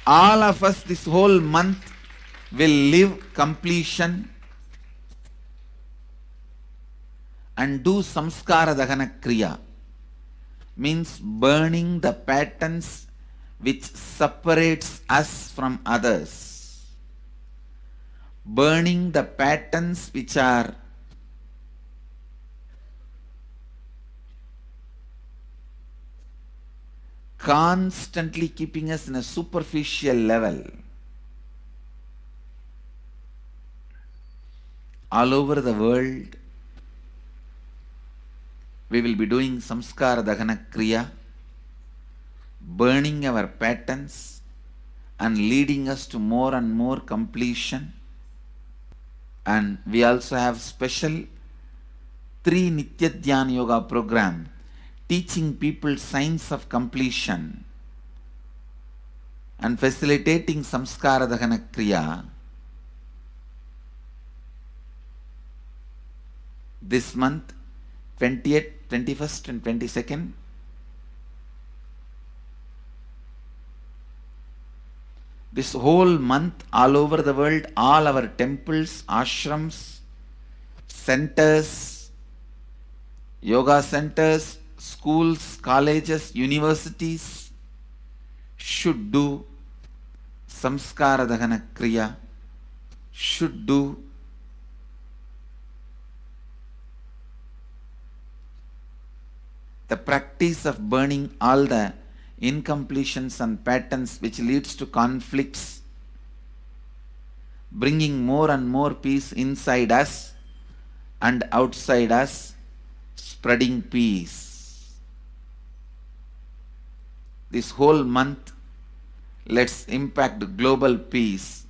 All of us this whole month will live completion and do samskara dahana kriya, means burning the patterns which separates us from others, burning the patterns which are constantly keeping us in a superficial level. All over the world, we will be doing samskara dahana kriya, burning our patterns and leading us to more and more completion. And we also have special 3 Nitya Dhyana Yoga program teaching people science of completion and facilitating samskara dahana kriya. This month, 20th, 21st and 22nd, this whole month, all over the world, all our temples, ashrams, centers, yoga centers, schools, colleges, universities should do samskara dahana kriya, should do the practice of burning all the incompletions and patterns which leads to conflicts, bringing more and more peace inside us and outside us, spreading peace. This whole month, let's impact global peace.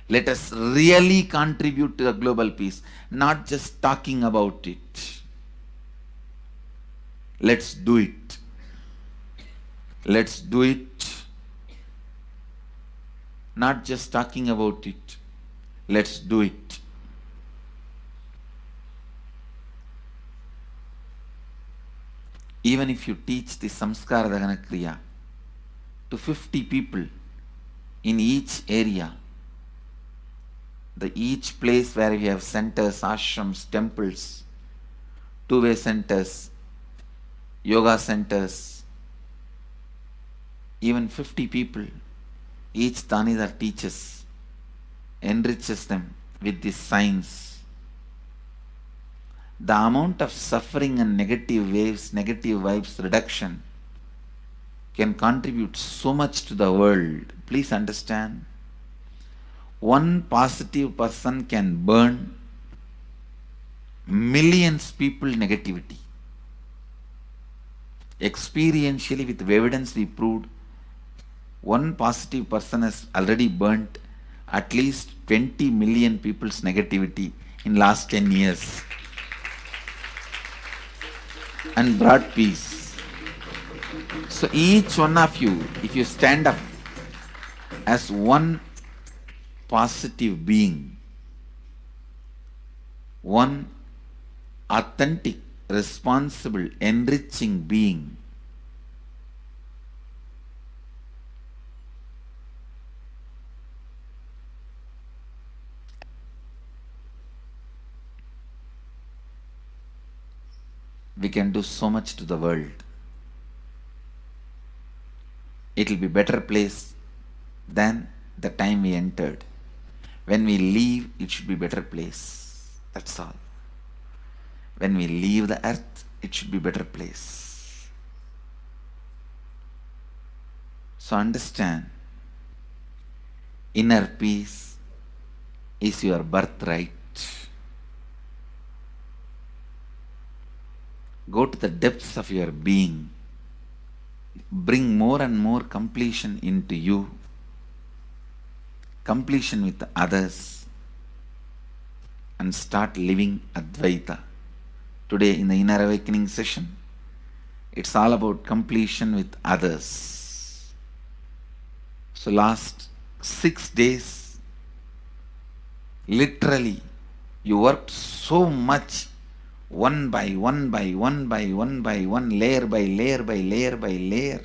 Let us really contribute to the global peace, not just talking about it. Let's do it. Let's do it. Not just talking about it. Let's do it. Even if you teach the samskara dahana kriya to 50 people in each area, each place where we have centers, ashrams, temples, two-way centers, yoga centers, even 50 people, each Tanidar teaches, enriches them with this science. The amount of suffering and negative waves, negative vibes reduction can contribute so much to the world. Please understand, one positive person can burn millions people negativity. Experientially, with evidence we proved, one positive person has already burnt at least 20 million people's negativity in last 10 years and brought peace. So each one of you, if you stand up as one positive being, one authentic, responsible, enriching being, we can do so much to the world. It will be a better place than the time we entered. When we leave, it should be a better place. That's all. When we leave the earth, it should be a better place. So understand, inner peace is your birthright. Go to the depths of your being. Bring more and more completion into you. Completion with others. And start living Advaita. Today in the Inner Awakening session, it's all about completion with others. So last 6 days, literally, you worked so much, one by one by one by one by one, layer by layer by layer by layer.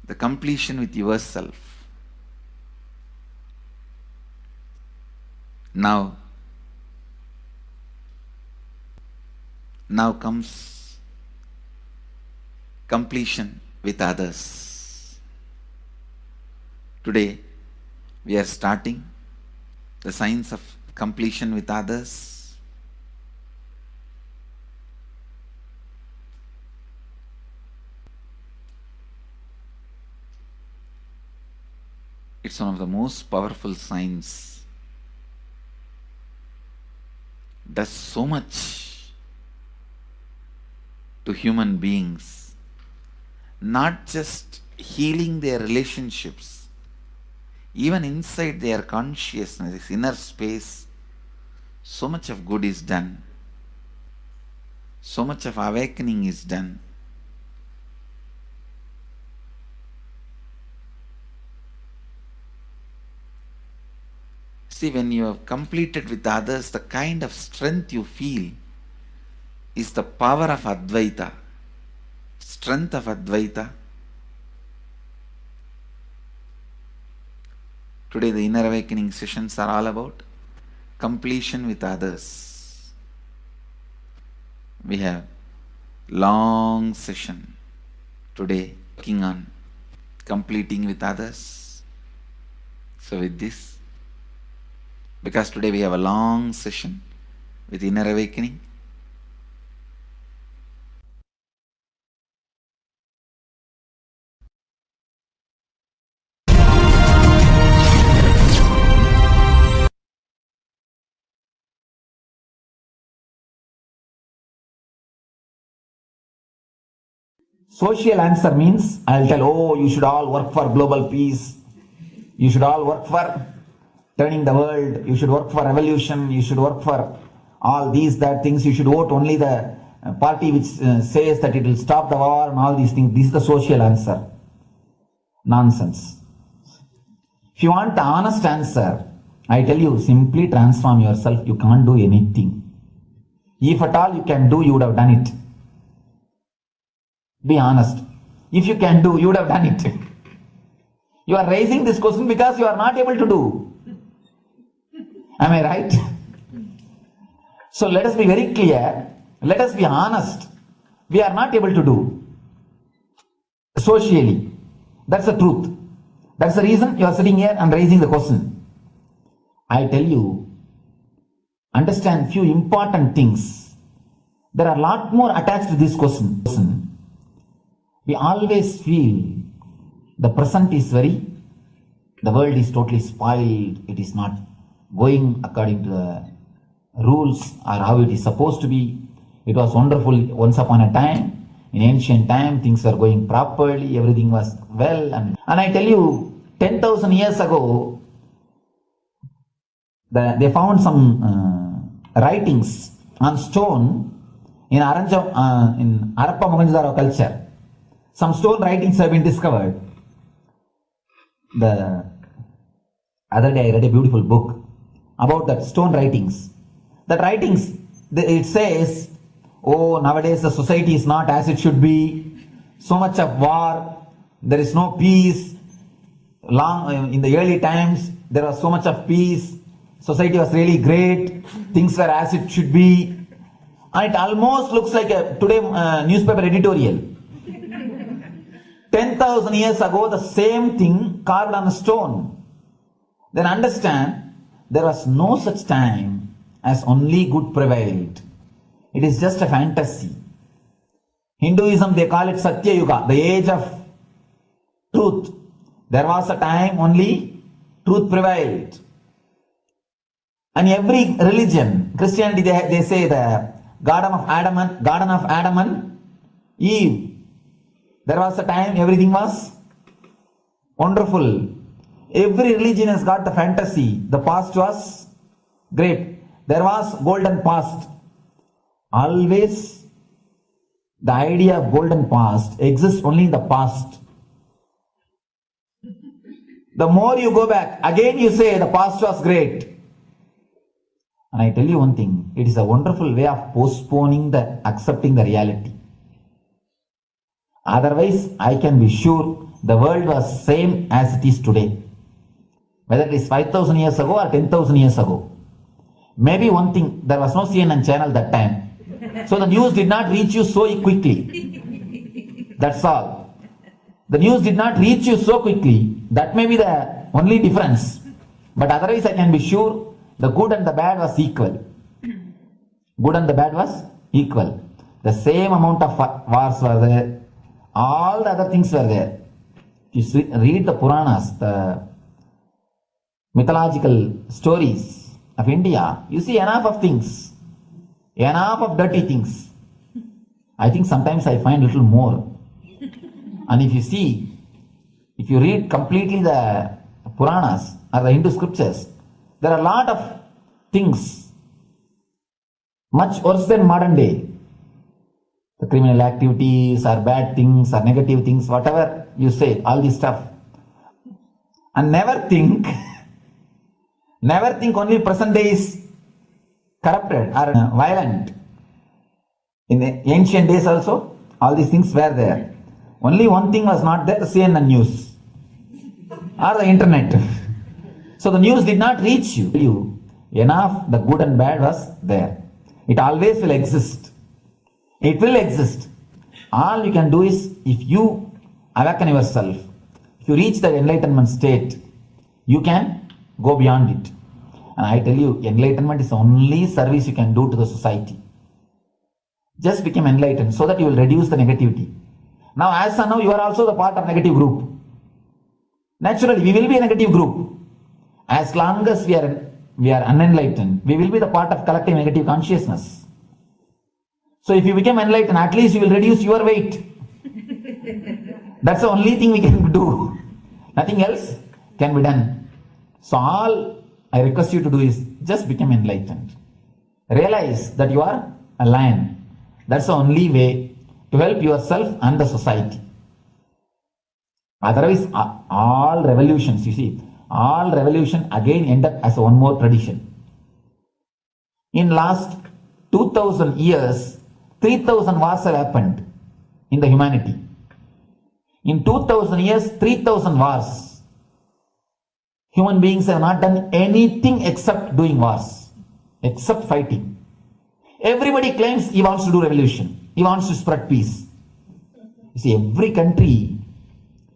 the completion with yourself. Now comes completion with others. Today we are starting the science of completion with others. It's one of the most powerful science. Does so much to human beings, not just healing their relationships, even inside their consciousness, this inner space, so much of good is done, so much of awakening is done. See, when you have completed with others, the kind of strength you feel is the power of Advaita, strength of Advaita. Today the inner awakening sessions are all about completion with others. We have long session today working on completing with others. So with this, because today we have a long session with inner awakening, social answer means I'll tell, oh, you should all work for global peace, you should all work for turning the world, you should work for revolution, you should work for all these, that things, you should vote only the party which says that it will stop the war and all these things. This is the social answer. Nonsense. If you want the honest answer, I tell you, simply transform yourself. You can't do anything. If at all you can do, you would have done it. Be honest. If you can do, you would have done it. You are raising this question because you are not able to do. Am I right? So let us be very clear. Let us be honest. We are not able to do socially. That's the truth. That's the reason you are sitting here and raising the question. I tell you, understand few important things. There are a lot more attached to this question. We always feel the present is the world is totally spoiled. It is not going according to the rules or how it is supposed to be. It was wonderful once upon a time. In ancient time, things were going properly. Everything was well. And I tell you, 10,000 years ago, they found some writings on stone in Harappa Mohenjo-daro culture. Some stone writings have been discovered. The other day I read a beautiful book about that stone writings. That writings, it says, oh, nowadays the society is not as it should be. So much of war. There is no peace. In the early times, there was so much of peace. Society was really great. Things were as it should be. And it almost looks like a today newspaper editorial. 10,000 years ago, the same thing carved on a stone. Then understand, there was no such time as only good prevailed. It is just a fantasy. Hinduism, they call it Satya Yuga, the age of truth. There was a time only truth prevailed. And every religion, Christianity, they say the Garden of Adam and Eve. There was a time everything was wonderful. Every religion has got the fantasy. The past was great. There was golden past. Always the idea of golden past exists only in the past. The more you go back, again you say the past was great. And I tell you one thing, it is a wonderful way of postponing accepting the reality. Otherwise, I can be sure the world was same as it is today. Whether it is 5,000 years ago or 10,000 years ago. Maybe one thing, there was no CNN channel that time. So the news did not reach you so quickly. That's all. The news did not reach you so quickly. That may be the only difference. But otherwise I can be sure the good and the bad was equal. Good and the bad was equal. The same amount of wars were there. All the other things were there. If you read the Puranas, the mythological stories of India, you see enough of things. Enough of dirty things. I think sometimes I find little more. And if you read completely the Puranas or the Hindu scriptures, there are a lot of things much worse than modern day. The criminal activities or bad things or negative things, whatever you say, all this stuff. And never think only present day is corrupted or violent. In the ancient days also, all these things were there. Only one thing was not there, the CNN news or the internet. So the news did not reach you. Enough, the good and bad was there. It always will exist. It will exist. All you can do is, if you awaken yourself, if you reach the enlightenment state, you can go beyond it. And I tell you, enlightenment is the only service you can do to the society. Just become enlightened so that you will reduce the negativity. Now, as of now, you are also the part of negative group. Naturally, we will be a negative group. As long as we are unenlightened, we will be the part of collective negative consciousness. So if you become enlightened, at least you will reduce your weight. That's the only thing we can do. Nothing else can be done. So all I request you to do is just become enlightened. Realize that you are a lion. That's the only way to help yourself and the society. Otherwise, all revolutions, you see, all revolution again end up as one more tradition. In last 2000 years, 3000 wars have happened in the humanity. In 2000 years, 3000 wars. Human beings have not done anything except doing wars, except fighting. Everybody claims he wants to do revolution. He wants to spread peace. You see, every country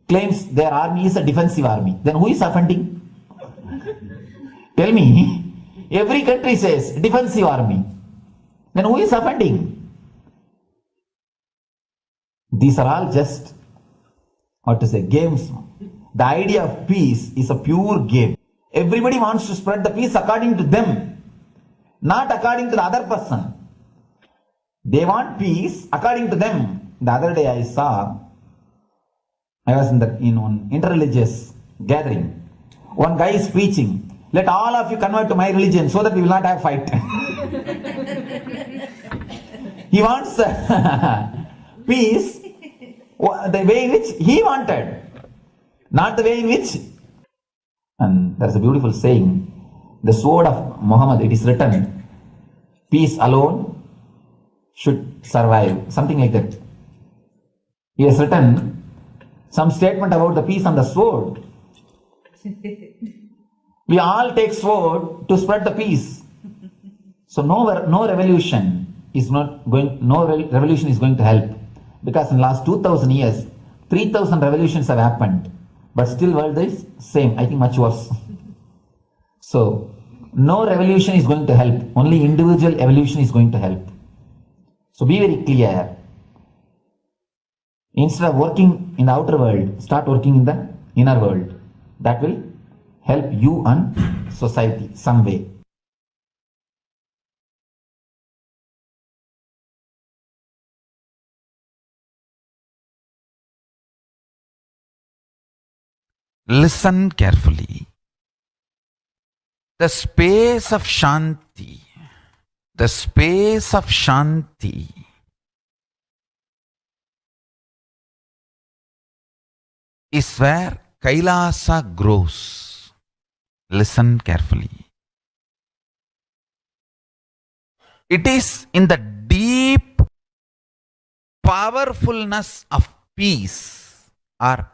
claims their army is a defensive army. Then who is offending? Tell me. Every country says defensive army. Then who is offending? These are all just, games. The idea of peace is a pure game. Everybody wants to spread the peace according to them, not according to the other person. They want peace according to them. The other day I was in one interreligious gathering. One guy is preaching, let all of you convert to my religion so that we will not have fight. He wants peace the way in which he wanted, not the way in which. And there's a beautiful saying, the sword of Muhammad, it is written, peace alone should survive, something like that. He has written some statement about the peace on the sword. We all take sword to spread the peace. So no revolution is going to help, because in the last 2000 years, 3000 revolutions have happened, but still world is same, I think much worse. So no revolution is going to help, only individual evolution is going to help. So be very clear. Instead of working in the outer world, start working in the inner world. That will help you and society some way. Listen carefully. The space of Shanti, is where Kailasa grows. Listen carefully. It is in the deep powerfulness of peace or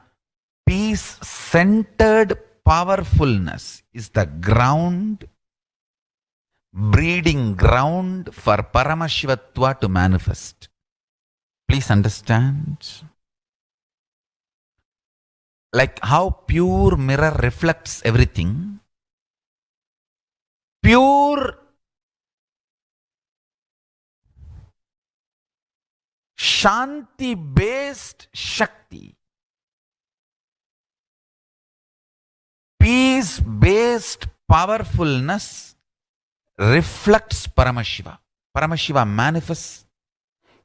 peace-centered powerfulness is the ground, breeding ground for Paramashivatva to manifest. Please understand. Like how pure mirror reflects everything, pure Shanti-based Shakti, peace-based powerfulness reflects Paramashiva. Paramashiva manifests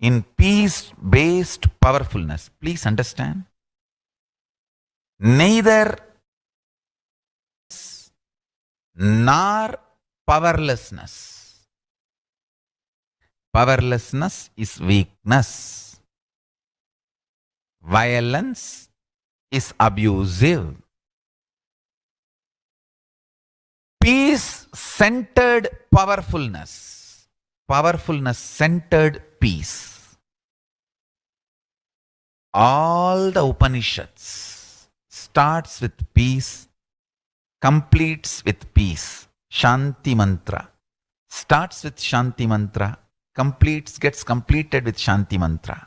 in peace-based powerfulness. Please understand. Neither nor powerlessness. Powerlessness is weakness. Violence is abusive. Peace-centered powerfulness. Powerfulness-centered peace. All the Upanishads starts with peace, completes with peace. Shanti mantra. Starts with Shanti mantra, gets completed with Shanti mantra.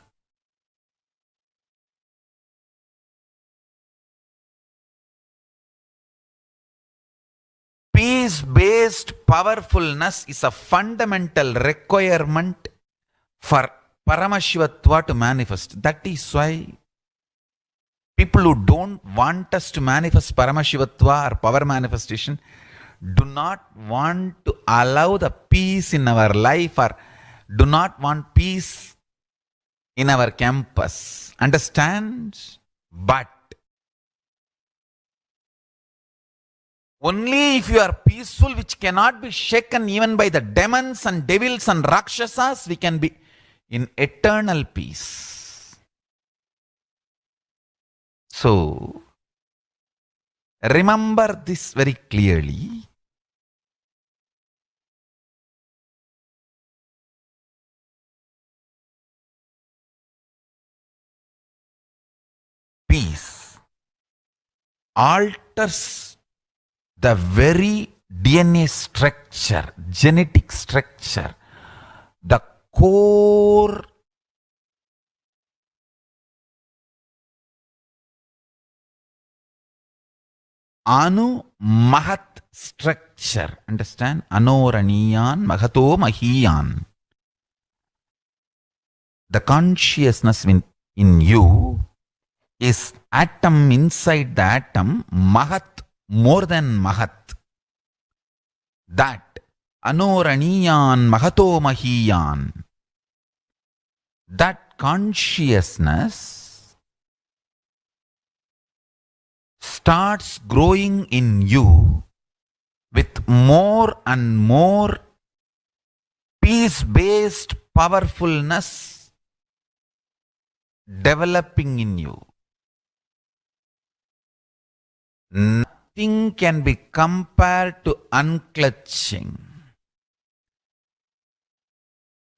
Peace-based powerfulness is a fundamental requirement for Paramashivatva to manifest. That is why people who don't want us to manifest Paramashivatva or power manifestation do not want to allow the peace in our life or do not want peace in our campus. Understand? But only if you are peaceful, which cannot be shaken even by the demons and devils and rakshasas, we can be in eternal peace. So, remember this very clearly. Peace alters the very DNA structure, genetic structure, the core Anu Mahat structure. Understand? Anoraniyan Mahato Mahiyan. The consciousness in you is atom inside the atom, Mahat, more than Mahat. That Anoraniyan Mahato Mahiyan. That consciousness starts growing in you with more and more peace-based powerfulness developing in you. Nothing can be compared to unclutching.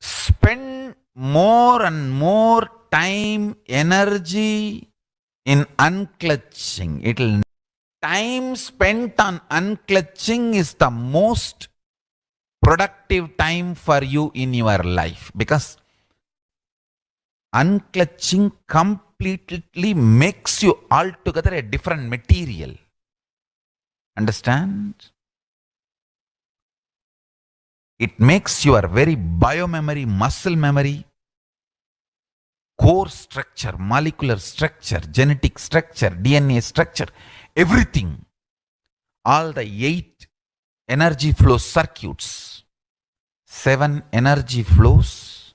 Spend more and more time, energy in unclutching. Time spent on unclutching is the most productive time for you in your life, because unclutching completely makes you altogether a different material. Understand? It makes your very biomemory, muscle memory, core structure, molecular structure, genetic structure, DNA structure, everything. All the 8 energy flow circuits, 7 energy flows,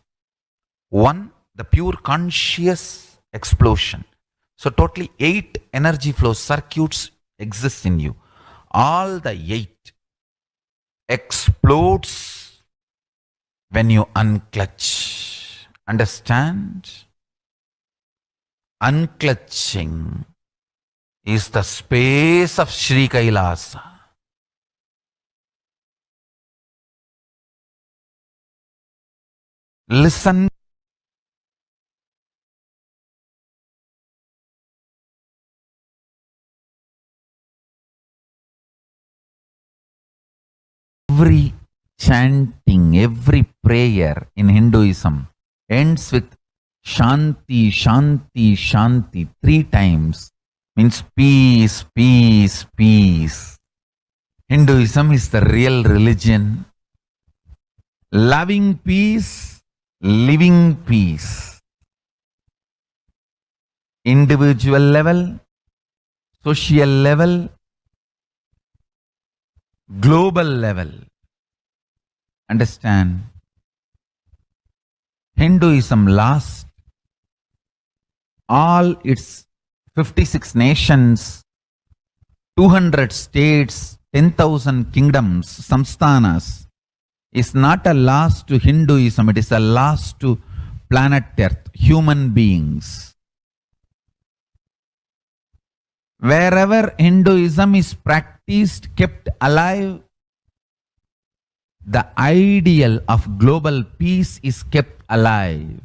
1 the pure conscious explosion. So totally 8 energy flow circuits exist in you. All the 8 explodes when you unclutch. Understand? Unclutching is the space of Sri Kailasa. Listen Every chanting, every prayer in Hinduism ends with Shanti, Shanti, Shanti 3 times. Means peace, peace, peace. Hinduism is the real religion. Loving peace, living peace. Individual level, social level, global level. Understand? Hinduism lasts all its 56 nations, 200 states, 10,000 kingdoms, samsthanas, is not a loss to Hinduism, it is a loss to planet Earth, human beings. Wherever Hinduism is practiced, kept alive, the ideal of global peace is kept alive.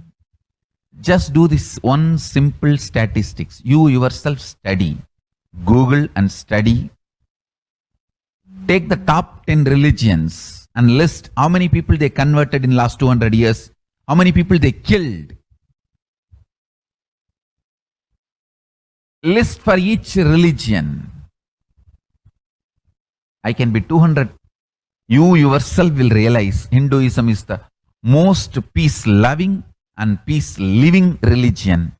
Just do this one simple statistics. You yourself study. Google and study. Take the top 10 religions and list how many people they converted in last 200 years, how many people they killed. List for each religion. I can be 200. You yourself will realize Hinduism is the most peace-loving and peace-living religion.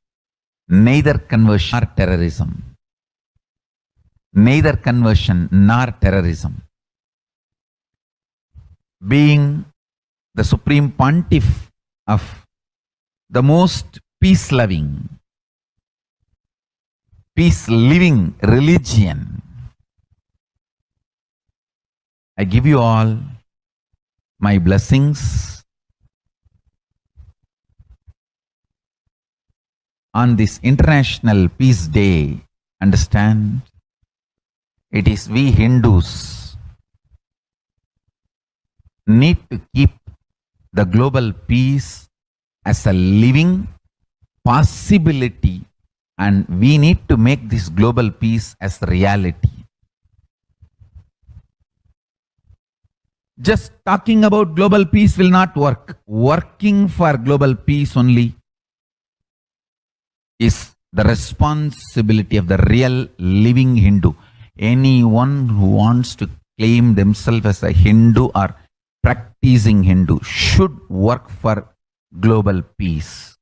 Neither conversion nor terrorism. Neither conversion nor terrorism. Being the supreme pontiff of the most peace-loving, peace-living religion, I give you all my blessings on this International Peace Day. Understand? It is we Hindus need to keep the global peace as a living possibility, and we need to make this global peace as reality. Just talking about global peace will not work. Working for global peace only is the responsibility of the real living Hindu. Anyone who wants to claim themselves as a Hindu or practicing Hindu should work for global peace.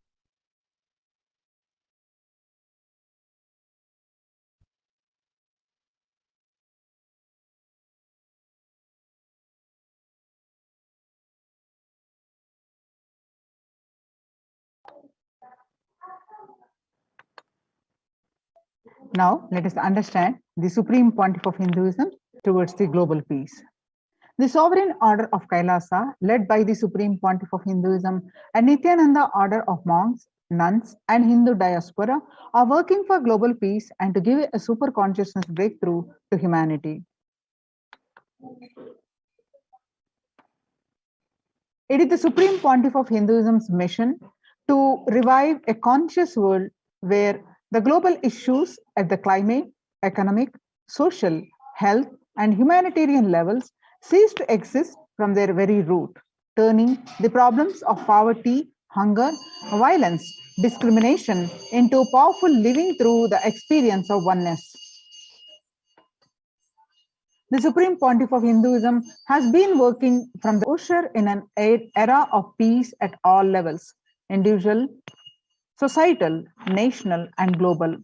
Now, let us understand the supreme pontiff of Hinduism towards the global peace. The sovereign order of Kailasa, led by the supreme pontiff of Hinduism and Nithyananda order of monks, nuns, and Hindu diaspora, are working for global peace and to give a super consciousness breakthrough to humanity. It is the supreme pontiff of Hinduism's mission to revive a conscious world where the global issues at the climate, economic, social, health, and humanitarian levels cease to exist from their very root, turning the problems of poverty, hunger, violence, discrimination into powerful living through the experience of oneness. The Supreme Pontiff of Hinduism has been working from the usher in an era of peace at all levels, individual, societal, national, and global.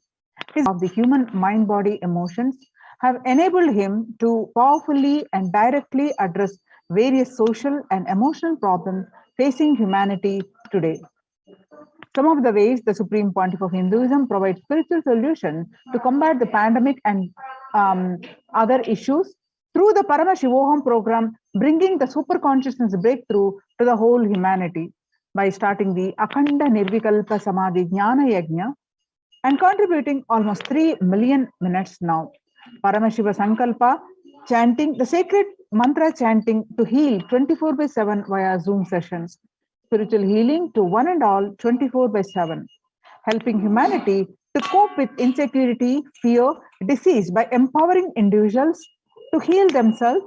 His of the human mind, body, emotions have enabled him to powerfully and directly address various social and emotional problems facing humanity today. Some of the ways the Supreme Pontiff of Hinduism provides spiritual solutions to combat the pandemic and other issues through the Paramashivoham program, bringing the super consciousness breakthrough to the whole humanity by starting the Akhanda Nirvikalpa Samadhi Jnana Yajna and contributing almost 3 million minutes now. Paramashiva Sankalpa chanting, the sacred mantra chanting to heal 24/7 via Zoom sessions. Spiritual healing to one and all 24/7. Helping humanity to cope with insecurity, fear, disease by empowering individuals to heal themselves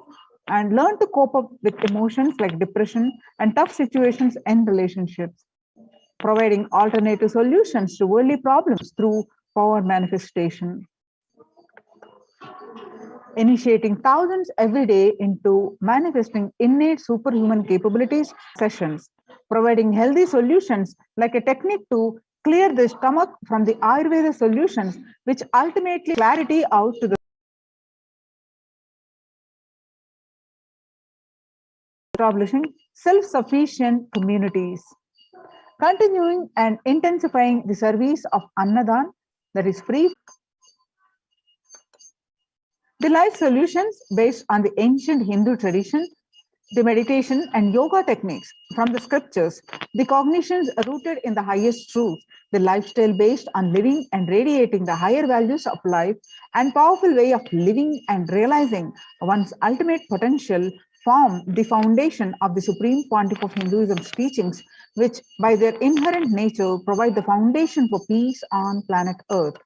and learn to cope up with emotions like depression and tough situations in relationships, providing alternative solutions to worldly problems through power manifestation, initiating thousands every day into manifesting innate superhuman capabilities sessions, providing healthy solutions like a technique to clear the stomach from the Ayurveda solutions, which ultimately clarity out to the establishing self-sufficient communities, continuing and intensifying the service of Annadan, that is free. The life solutions based on the ancient Hindu tradition, the meditation and yoga techniques from the scriptures, the cognitions rooted in the highest truth, the lifestyle based on living and radiating the higher values of life, and powerful way of living and realizing one's ultimate potential form the foundation of the Supreme Pontiff of Hinduism's teachings, which by their inherent nature provide the foundation for peace on planet Earth.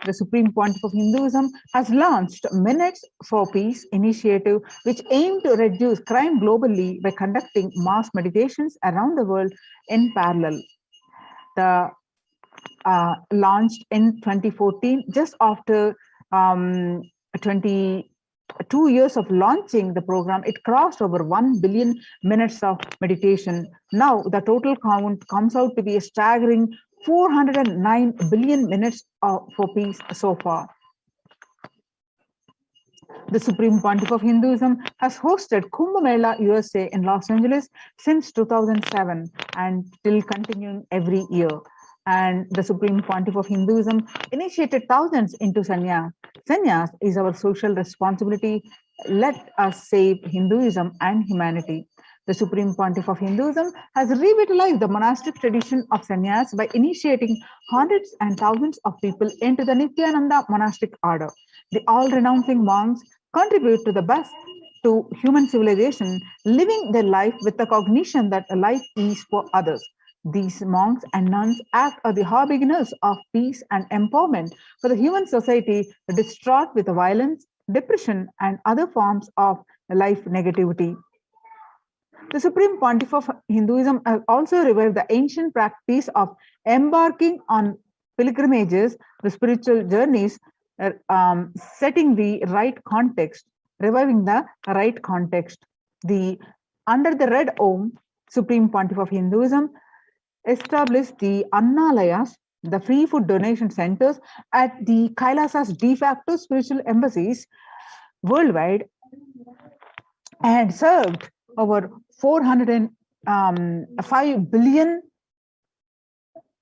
The Supreme Pontiff of Hinduism has launched Minutes for Peace initiative, which aim to reduce crime globally by conducting mass meditations around the world in parallel. The launched in 2014, just after 22 years of launching the program, it crossed over 1 billion minutes of meditation. Now the total count comes out to be a staggering 409 billion minutes for peace so far. The Supreme Pontiff of Hinduism has hosted Kumbh Mela USA in Los Angeles since 2007 and still continuing every year. And the Supreme Pontiff of Hinduism initiated thousands into sannyas. Sannyas is our social responsibility. Let us save Hinduism and humanity. The Supreme Pontiff of Hinduism has revitalized the monastic tradition of sannyas by initiating hundreds and thousands of people into the Nithyananda monastic order. The all-renouncing monks contribute to the best to human civilization, living their life with the cognition that life is for others. These monks and nuns act as the harbingers of peace and empowerment for the human society distraught with violence, depression, and other forms of life negativity. The Supreme Pontiff of Hinduism has also revived the ancient practice of embarking on pilgrimages, the spiritual journeys, setting the right context, reviving the right context. Under the Red Om, Supreme Pontiff of Hinduism established the Annalayas, the free food donation centers at the Kailasa's de facto spiritual embassies worldwide, and served over 405 billion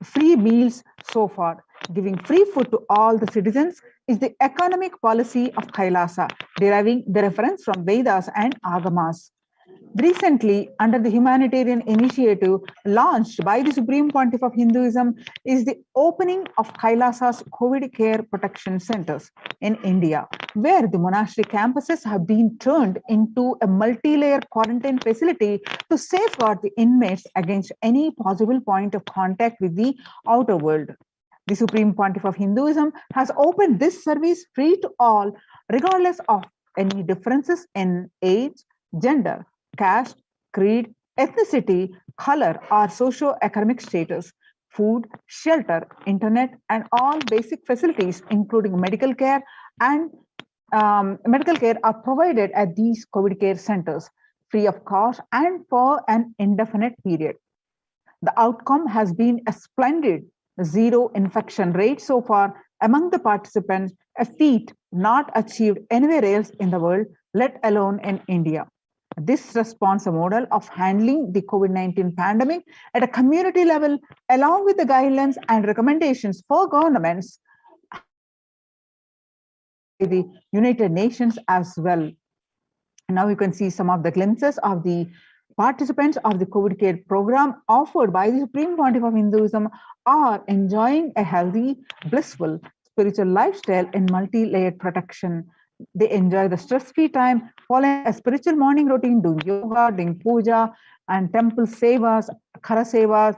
free meals so far. Giving free food to all the citizens is the economic policy of Kailasa, deriving the reference from Vedas and Agamas. Recently, under the humanitarian initiative launched by the Supreme Pontiff of Hinduism, is the opening of Kailasa's COVID care protection centers in India, where the monastic campuses have been turned into a multi-layer quarantine facility to safeguard the inmates against any possible point of contact with the outer world. The Supreme Pontiff of Hinduism has opened this service free to all, regardless of any differences in age, gender, caste, creed, ethnicity, color, or socio-economic status. Food, shelter, internet, and all basic facilities, including medical care are provided at these COVID care centers, free of cost and for an indefinite period. The outcome has been a splendid zero infection rate so far among the participants, a feat not achieved anywhere else in the world, let alone in India. This response model of handling the COVID-19 pandemic at a community level, along with the guidelines and recommendations for governments, the United Nations as well. Now you can see some of the glimpses of the participants of the COVID care program offered by the Supreme Pontiff of Hinduism are enjoying a healthy, blissful spiritual lifestyle in multi-layered protection. They enjoy the stress-free time, following a spiritual morning routine, doing yoga, doing puja, and temple sevas, khara sevas,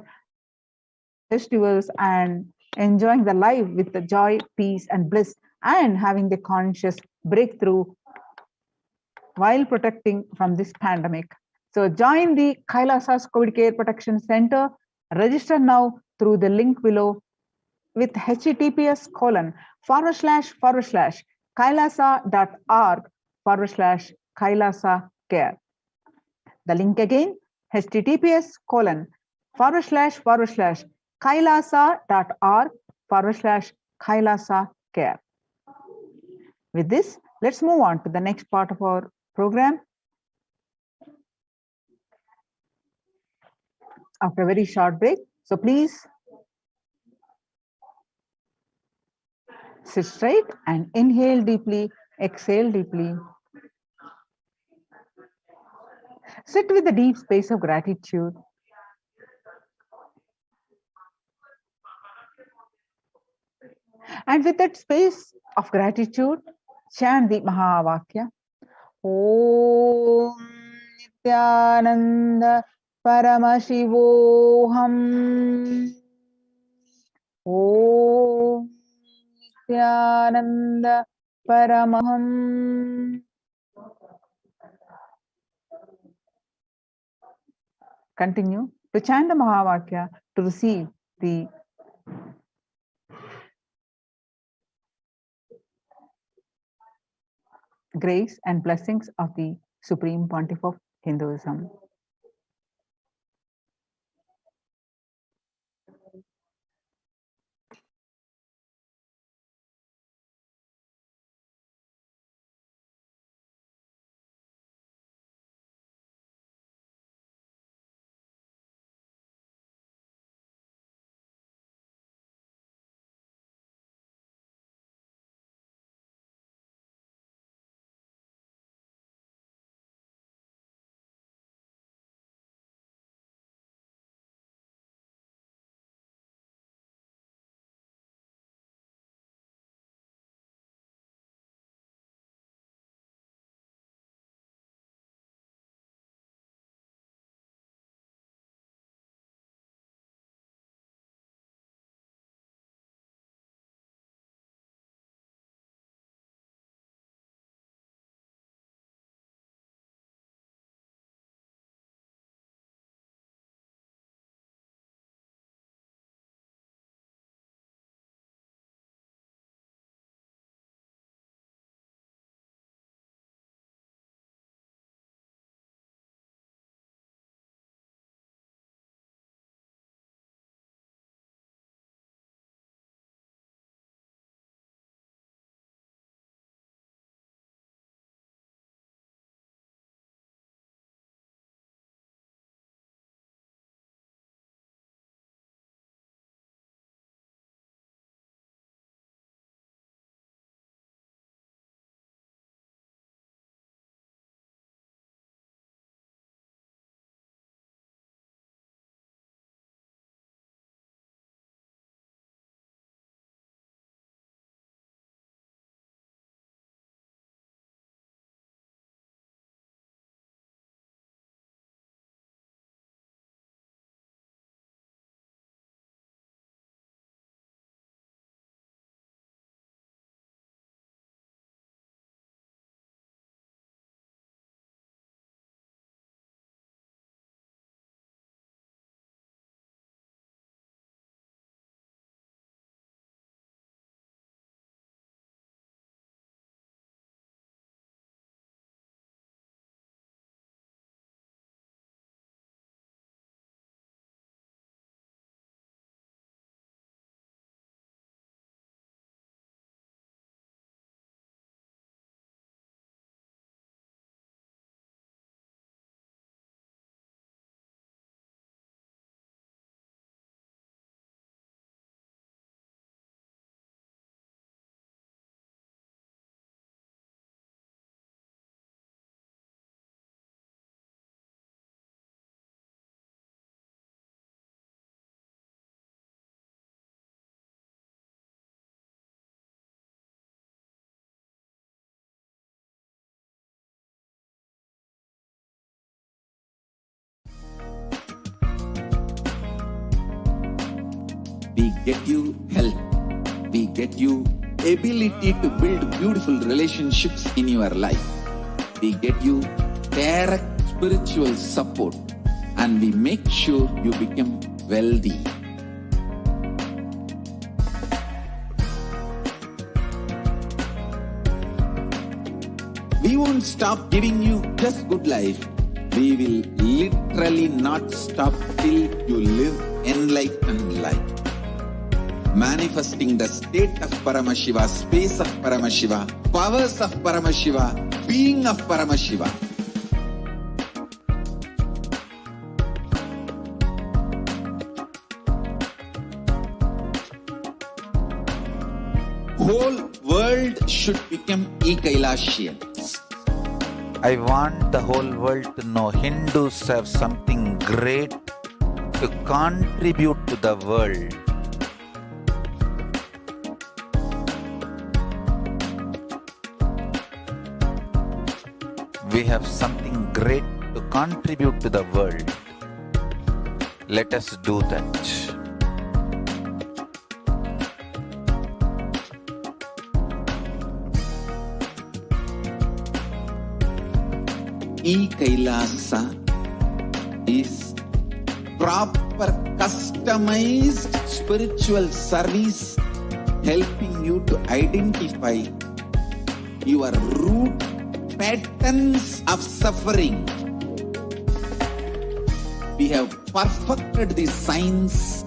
festivals, and enjoying the life with the joy, peace, and bliss, and having the conscious breakthrough while protecting from this pandemic. So join the Kailasa's COVID Care Protection Center. Register now through the link below with https://kailasa.org/Kailasa care. The link again, https://kailasa.org/Kailasa care. With this, let's move on to the next part of our program. After a very short break, so please sit straight and inhale deeply, exhale deeply. Sit with a deep space of gratitude. And with that space of gratitude, chant the Mahavakya. Om Nithyananda Paramashivoham. Om Nithyananda Paramaham. Continue to chant the Mahavakya to receive the grace and blessings of the Supreme Pontiff of Hinduism. We get you help. We get you ability to build beautiful relationships in your life. we get you direct spiritual support, and we make sure you become wealthy. We won't stop giving you just good life. We will literally not stop till you live enlightened life. Manifesting the state of Paramashiva, space of Paramashiva, powers of Paramashiva, being of Paramashiva. Whole world should become e-Kailashians. I want the whole world to know Hindus have something great to contribute to the world. We have something great to contribute to the world. Let us do that. E-Kailasa is proper customized spiritual service helping you to identify your root patterns of suffering. We have perfected the science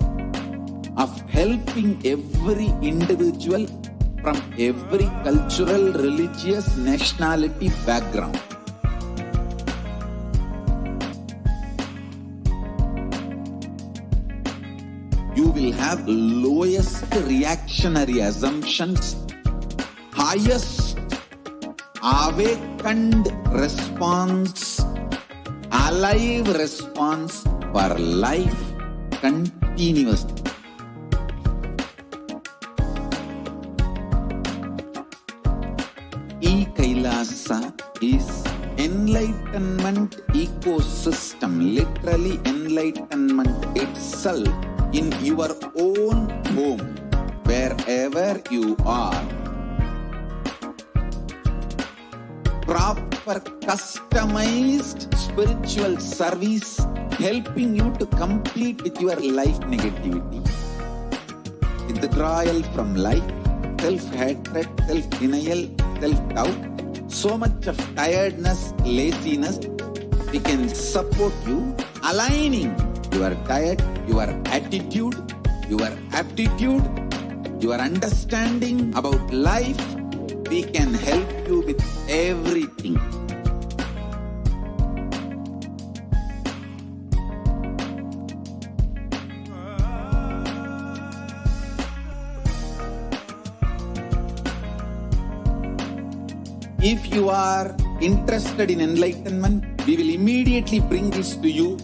of helping every individual from every cultural, religious, nationality background. You will have lowest reactionary assumptions, highest awakened response, alive response for life continuously. E-Kailasa is enlightenment ecosystem, literally enlightenment itself in your own home, wherever you are. Proper customized spiritual service helping you to complete with your life negativity. Withdrawal from life, self-hatred, self-denial, self-doubt, so much of tiredness, laziness. We can support you aligning your diet, your attitude, your aptitude, your understanding about life. We can help you with everything. If you are interested in enlightenment, we will immediately bring this to you.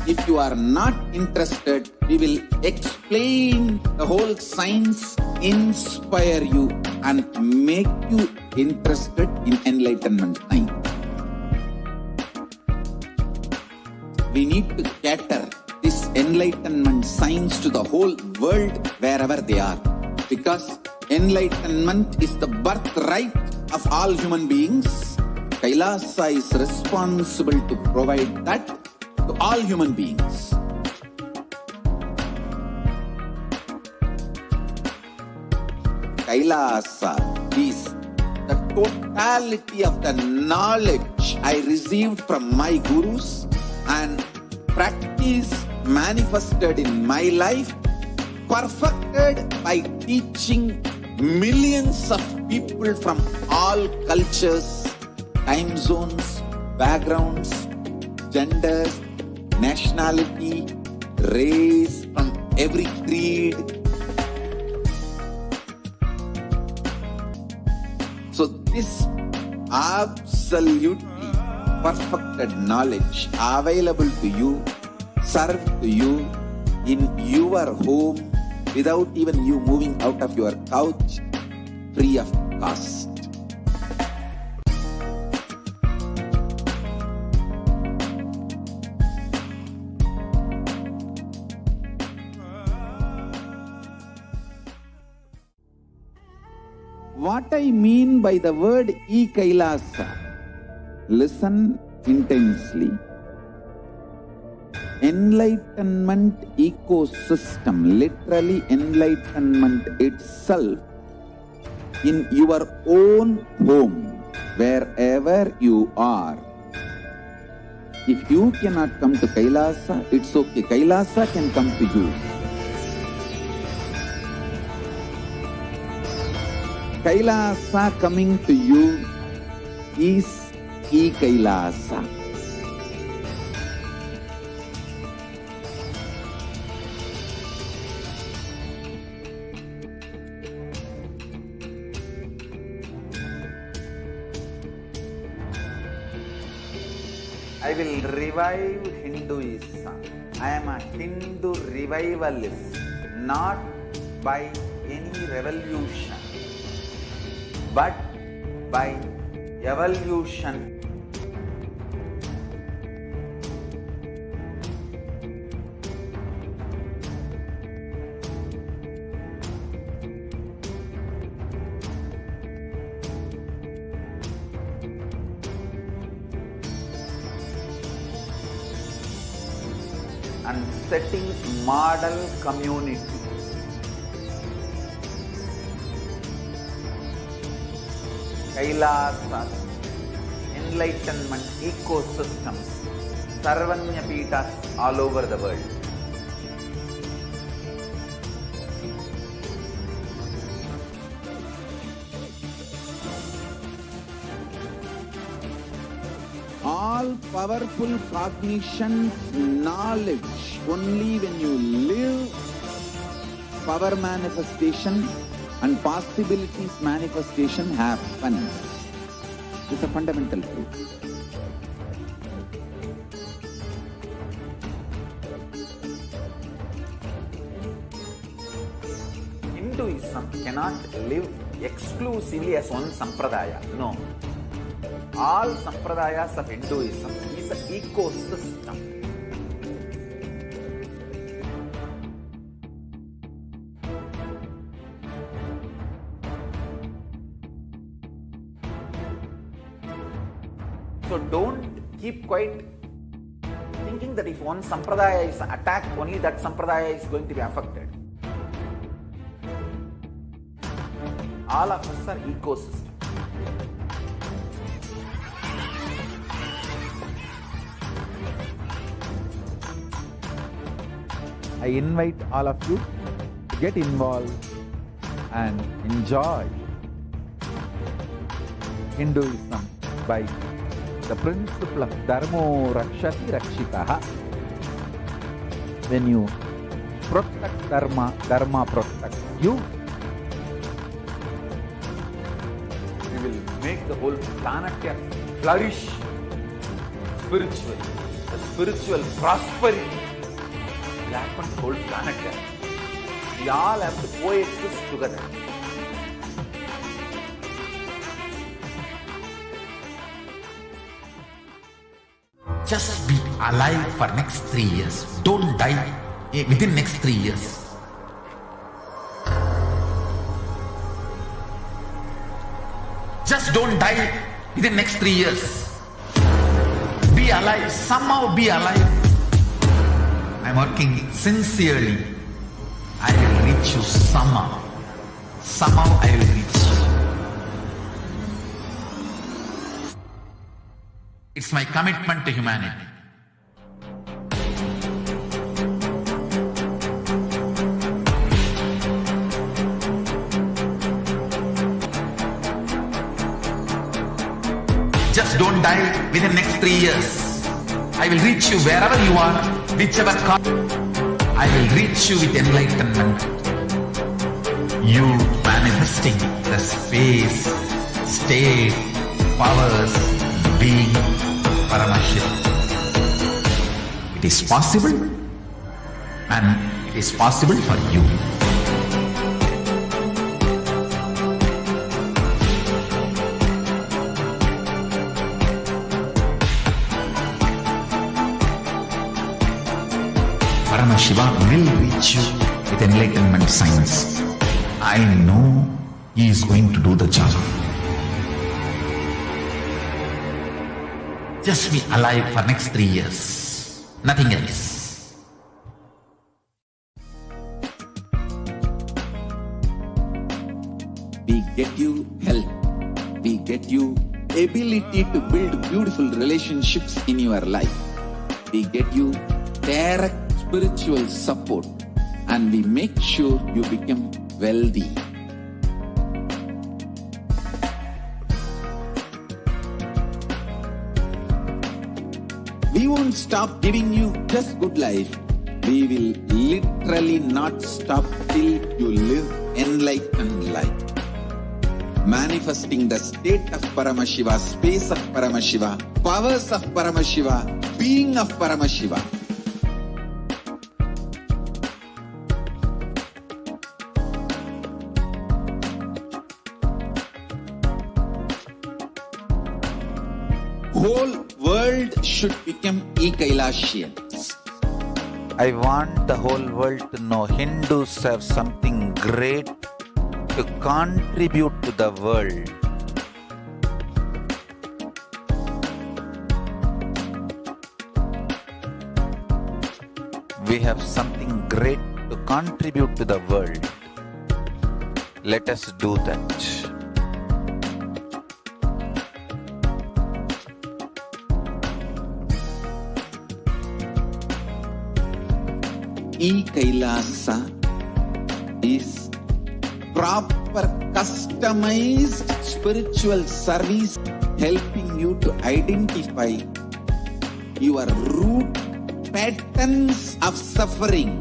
If you are not interested, we will explain the whole science, inspire you and make you interested in enlightenment time. We need to cater this enlightenment science to the whole world wherever they are, because enlightenment is the birthright of all human beings. Kailasa is responsible to provide that to all human beings. Kailasa is the totality of the knowledge I received from my gurus and practice manifested in my life, perfected by teaching millions of people from all cultures, time zones, backgrounds, genders, nationality, race, from every creed. So this absolutely perfected knowledge available to you, served to you in your home without even you moving out of your couch, free of cost. What I mean by the word e-Kailasa, Listen intensely. Enlightenment ecosystem, literally enlightenment itself, in your own home, wherever you are. If you cannot come to Kailasa, it's okay. Kailasa can come to you. Kailasa coming to you is e-Kailasa. I will revive Hinduism. I am a Hindu revivalist, not by any revolution, but by evolution. And setting model community. Kailasas, enlightenment ecosystems, Sarvanya Pitas all over the world. All powerful cognition, knowledge, only when you live, power manifestation and possibilities manifestation happens. It's a fundamental truth. Hinduism cannot live exclusively as one sampradaya. No. All sampradayas of Hinduism is an ecosystem. So don't keep quiet thinking that if one sampradaya is attacked, only that sampradaya is going to be affected. All of us are ecosystems. I invite all of you to get involved and enjoy Hinduism by the principle of Dharmo Rakshati Rakshitaha. When you protect Dharma, Dharma protects you. We will make the whole planet flourish spiritually. The spiritual prosperity will happen to the whole planet. We all have to coexist together. Just be alive for next 3 years. Don't die within next 3 years. Just don't die within next 3 years. Be alive. Somehow be alive. I'm working sincerely. I will reach you somehow. Somehow I will reach you. It's my commitment to humanity. Just don't die within next 3 years. I will reach you wherever you are, whichever cause. I will reach you with enlightenment. You manifesting the space, state, powers, being Paramashivoham. It is possible, and it is possible for you. Paramashivoham will reach you with enlightenment science. I know he is going to do the job. Just be alive for next 3 years. Nothing else. We get you health. We get you ability to build beautiful relationships in your life. We get you direct spiritual support, and we make sure you become wealthy. We won't stop giving you just good life. We will literally not stop till you live enlightened life. Manifesting the state of Paramashiva, space of Paramashiva, powers of Paramashiva, being of Paramashiva. Whole world should become e-Kailashians. I want the whole world to know Hindus have something great to contribute to the world. We have something great to contribute to the world. Let us do that. E-Kailasa is proper customized spiritual service helping you to identify your root patterns of suffering.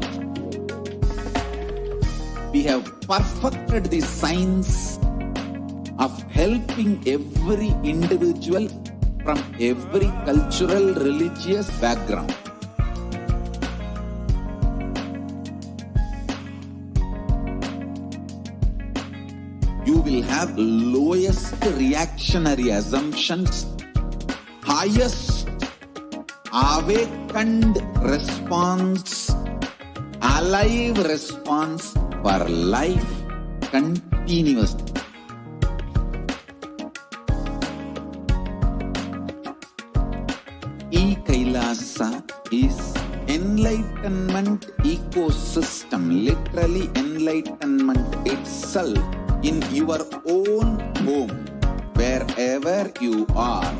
We have perfected the science of helping every individual from every cultural, religious background. You will have lowest reactionary assumptions, highest awakened response, alive response for life continuously. E-Kailasa is enlightenment ecosystem, literally enlightenment itself in your own home, wherever you are.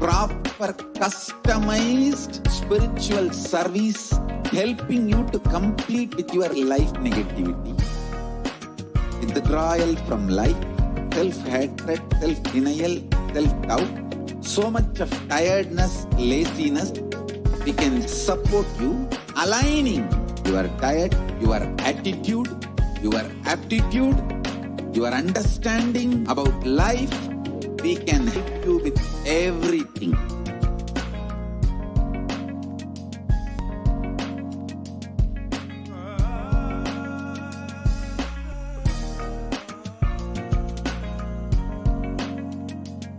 Proper customized spiritual service helping you to complete with your life negativity. Withdrawal from life, self-hatred, self-denial, self-doubt, so much of tiredness, laziness. We can support you aligning your diet, your attitude, your aptitude, your understanding about life. We can help you with everything.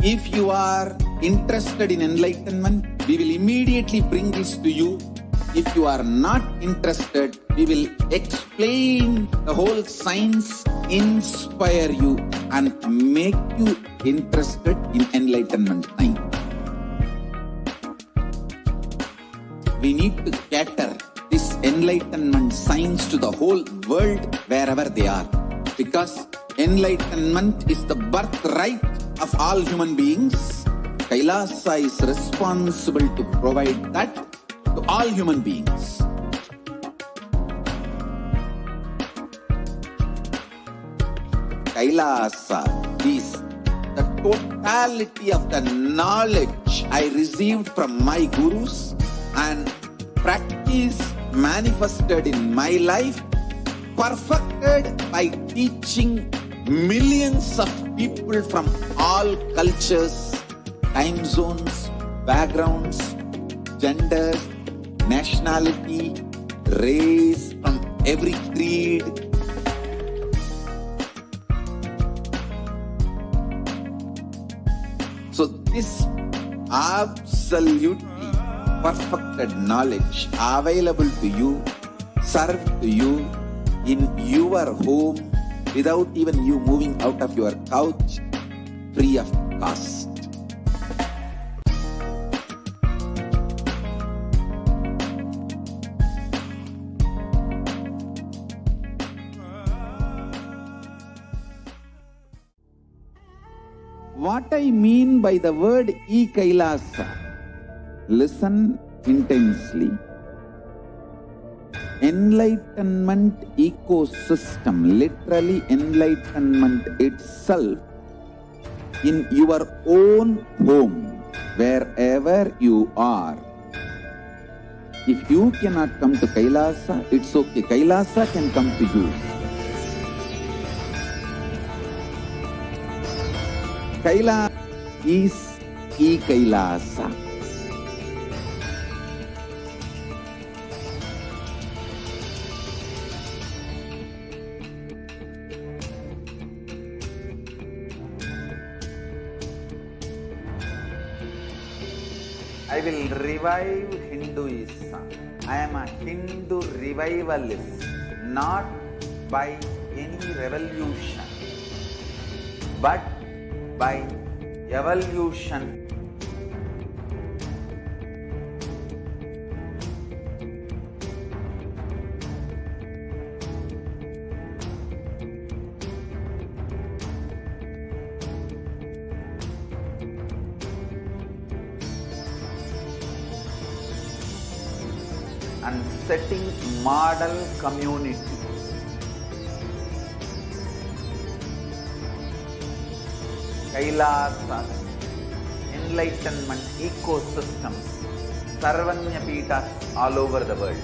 If you are interested in enlightenment, we will immediately bring this to you. If you are not interested, we will explain the whole science, inspire you, and make you interested in enlightenment time. We need to cater this enlightenment science to the whole world wherever they are, because enlightenment is the birthright of all human beings. Kailasa is responsible to provide that to all human beings. Kailasa is the totality of the knowledge I received from my gurus and practice manifested in my life, perfected by teaching millions of people from all cultures, time zones, backgrounds, genders, nationality, race, from every creed. So this absolutely perfected knowledge available to you, served to you in your home without even you moving out of your couch, free of cost. What I mean by the word e-Kailasa, listen intensely. Enlightenment ecosystem, literally enlightenment itself, in your own home, wherever you are. If you cannot come to Kailasa, it's okay. Kailasa can come to you. Kailasa is e-Kailasa. I will revive Hinduism. I am a Hindu revivalist, not by any revolution, but by evolution. And setting model community. Kailasas, enlightenment ecosystems, Sarvanya Pitas all over the world.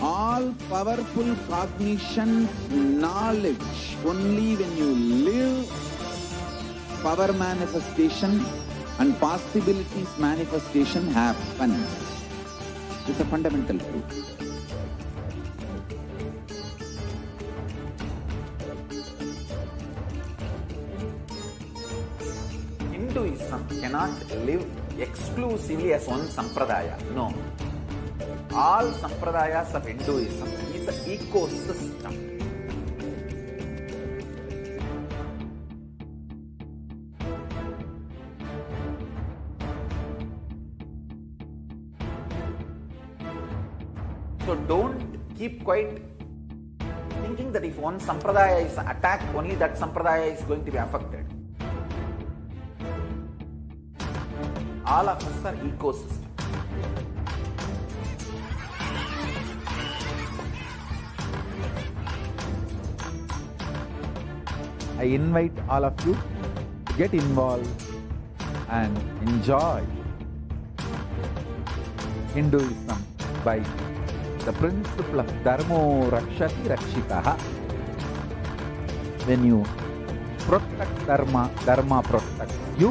All powerful cognition, knowledge, only when you live, power manifestation and possibilities manifestation happens. It's a fundamental truth. Hinduism cannot live exclusively as one sampradaya. No. All sampradayas of Hinduism is an ecosystem. So don't keep quiet thinking that if one sampradaya is attacked, only that sampradaya is going to be affected. All of us are ecosystems. I invite all of you to get involved and enjoy Hinduism by the principle of Dharmo Rakshati Rakshitaha. When you protect Dharma, Dharma protects you.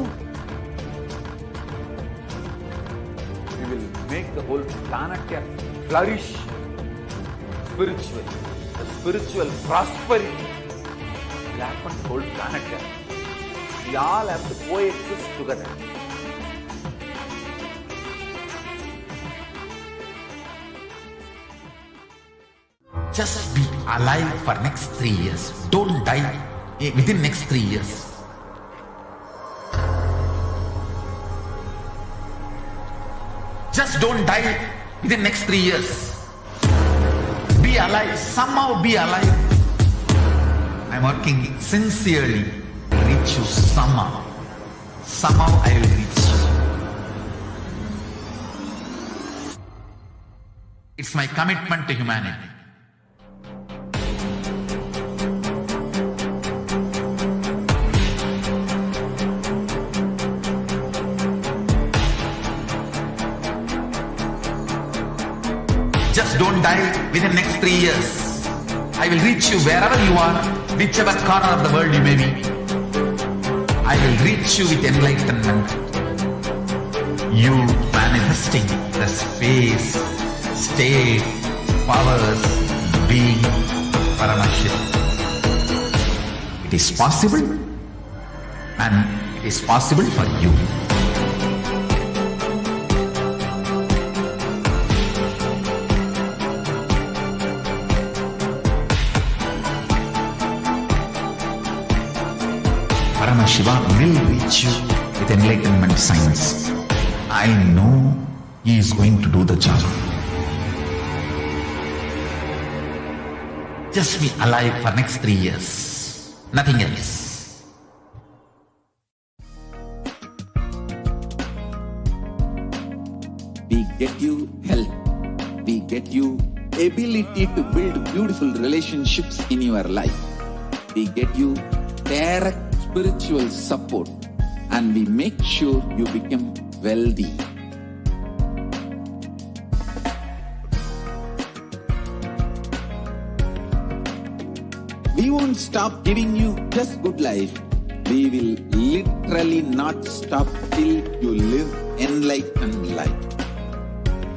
We will make the whole planet flourish spiritually. The spiritual prosperity will happen to the whole planet. We all have to coexist together. Just be alive for next 3 years. Don't die within next 3 years. Just don't die within next 3 years. Be alive. Somehow be alive. I'm working sincerely to reach you somehow. Somehow I will reach you. It's my commitment to humanity. Just don't die within next 3 years. I will reach you wherever you are, whichever corner of the world you may be. I will reach you with enlightenment. You manifesting the space, state, powers, being Paramashivoham. It is possible, and it is possible for you. Paramashiva will reach you with enlightenment science. I know he is going to do the job. Just be alive for next 3 years. Nothing else. We get you health. We get you ability to build beautiful relationships in your life. We get you direct spiritual support, and we make sure you become wealthy. We won't stop giving you just good life. We will literally not stop till you live enlightened life.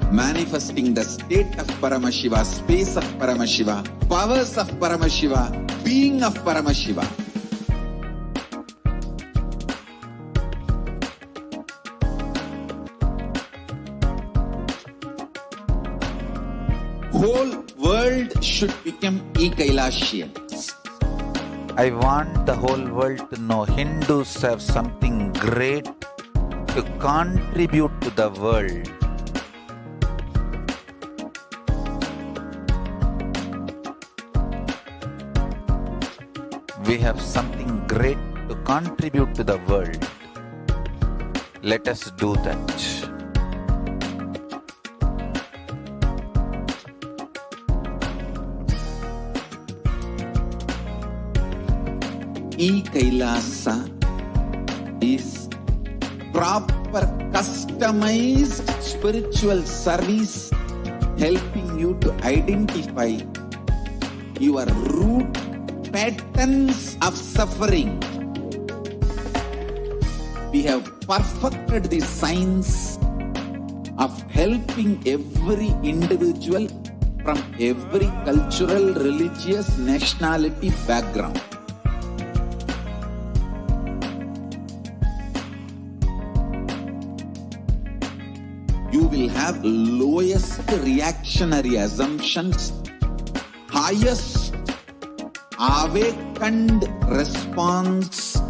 Manifesting the state of Paramashiva, space of Paramashiva, powers of Paramashiva, being of Paramashiva. Whole world should become Kailashians. I want the whole world to know Hindus have something great to contribute to the world. We have something great to contribute to the world. Let us do that. Kailasa is proper customized spiritual service helping you to identify your root patterns of suffering. We have perfected the science of helping every individual from every cultural, religious, nationality background. You will have lowest reactionary assumptions, highest awakened response,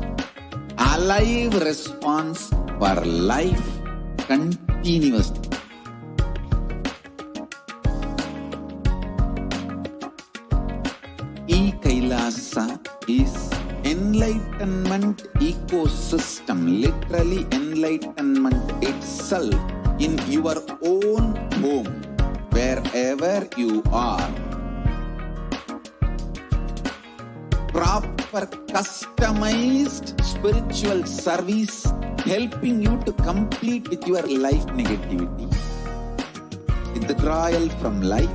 alive response for life continuously. Kailasa is enlightenment ecosystem, literally enlightenment itself in your own home, wherever you are. Proper customized spiritual service helping you to complete with your life negativity, withdrawal from life,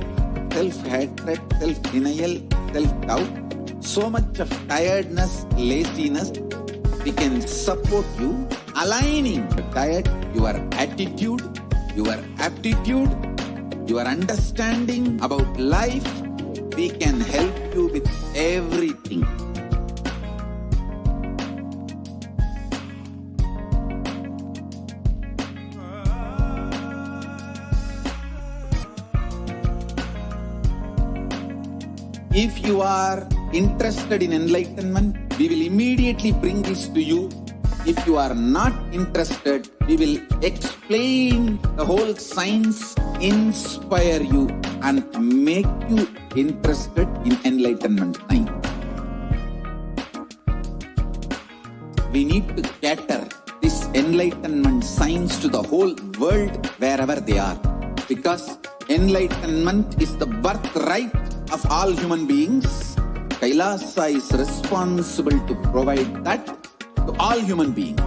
self-hatred, self-denial, self-doubt, so much of tiredness, laziness. We can support you aligning your diet, your attitude, your aptitude, your understanding about life. We can help you with everything. If you are interested in enlightenment, we will immediately bring this to you. If you are not interested, we will explain the whole science, inspire you, and make you interested in enlightenment science. We need to cater this enlightenment science to the whole world wherever they are, because enlightenment is the birthright of all human beings. Kailasa is responsible to provide that to all human beings.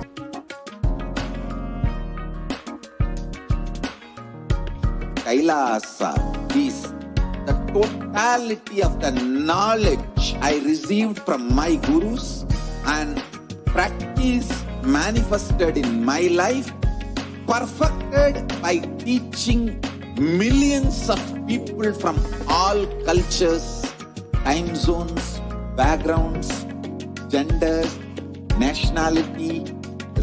Kailasa is the totality of the knowledge I received from my gurus and practice manifested in my life, perfected by teaching millions of people from all cultures, time zones, backgrounds, genders, nationality,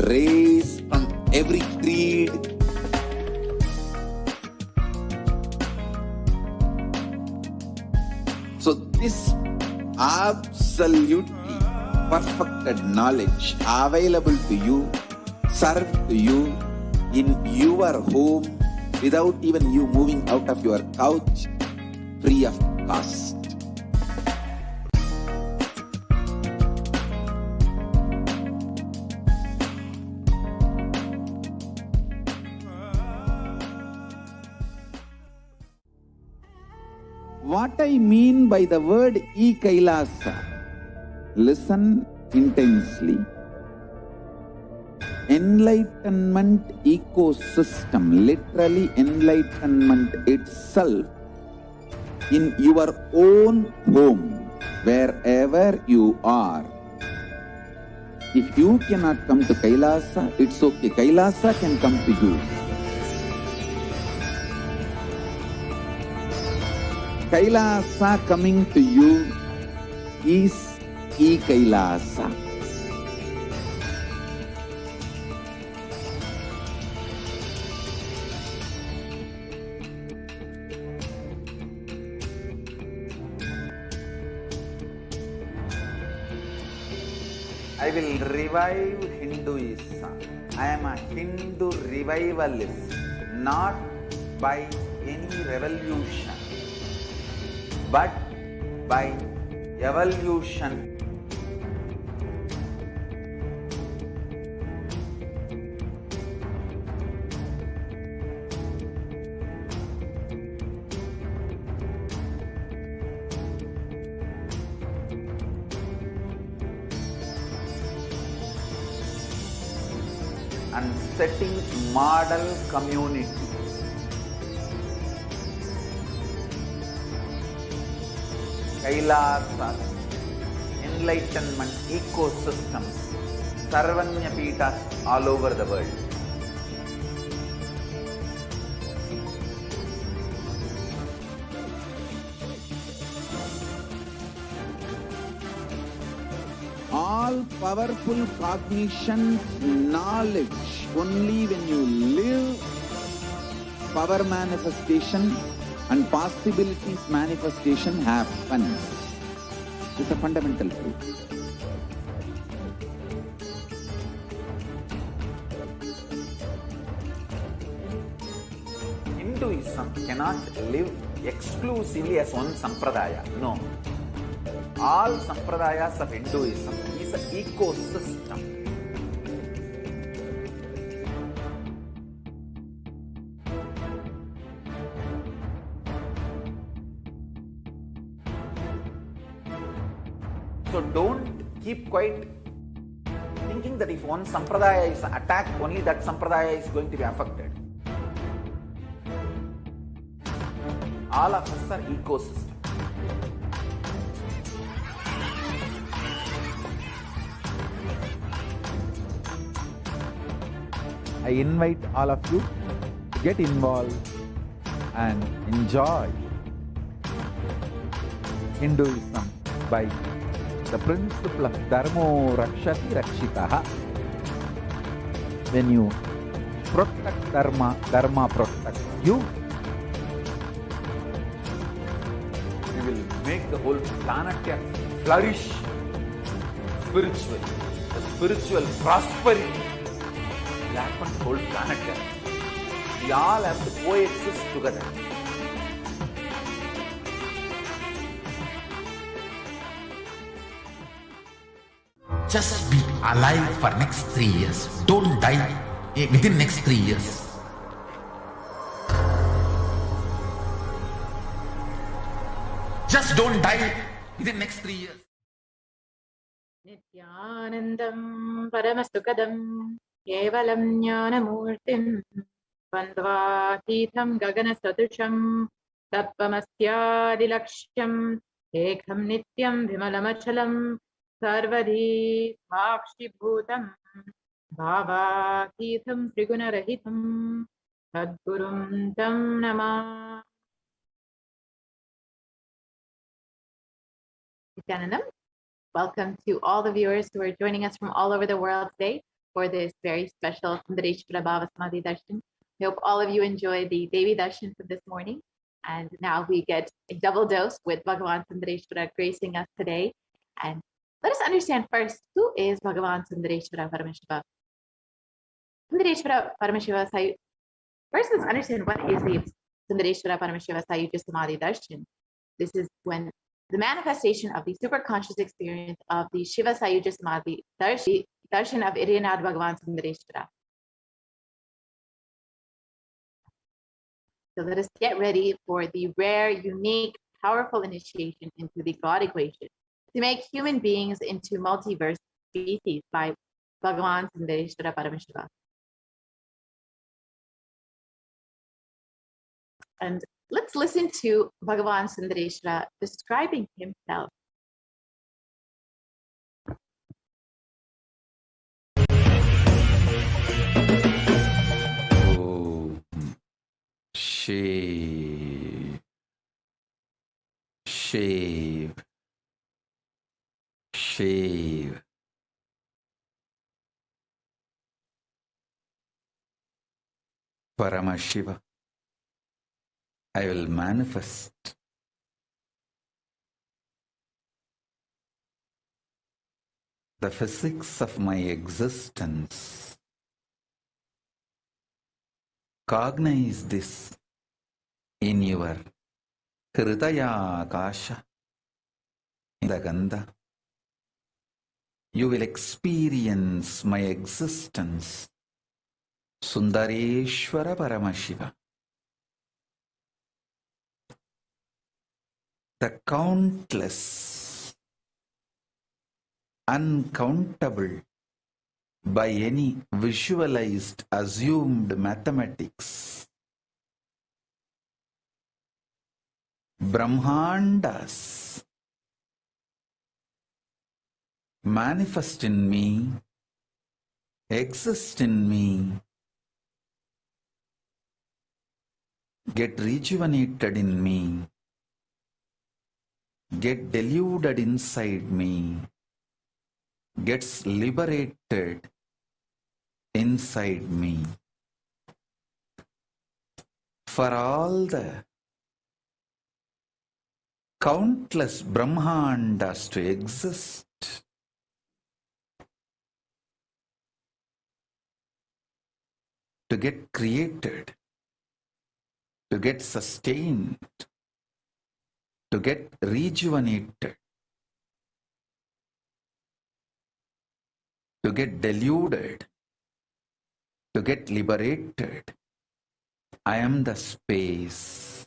race, from every creed. So this absolutely perfected knowledge available to you, served to you in your home without even you moving out of your couch, free of cost. What I mean by the word e-Kailasa, listen intensely. Enlightenment ecosystem, literally enlightenment itself, in your own home, wherever you are. If you cannot come to Kailasa, it's okay. Kailasa can come to you. Kailasa coming to you is e-Kailasa. I will revive Hinduism. I am a Hindu revivalist, not by any revolution, but by evolution. And setting model communities. Kailasas, enlightenment ecosystems, Sarvanya Pitas all over the world. All powerful cognition, knowledge, only when you live, power manifestation and possibilities manifestation happens. It's a fundamental truth. Hinduism cannot live exclusively as one sampradaya. No. All sampradayas of Hinduism is an ecosystem. So don't keep quiet thinking that if one sampradaya is attacked, only that sampradaya is going to be affected. All of us are ecosystem. I invite all of you to get involved and enjoy Hinduism by the principle of Dharmo Rakshati Rakshitaha. When you protect Dharma, Dharma protects you. You will make the whole planet flourish spiritually. The spiritual prosperity will happen to the whole planet. We all have to coexist together. Just be alive for next 3 years. Don't die within next 3 years. Just don't die within next 3 years. Nithyanandam Paramashivoham Kevalam Jnanamurtim Bandhavātītam Gaganasadusham Tappamasyādilakshyam Ekham Nityam Vimalamachalam Sarvadhi Bhakshibhutam Bhavatītam Trigunarahitam Sadgurum Tam Namah. Nithyanandam. Welcome to all the viewers who are joining us from all over the world today for this very special Sundareshwara Bhava Samadhi Darshan. We hope all of you enjoy the Devi Darshan for this morning. And now we get a double dose with Bhagavan Sundareshwara gracing us today. And Let us understand first, who is Bhagavan Sundareshwara Paramashiva? Sundareshwara Paramashiva Sayuj. First, let's understand what is the Sundareshwara Paramashiva Sayuja Samadhi Darshan. This is when the manifestation of the superconscious experience of the Shiva Sayuja Samadhi Darshan of Iriyanath Bhagavan Sundareshwara. So let us get ready for the rare, unique, powerful initiation into the God equation to make human beings into multiverse species by Bhagavan Sundareshwara Paramashiva. And let's listen to Bhagavan Sundareshwara describing himself. Shave, shave, shave. Paramashiva, I will manifest the physics of my existence. Cognize this in your Hridaya Akasha, in the Gandha. You will experience my existence. Sundareshwara Paramashiva. The countless, uncountable, by any visualized, assumed mathematics, Brahmandas manifest in me, exist in me, get rejuvenated in me, get deluded inside me, gets liberated inside me. For all the countless Brahmandas to exist, to get created, to get sustained, to get rejuvenated, to get deluded, to get liberated. I am the space.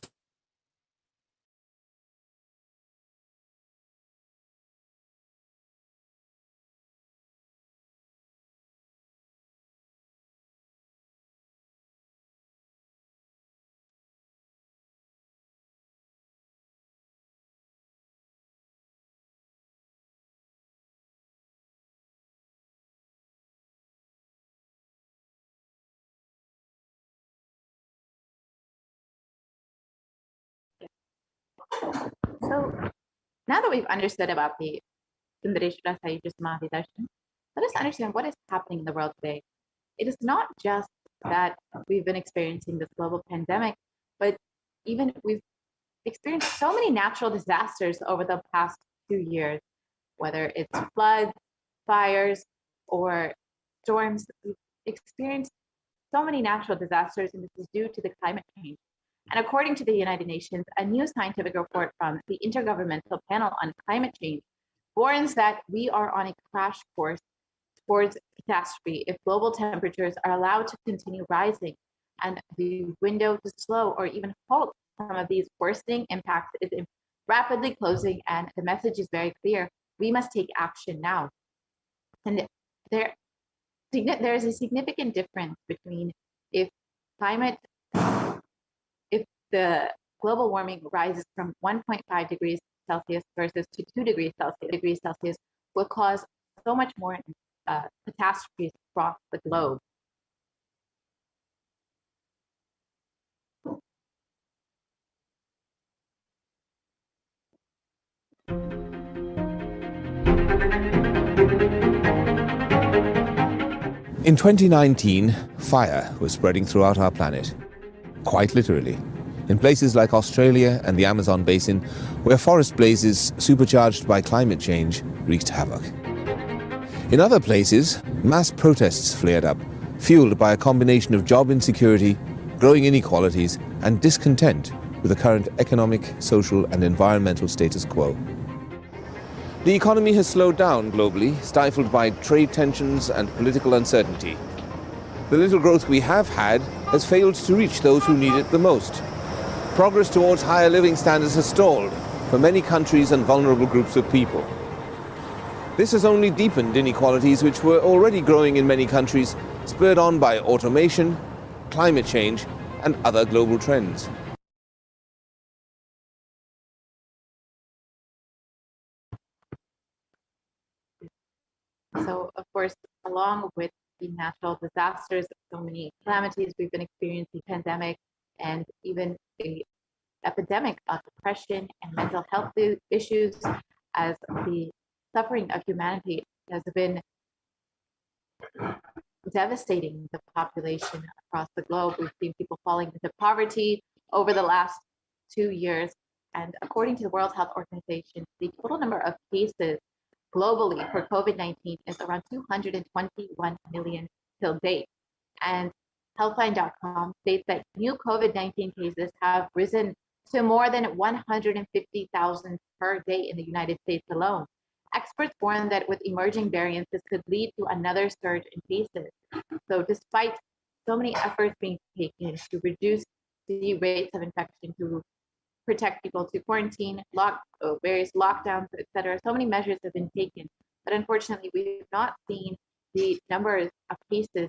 So now that we've understood about the Sundareshwara Sayuja Samadhi Darshan, let us understand what is happening in the world today. It is not just that we've been experiencing this global pandemic, but even we've experienced so many natural disasters over the past 2 years, whether it's floods, fires, or storms. We've experienced so many natural disasters, and this is due to the climate change. And according to the United Nations, a new scientific report from the Intergovernmental Panel on Climate Change warns that we are on a crash course towards catastrophe if global temperatures are allowed to continue rising, and the window to slow or even halt some of these worsening impacts is rapidly closing, and the message is very clear. We must take action now. And there is a significant difference between if the global warming rises from 1.5 degrees Celsius versus to 2 degrees Celsius will cause so much more catastrophes across the globe. In 2019, fire was spreading throughout our planet. Quite literally. in places like Australia and the Amazon basin, where forest blazes supercharged by climate change wreaked havoc. In other places, mass protests flared up, fueled by a combination of job insecurity, growing inequalities, and discontent with the current economic, social, and environmental status quo. The economy has slowed down globally, stifled by trade tensions and political uncertainty. The little growth we have had has failed to reach those who need it the most. Progress towards higher living standards has stalled for many countries and vulnerable groups of people. This has only deepened inequalities which were already growing in many countries, spurred on by automation, climate change, and other global trends. So, of course, along with the natural disasters, so many calamities we've been experiencing, pandemic, and even the epidemic of depression and mental health issues, as the suffering of humanity has been devastating the population across the globe. We've seen people falling into poverty over the last 2 years. And according to the World Health Organization, the total number of cases globally for COVID-19 is around 221 million till date. And Healthline.com states that new COVID-19 cases have risen to more than 150,000 per day in the United States alone. Experts warn that with emerging variants, this could lead to another surge in cases. So despite so many efforts being taken to reduce the rates of infection, to protect people, to quarantine, various lockdowns, etc., so many measures have been taken. But unfortunately, we've not seen the numbers of cases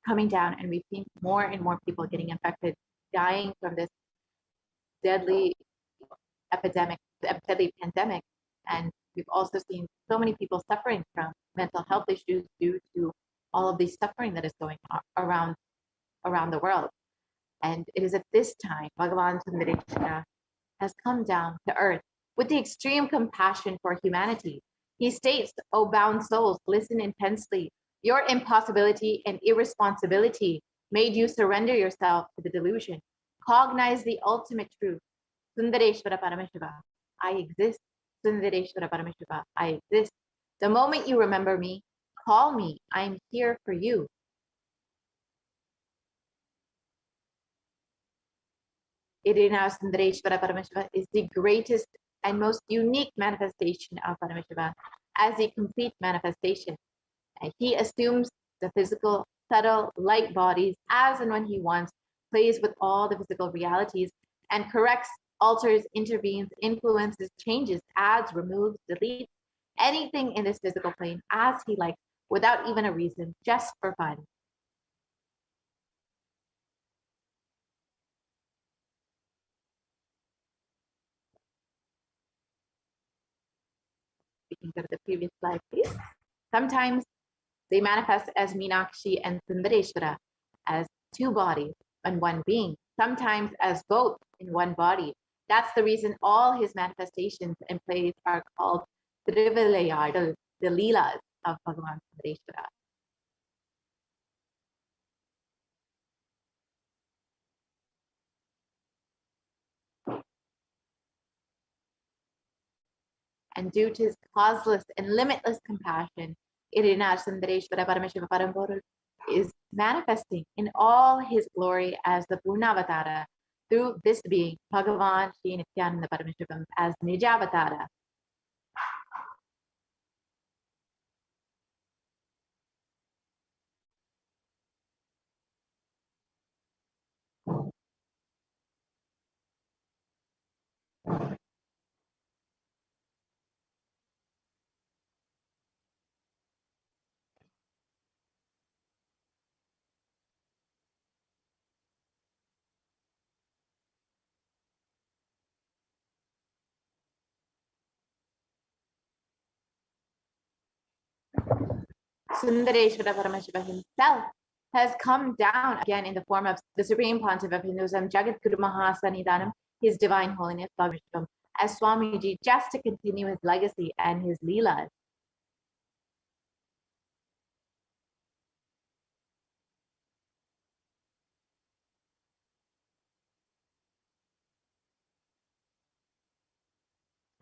coming down, and we've seen more and more people getting infected, dying from this deadly deadly pandemic. And we've also seen so many people suffering from mental health issues due to all of the suffering that is going on around the world. And it is at this time Bhagavan Sundareshwara has come down to earth with the extreme compassion for humanity. He states, "O bound souls, listen intensely. Your impossibility and irresponsibility made you surrender yourself to the delusion. Cognize the ultimate truth. Sundareshwara Paramashiva, I exist. Sundareshwara Paramashiva, I exist. The moment you remember me, call me. I am here for you." Irina Sundareshwara Paramashiva is the greatest and most unique manifestation of Paramashiva as a complete manifestation. And he assumes the physical, subtle, light bodies as and when he wants, plays with all the physical realities, and corrects, alters, intervenes, influences, changes, adds, removes, deletes anything in this physical plane as he likes, without even a reason, just for fun. We can go to the previous slide, please. Sometimes they manifest as Meenakshi and Sundareshwara, as two bodies and one being, sometimes as both in one body. That's the reason all his manifestations and plays are called Trivilayadal, the Leelas of Bhagavan Sundareshwara. And due to his causeless and limitless compassion, Irina Sundareshwara Paramashiva Parambodha is manifesting in all his glory as the Purnavatara through this being, Bhagavan Shri Nithyananda Paramashivam, as Nijavatara. Sundareshwara Paramashiva himself has come down again in the form of the Supreme Pontiff of Hinduism, Jagat Guru Mahasanidanam, His Divine Holiness Bhagavatam, as Swamiji, just to continue his legacy and his Leelas.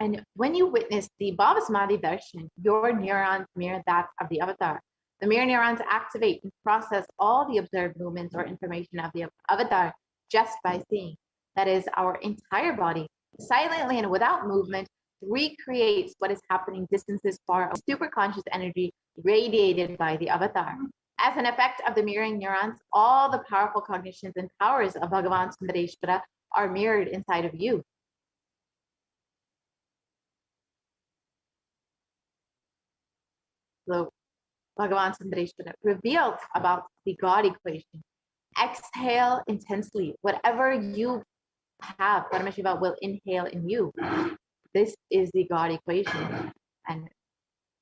And when you witness the Bhavasamadhi darshan, your neurons mirror that of the avatar. The mirror neurons activate and process all the observed movements or information of the avatar just by seeing. That is, our entire body, silently and without movement, recreates what is happening distances far away. Superconscious energy radiated by the avatar. As an effect of the mirroring neurons, all the powerful cognitions and powers of Bhagavan Sundareshwara are mirrored inside of you. So Bhagavan Sundareshwara revealed about the God equation. Exhale intensely. Whatever you have, Paramashiva will inhale in you. This is the God equation. And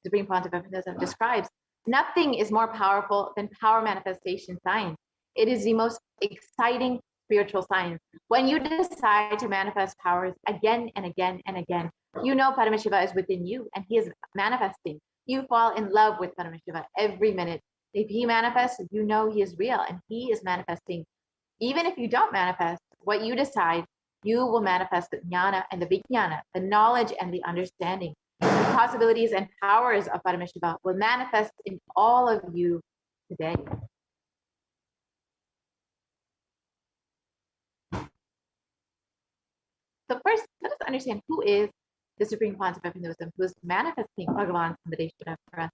Supreme Pontiff describes nothing is more powerful than power manifestation science. It is the most exciting spiritual science. When you decide to manifest powers again and again and again, you know Paramashiva is within you and he is manifesting. You fall in love with Paramashiva every minute. If he manifests, you know he is real and he is manifesting. Even if you don't manifest, what you decide, you will manifest the jnana and the vijnana, the knowledge and the understanding. The possibilities and powers of Paramashiva will manifest in all of you today. So first, let us understand who is the Supreme Pontiff of Hinduism, who is manifesting Bhagavan Sundareshwara for us.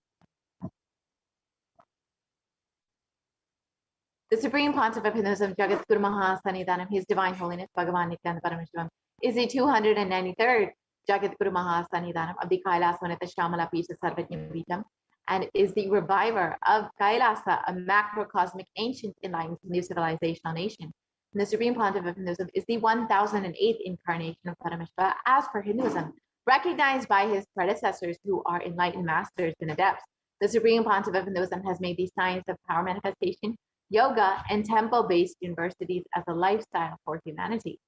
The Supreme Pontiff of Hinduism, Jagat Guru Mahasannidhanam, His Divine Holiness Bhagavan Nithyananda Paramashivam, is the 293rd Jagat Guru Mahasannidhanam of the Kailasvanita Shamala Pita Sarvajna Vitam, and is the reviver of Kailasa, a macrocosmic ancient enlightened new civilizational nation. And the Supreme Pontiff of Hinduism is the 1008th incarnation of Paramashiva as per Hinduism, recognized by his predecessors who are enlightened masters and adepts. The Supreme Pontiff of Hinduism has made the science of power manifestation, yoga, and temple-based universities as a lifestyle for humanity.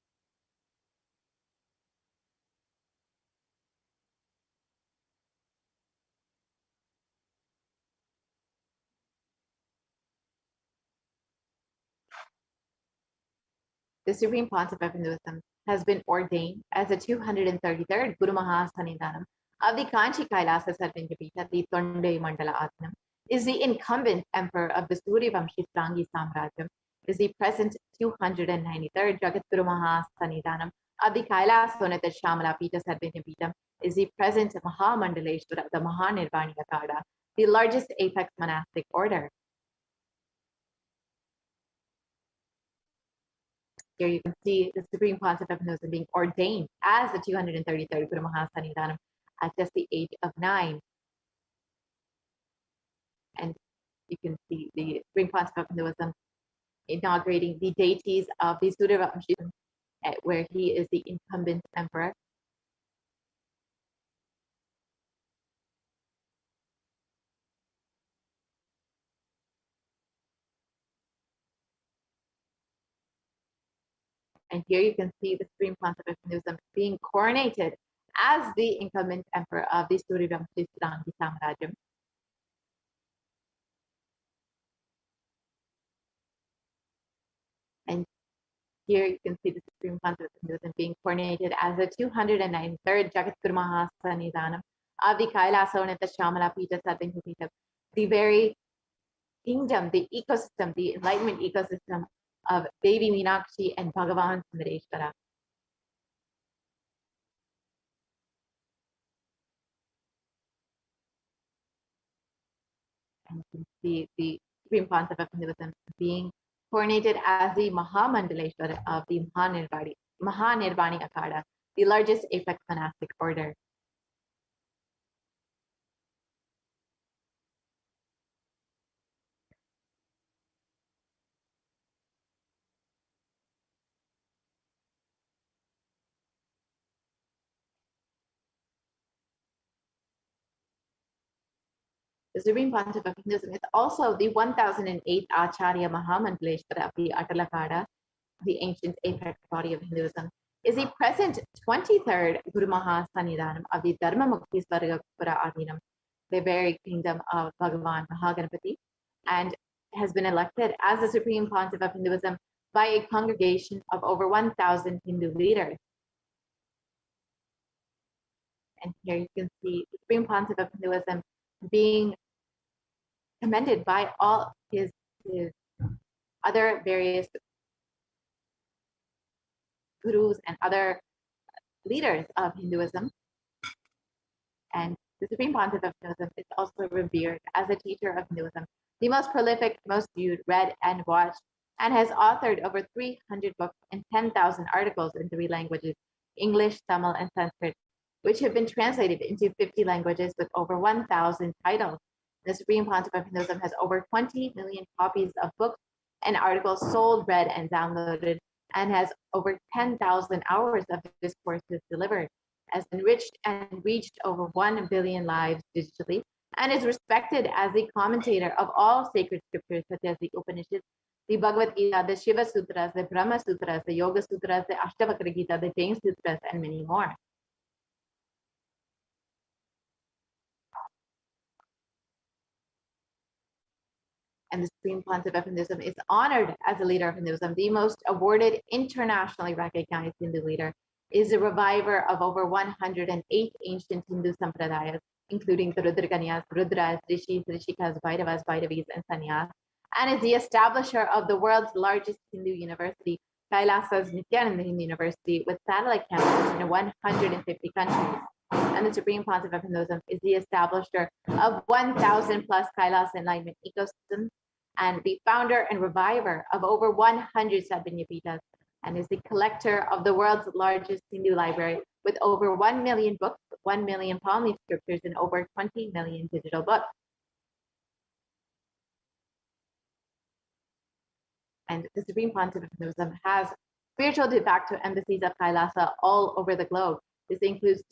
The Supreme Pontiff of Hinduism has been ordained as the 233rd Guru Mahasannidhanam of the Kanchi Kailasa Sarvajapita, the Tonde Mandala Atmanam, is the incumbent emperor of the Suryavamshi Strangi Samrajyam, is the present 293rd Jagat Guru Mahasannidhanam of the Kailasvanita Shamala Pita Sarvajapita, is the present Mahamandaleshwara of the Mahanirvani Akada, the largest apex monastic order. Here you can see the Supreme Pontiff of Hinduism being ordained as the 233rd Guru Mahasannidhanam at just the age of 9. And you can see the Supreme Pontiff of Hinduism inaugurating the deities of the Suryavamshi, where he is the incumbent emperor. And here you can see the Supreme Pontiff of Hinduism being coronated as the incumbent emperor of the Suryavamshi Strangi Samrajyam. And here you can see the Supreme Pontiff of Hinduism being coronated as the 293rd Jagat Guru Mahasannidhanam of the Kailasvanita Shamala Pita Sarvajapita, the very kingdom, the ecosystem, the enlightenment ecosystem of Devi Meenakshi and Bhagavan Sundareshwara. And you can see the Supreme Pontiff of Hinduism being coronated as the Mahamandaleshwara of the Mahanirvani Akada, the largest apex monastic order. The Supreme Pontiff of Hinduism is also the 1008th Acharya Mahamandaleshwara of the Atalakada, the ancient apex body of Hinduism, is the present 23rd Guru Mahasannidhanam of the Dharmamukti Svargapura Adinam, the very kingdom of Bhagavan Mahaganapati, and has been elected as the Supreme Pontiff of Hinduism by a congregation of over 1,000 Hindu leaders. And here you can see the Supreme Pontiff of Hinduism being commended by all his other various gurus and other leaders of Hinduism. And the Supreme Pontiff of Hinduism is also revered as a teacher of Hinduism, the most prolific, most viewed, read, and watched, and has authored over 300 books and 10,000 articles in 3 languages, English, Tamil, and Sanskrit, which have been translated into 50 languages with over 1,000 titles. The Supreme Pontiff of Hinduism has over 20 million copies of books and articles sold, read, and downloaded, and has over 10,000 hours of discourses delivered, has enriched and reached over 1 billion lives digitally, and is respected as the commentator of all sacred scriptures such as the Upanishads, the Bhagavad Gita, the Shiva Sutras, the Brahma Sutras, the Yoga Sutras, the Ashtavakra Gita, the Jain Sutras, and many more. And the Supreme Pontiff of Hinduism is honored as a leader of Hinduism, the most awarded, internationally recognized Hindu leader, is a reviver of over 108 ancient Hindu sampradayas, including the Rudrakanyas, Rudras, Rishis, Rishikas, Bhairavas, Bhairavis, and Sannyas, and is the establisher of the world's largest Hindu university, Kailasa's Nithyananda University, with satellite campuses in 150 countries. And the Supreme Pontiff of Hinduism is the establisher of 1,000 plus Kailasa enlightenment ecosystems, and the founder and reviver of over 100 Sadhvanyapitas, and is the collector of the world's largest Hindu library with over 1 million books, 1 million palm leaf scriptures, and over 20 million digital books. And the Supreme Pontiff of Hinduism has spiritual de facto embassies of Kailasa all over the globe. This includes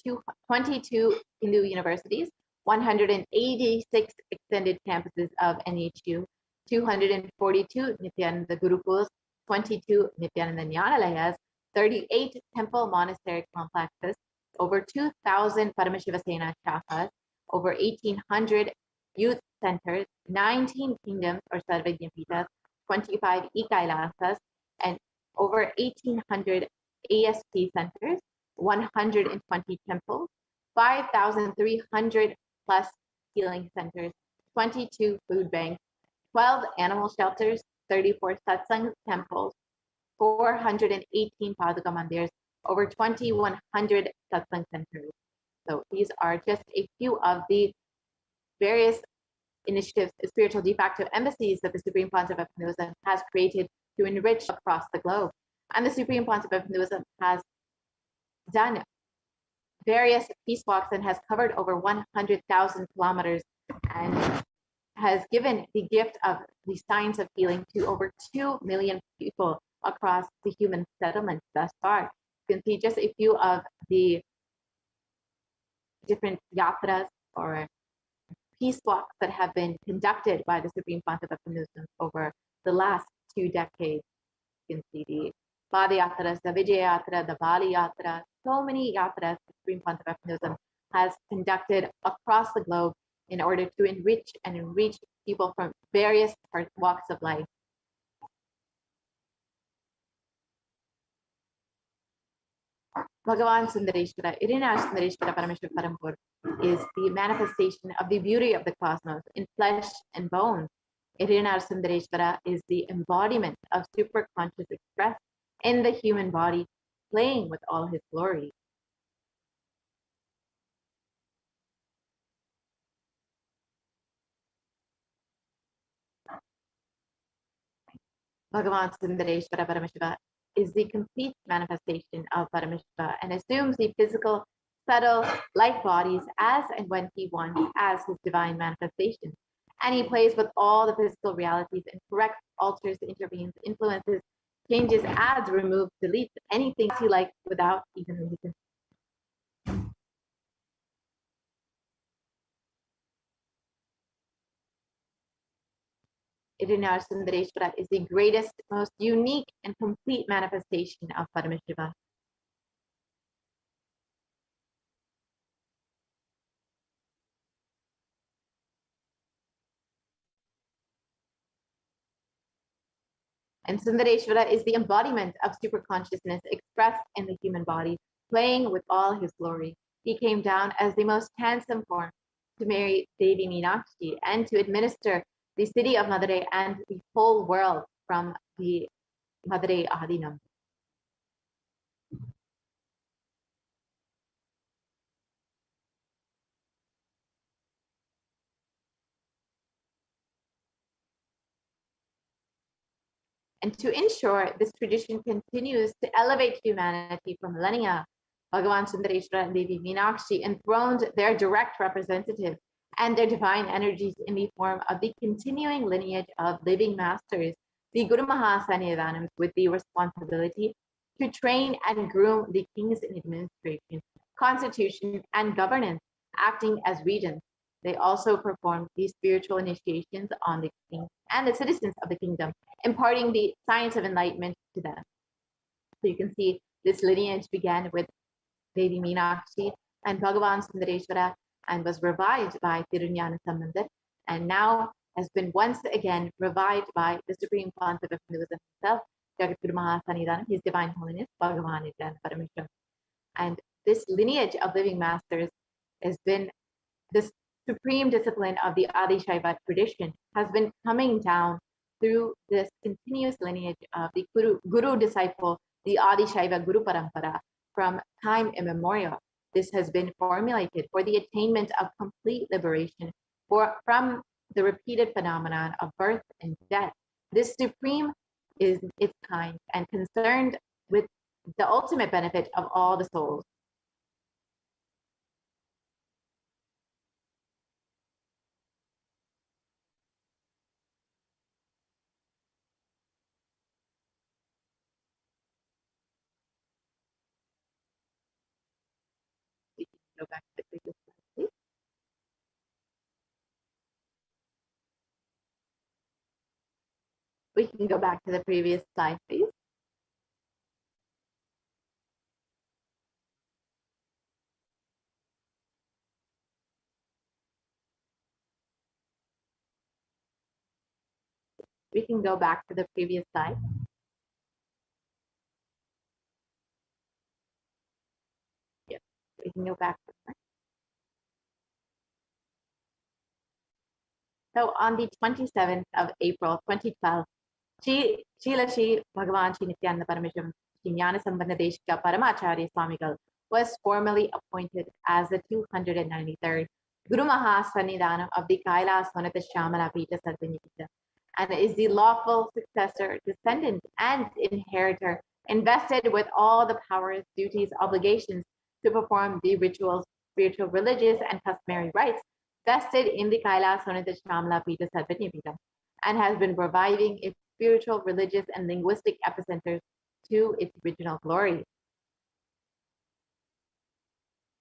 22 Hindu universities, 186 extended campuses of NHU, 242 Nithyananda Gurukuls, 22 Nithyananda Nyanalayas, 38 temple monastery complexes, over 2,000 Paramashivasena shakas, over 1,800 youth centers, 19 kingdoms or Sarvajnapitas, 25 e-Kailasas, and over 1,800 ASP centers, 120 temples, 5,300 plus healing centers, 22 food banks, 12 animal shelters, 34 satsang temples, 418 Paduka mandirs, over 2,100 satsang centers. So these are just a few of the various initiatives, spiritual de facto embassies that the Supreme Pontiff of Hinduism has created to enrich across the globe. And the Supreme Pontiff of Hinduism has done various peace walks and has covered over 100,000 kilometers and has given the gift of the science of healing to over 2 million people across the human settlement thus far. You can see just a few of the different yatras or peace walks that have been conducted by the Supreme Pontiff of Hinduism over the last 2 decades. You can see the Padayatras, the Vijaya Yatra, the Bali Yatra, so many yatras the Supreme Pontiff of Hinduism has conducted across the globe in order to enrich and reach people from various walks of life. Bhagavan Sundareshwara, Irina Sundareshwara Parameshwara Parampur, is the manifestation of the beauty of the cosmos in flesh and bone. Irina Sundareshwara is the embodiment of superconscious expressed in the human body, playing with all his glory. Bhagavan Sundareshwara Paramashiva is the complete manifestation of Paramashiva and assumes the physical, subtle, light bodies as and when he wants as his divine manifestation. And he plays with all the physical realities and corrects, alters, intervenes, influences, changes, adds, removes, deletes anything he likes without even reason. Irina Sundareshwara is the greatest, most unique, and complete manifestation of Paramashiva. And Sundareshwara is the embodiment of superconsciousness expressed in the human body, playing with all his glory. he came down as the most handsome form to marry Devi Meenakshi and to administer the city of Madurai and the whole world from the Madurai Adinam. And to ensure this tradition continues to elevate humanity from millennia, Bhagavan Sundareshwara and Devi Meenakshi enthroned their direct representative and their divine energies in the form of the continuing lineage of living masters, the Guru Mahasannidhanams, with the responsibility to train and groom the kings in administration, constitution, and governance, acting as regents. They also performed the spiritual initiations on the king and the citizens of the kingdom, imparting the science of enlightenment to them. So you can see this lineage began with Devi Meenakshi and Bhagavan Sundareshwara and was revived by Thiruñana Sambandar, and now has been once again revived by the Supreme Pontiff of Hinduism himself, Jagatguru Mahasannidhanam, His Divine Holiness, Bhagavan Nithyananda Paramashivam. And this lineage of living masters has been this supreme discipline of the Adi Shaiva tradition has been coming down through this continuous lineage of the Guru disciple, the Adi Shaiva Guru Parampara, from time immemorial. This has been formulated for the attainment of complete liberation from the repeated phenomenon of birth and death. This supreme is its kind and concerned with the ultimate benefit of all the souls. Go back to the previous slide, please. We can go back to the previous slide, please. We can go back to the previous slide. Yeah, we can go back to that. So on the 27th of April, 2012, Srila Shri Bhagavan Shri Nithyananda Paramashivam Shri Jnana Sambandha Deshika Paramacharya Swamigal was formally appointed as the 293rd Guru Mahasannidhanam of the Kailas Vanata Shamala Pita Sadhanyapita, and is the lawful successor, descendant, and inheritor, invested with all the powers, duties, obligations to perform the rituals, spiritual, religious, and customary rites vested in the Kailas Vanata Shamala Pita Sadhanyapita, and has been reviving its spiritual, religious, and linguistic epicenters to its original glory.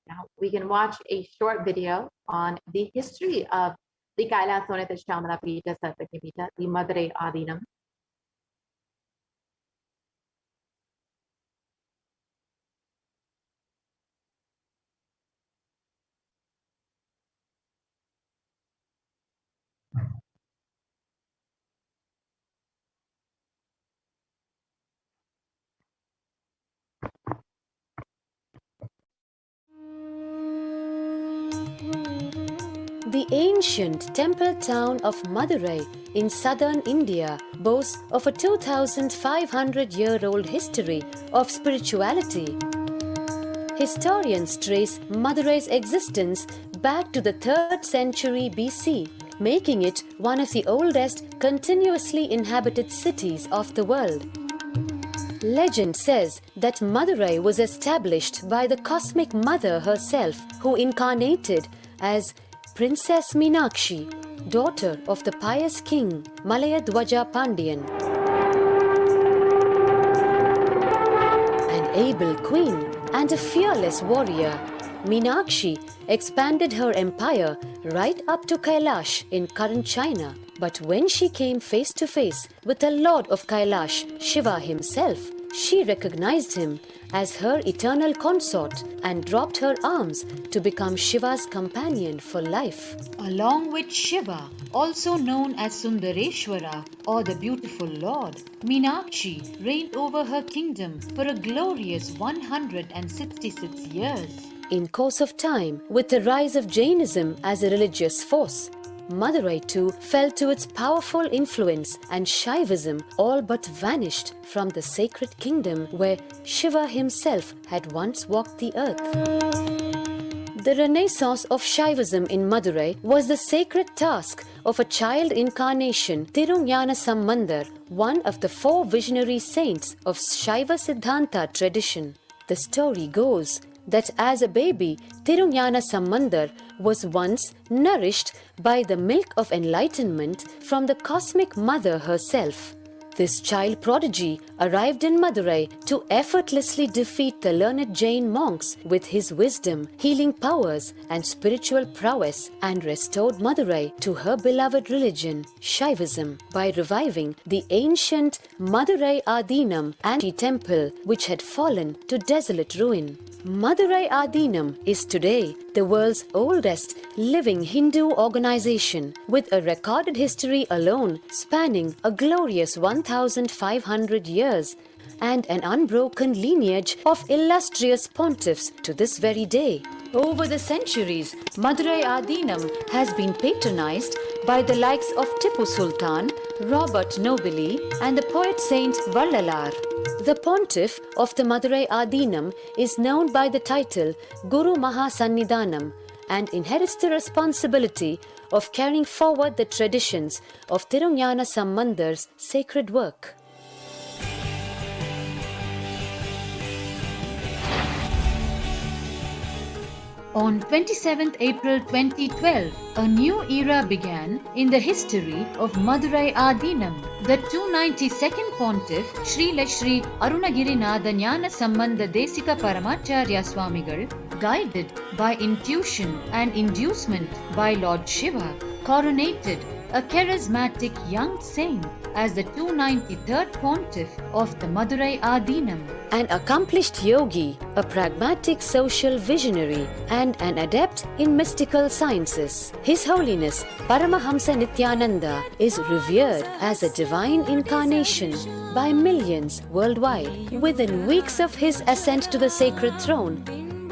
Now we can watch a short video on the history of the Kailas Vanata Shamala Pita Sadhanyapita, the Madurai Adinam. The ancient temple town of Madurai in southern India boasts of a 2,500-year-old history of spirituality. Historians trace Madurai's existence back to the 3rd century BC, making it one of the oldest continuously inhabited cities of the world. Legend says that Madurai was established by the cosmic mother herself, who incarnated as Princess Meenakshi, daughter of the pious king Malayadwaja Pandian. An able queen and a fearless warrior, Meenakshi expanded her empire right up to Kailash in current China. But when she came face to face with the Lord of Kailash, Shiva himself, she recognized him as her eternal consort and dropped her arms to become Shiva's companion for life. Along with Shiva, also known as Sundareshwara or the beautiful Lord, Meenakshi reigned over her kingdom for a glorious 166 years. In course of time, with the rise of Jainism as a religious force, Madurai too fell to its powerful influence, and Shaivism all but vanished from the sacred kingdom where Shiva himself had once walked the earth. The renaissance of Shaivism in Madurai was the sacred task of a child incarnation, Tirunjana Sambandar, one of the 4 visionary saints of Shaiva Siddhanta tradition. The story goes that as a baby, Tirunjana Sambandar was once nourished by the milk of enlightenment from the cosmic mother herself. This child prodigy arrived in Madurai to effortlessly defeat the learned Jain monks with his wisdom, healing powers, and spiritual prowess, and restored Madurai to her beloved religion, Shaivism, by reviving the ancient Madurai Adinam and temple, which had fallen to desolate ruin. Madurai Adinam is today the world's oldest living Hindu organization, with a recorded history alone spanning a glorious 1,500 years and an unbroken lineage of illustrious pontiffs to this very day. Over the centuries, Madurai Adinam has been patronized by the likes of Tipu Sultan, Robert Nobili, and the poet saint Vallalar. The pontiff of the Madurai Adinam is known by the title Guru Mahasannidhanam and inherits the responsibility of carrying forward the traditions of Tirunjana Sambandar's sacred work. On 27th April 2012, a new era began in the history of Madurai Adinam. The 292nd Pontiff, Srila Sri Arunagirinatha Jnana Sambandha Desika Paramacharya Swamigal, guided by intuition and inducement by Lord Shiva, coronated a charismatic young saint as the 293rd Pontiff of the Madurai Adinam. An accomplished yogi, a pragmatic social visionary, and an adept in mystical sciences, His Holiness Paramahamsa Nithyananda is revered as a divine incarnation by millions worldwide. Within weeks of his ascent to the sacred throne,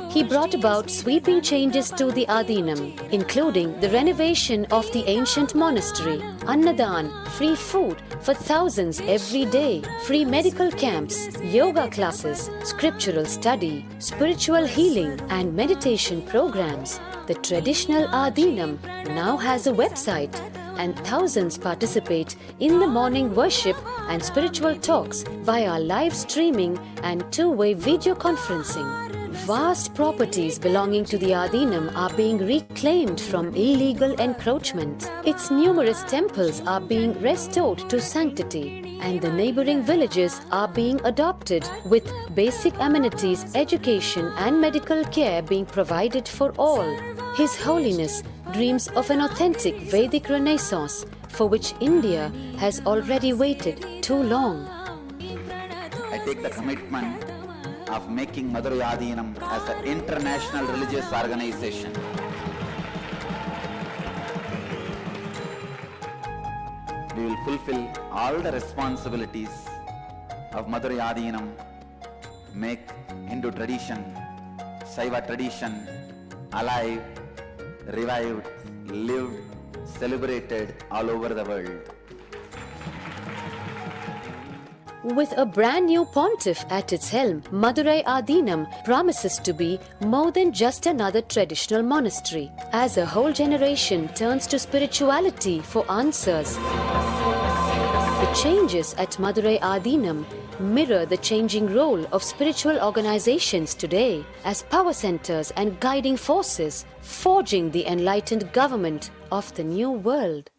he brought about sweeping changes to the Adinam, including the renovation of the ancient monastery, Annadan, free food for thousands every day, free medical camps, yoga classes, scriptural study, spiritual healing, and meditation programs. The traditional Adinam now has a website, and thousands participate in the morning worship and spiritual talks via live streaming and two-way video conferencing. Vast properties belonging to the Adinam are being reclaimed from illegal encroachment. Its numerous temples are being restored to sanctity, and the neighboring villages are being adopted, with basic amenities, education, and medical care being provided for all. His Holiness dreams of an authentic Vedic Renaissance, for which India has already waited too long. I take the commitment of making Madurai Adinam as an international religious organization. We will fulfill all the responsibilities of Madurai Adinam, make Hindu tradition, Saiva tradition alive, revived, lived, celebrated all over the world. With a brand new pontiff at its helm, Madurai Adinam promises to be more than just another traditional monastery, as a whole generation turns to spirituality for answers. The changes at Madurai Adinam mirror the changing role of spiritual organizations today as power centers and guiding forces, forging the enlightened government of the new world.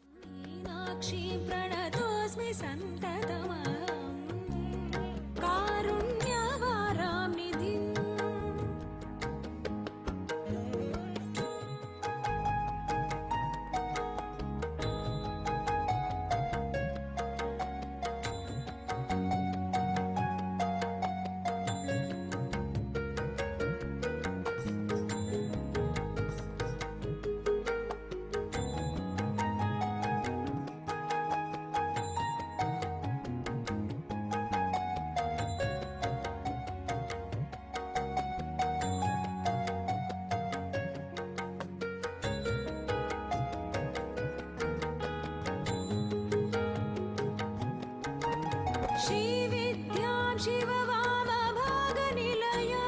श्रीविद्यां शिववामभागनिलया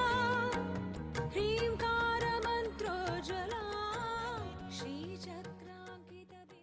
ह्रीङ्कारमन्त्रोज्ज्वला श्रीचक्राङ्कितबिम्ब.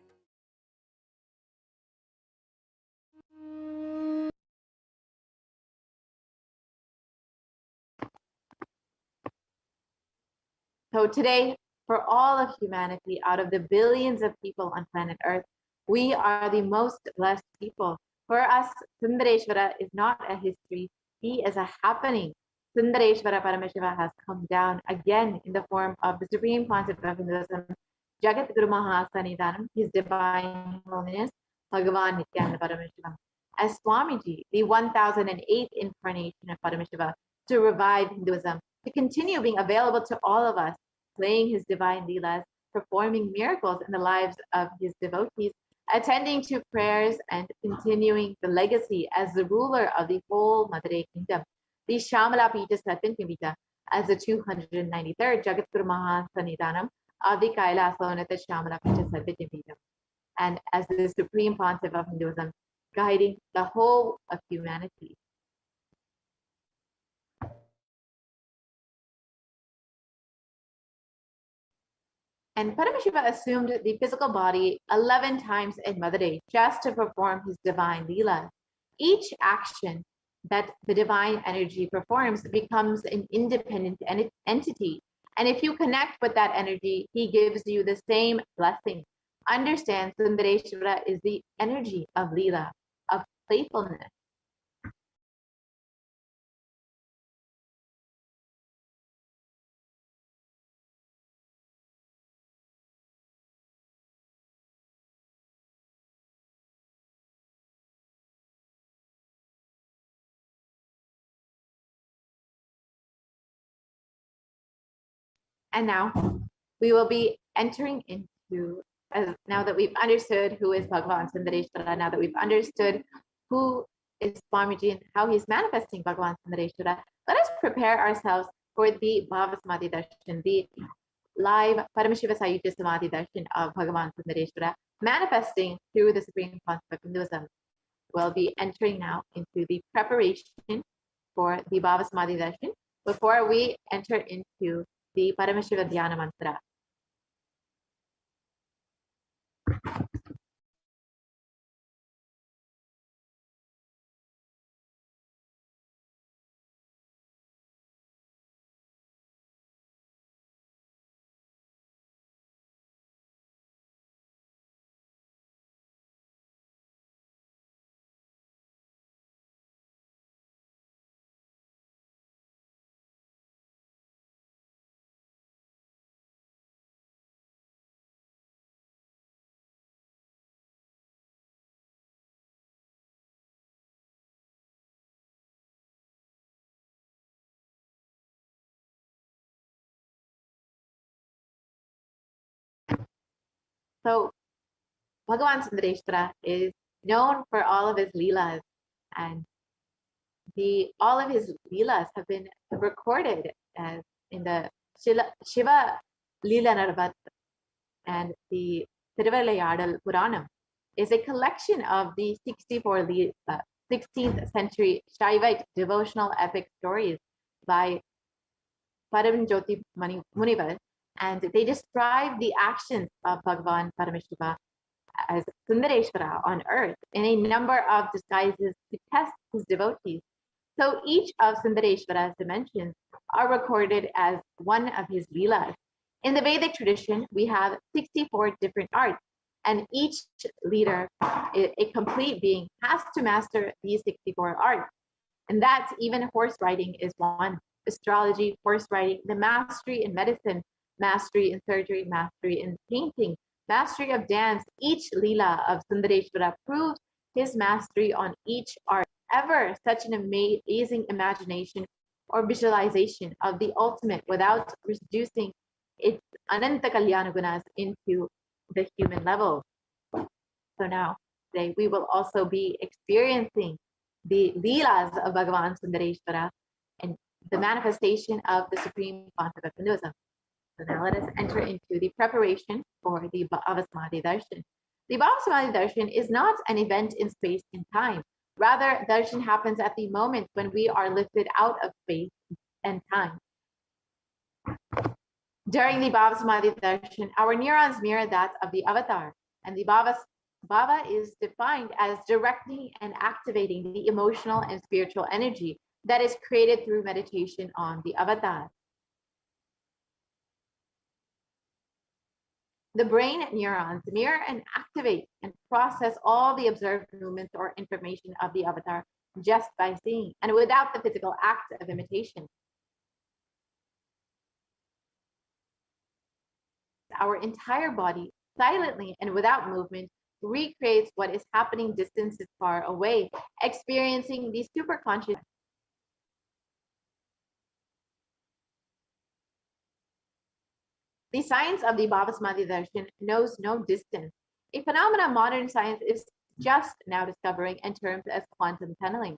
So today, for all of humanity, out of the billions of people on planet Earth, we are the most blessed people. For us, Sundareshwara is not a history, he is a happening. Sundareshwara Paramashiva has come down again in the form of the supreme concept of Hinduism, Jagat Guru Mahasanidanam, His Divine Holiness, Bhagavan Nithyananda Paramashivam, as Swamiji, the 1008th incarnation of Paramashiva, to revive Hinduism, to continue being available to all of us, playing his divine leelas, performing miracles in the lives of his devotees, attending to prayers, and continuing the legacy as the ruler of the whole Madurai kingdom. The Shamala Pita Satyantavita as the 293rd Jagat Guru Mahasanidanam of the Kailasonatha Shamala Pita Satyantavita, and as the supreme pontiff of Hinduism, guiding the whole of humanity. And Paramashiva assumed the physical body 11 times in Madurai just to perform his divine leela. Each action that the divine energy performs becomes an independent entity. And if you connect with that energy, he gives you the same blessing. Understand, Sundareshwara is the energy of leela, of playfulness. And now we will be entering into, now that we've understood who is Bhagavan Sundareshwara, now that we've understood who is Swamiji and how he's manifesting Bhagavan Sundareshwara, let us prepare ourselves for the Bhava Samadhi Darshan, the live Paramashiva Sayuja Samadhi Darshan of Bhagavan Sundareshwara, manifesting through the supreme concept of Hinduism. We'll be entering now into the preparation for the Bhava Samadhi Darshan before we enter into the Paramashiva Dhyana Mantra. So Bhagavan Sundareshwara is known for all of his leelas, and all of his leelas have been recorded as in the Shiva Leela Narvat, and the Thiruvalayadal Puranam is a collection of the 64 16th century Shaivite devotional epic stories by Paramjyoti Munivar, and they describe the actions of Bhagavan Paramashiva as Sundareshwara on earth in a number of disguises to test his devotees. So each of Sundareshwara's dimensions are recorded as one of his leelas. In the Vedic tradition, we have 64 different arts, and each leader, a complete being, has to master these 64 arts. And that's even horse riding is one. Astrology, horse riding, the mastery in medicine, mastery in surgery, mastery in painting, mastery of dance. Each leela of Sundareshwara proves his mastery on each art. Ever such an amazing imagination or visualization of the ultimate without reducing its Ananta Kalyana Gunas into the human level. So now, today, we will also be experiencing the leelas of Bhagavan Sundareshwara and the manifestation of the supreme concept of Hinduism. So now let us enter into the preparation for the Bhava Samadhi Darshan. The Bhava Samadhi Darshan is not an event in space and time, Rather, darshan happens at the moment when we are lifted out of space and time. During the Bhava Samadhi darshan, our neurons mirror that of the avatar, and the Bhava is defined as directing and activating the emotional and spiritual energy that is created through meditation on the avatar. The brain neurons mirror and activate and process all the observed movements or information of the avatar just by seeing and without the physical act of imitation. Our entire body, silently and without movement, recreates what is happening distances far away, experiencing the superconscious. The science of the Bhavasamadhi darshan knows no distance, a phenomenon modern science is just now discovering in terms as quantum tunneling.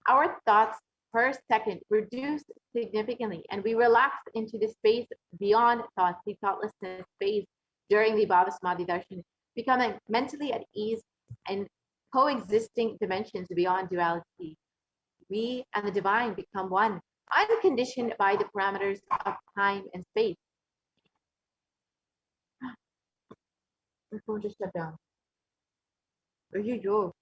Our thoughts per second reduce significantly, and we relax into the space beyond thought, the thoughtlessness space during the Bhavasamadhi darshan, becoming mentally at ease and coexisting dimensions beyond duality. We and the divine become one, unconditioned by the parameters of time and space. My phone just shut down. Where you go?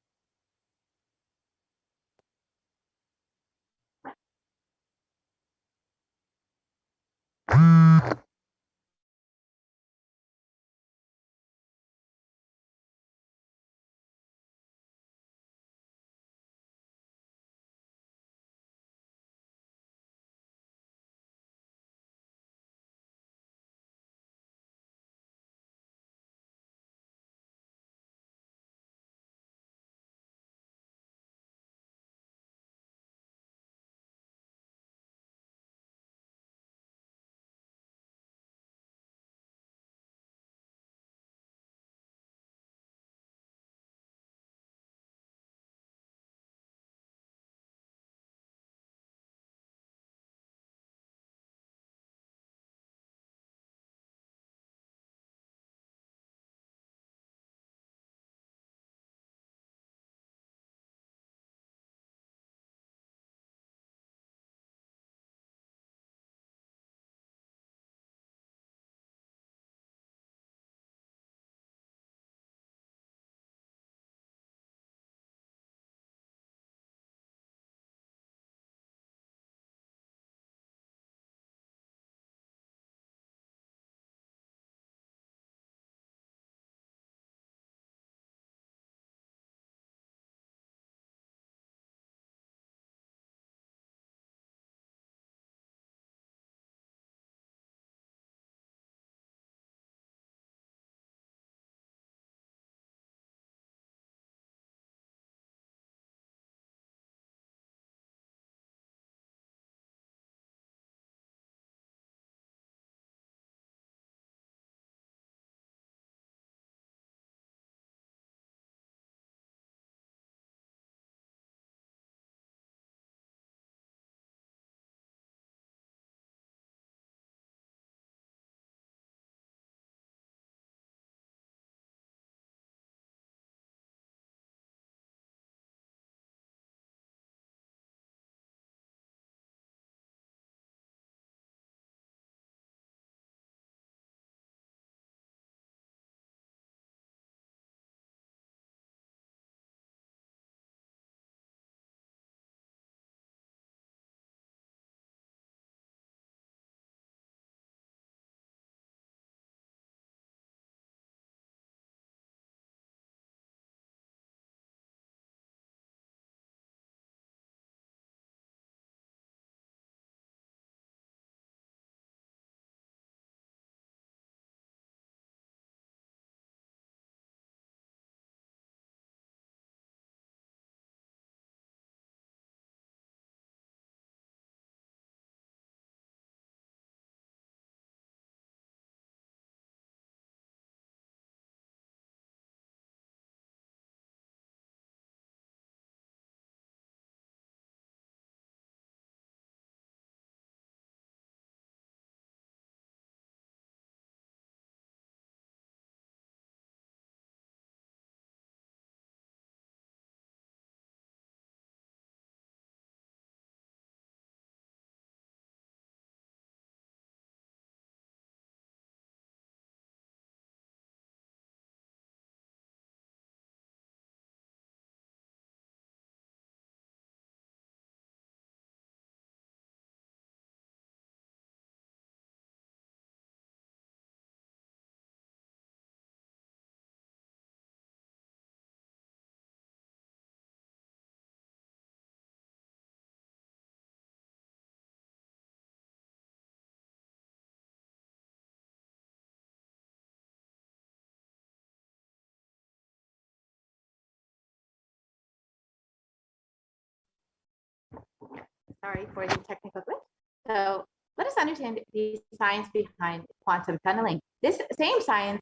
Sorry for the technical glitch. So let us understand the science behind quantum tunneling. This same science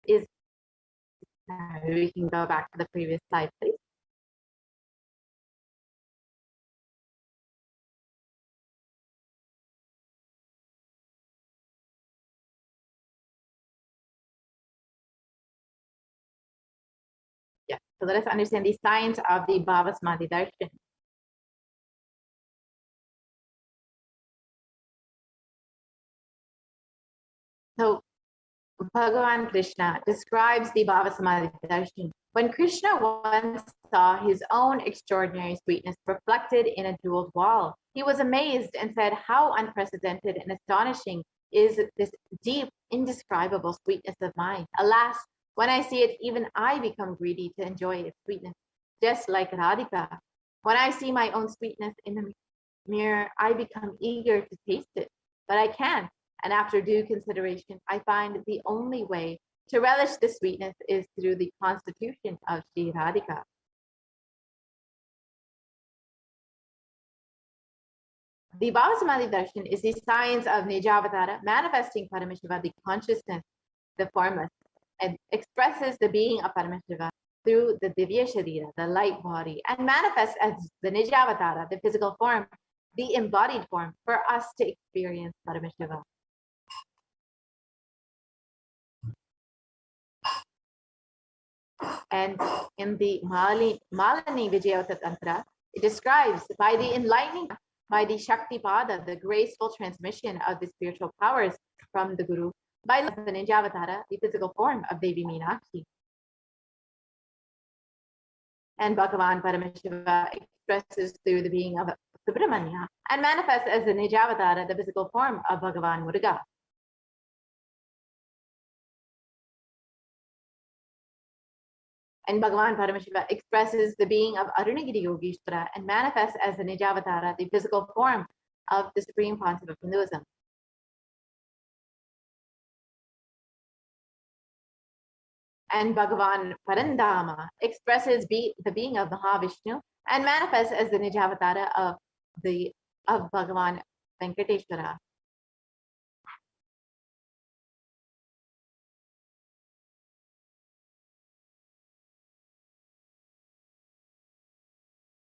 is, we can go back to the previous slide, please. Yeah, so let us understand the science of the Bhavasmadhi Darshan. So Bhagavan Krishna describes the Bhavasamadhi Darshan. When Krishna once saw his own extraordinary sweetness reflected in a jeweled wall, he was amazed and said, "How unprecedented and astonishing is this deep, indescribable sweetness of mine. Alas, when I see it, even I become greedy to enjoy its sweetness, just like Radhika. When I see my own sweetness in the mirror, I become eager to taste it, but I can't. And after due consideration, I find the only way to relish the sweetness is through the constitution of Sri Radhika." The Bhavasamadhi Darshan is the science of Nijavatara, manifesting Paramashiva, the consciousness, the formless, and expresses the being of Paramashiva through the Divya Sharira, the light body, and manifests as the Nijavatara, the physical form, the embodied form, for us to experience Paramashiva. And in the Malini Vijayata Tantra, it describes by the enlightening, by the Shakti Pada, the graceful transmission of the spiritual powers from the Guru, by the Nijavatara, the physical form of Devi Meenakshi. And Bhagavan Paramashiva expresses through the being of Subramanya and manifests as the Nijavatara, the physical form of Bhagavan Muruga. And Bhagavan Paramashiva expresses the being of Arunagiri Yogeshwara and manifests as the Nijavatara, the physical form of the Supreme Concept of Hinduism. And Bhagavan Parandama expresses the being of Mahavishnu and manifests as the Nijavatara of Bhagavan Venkateshwara.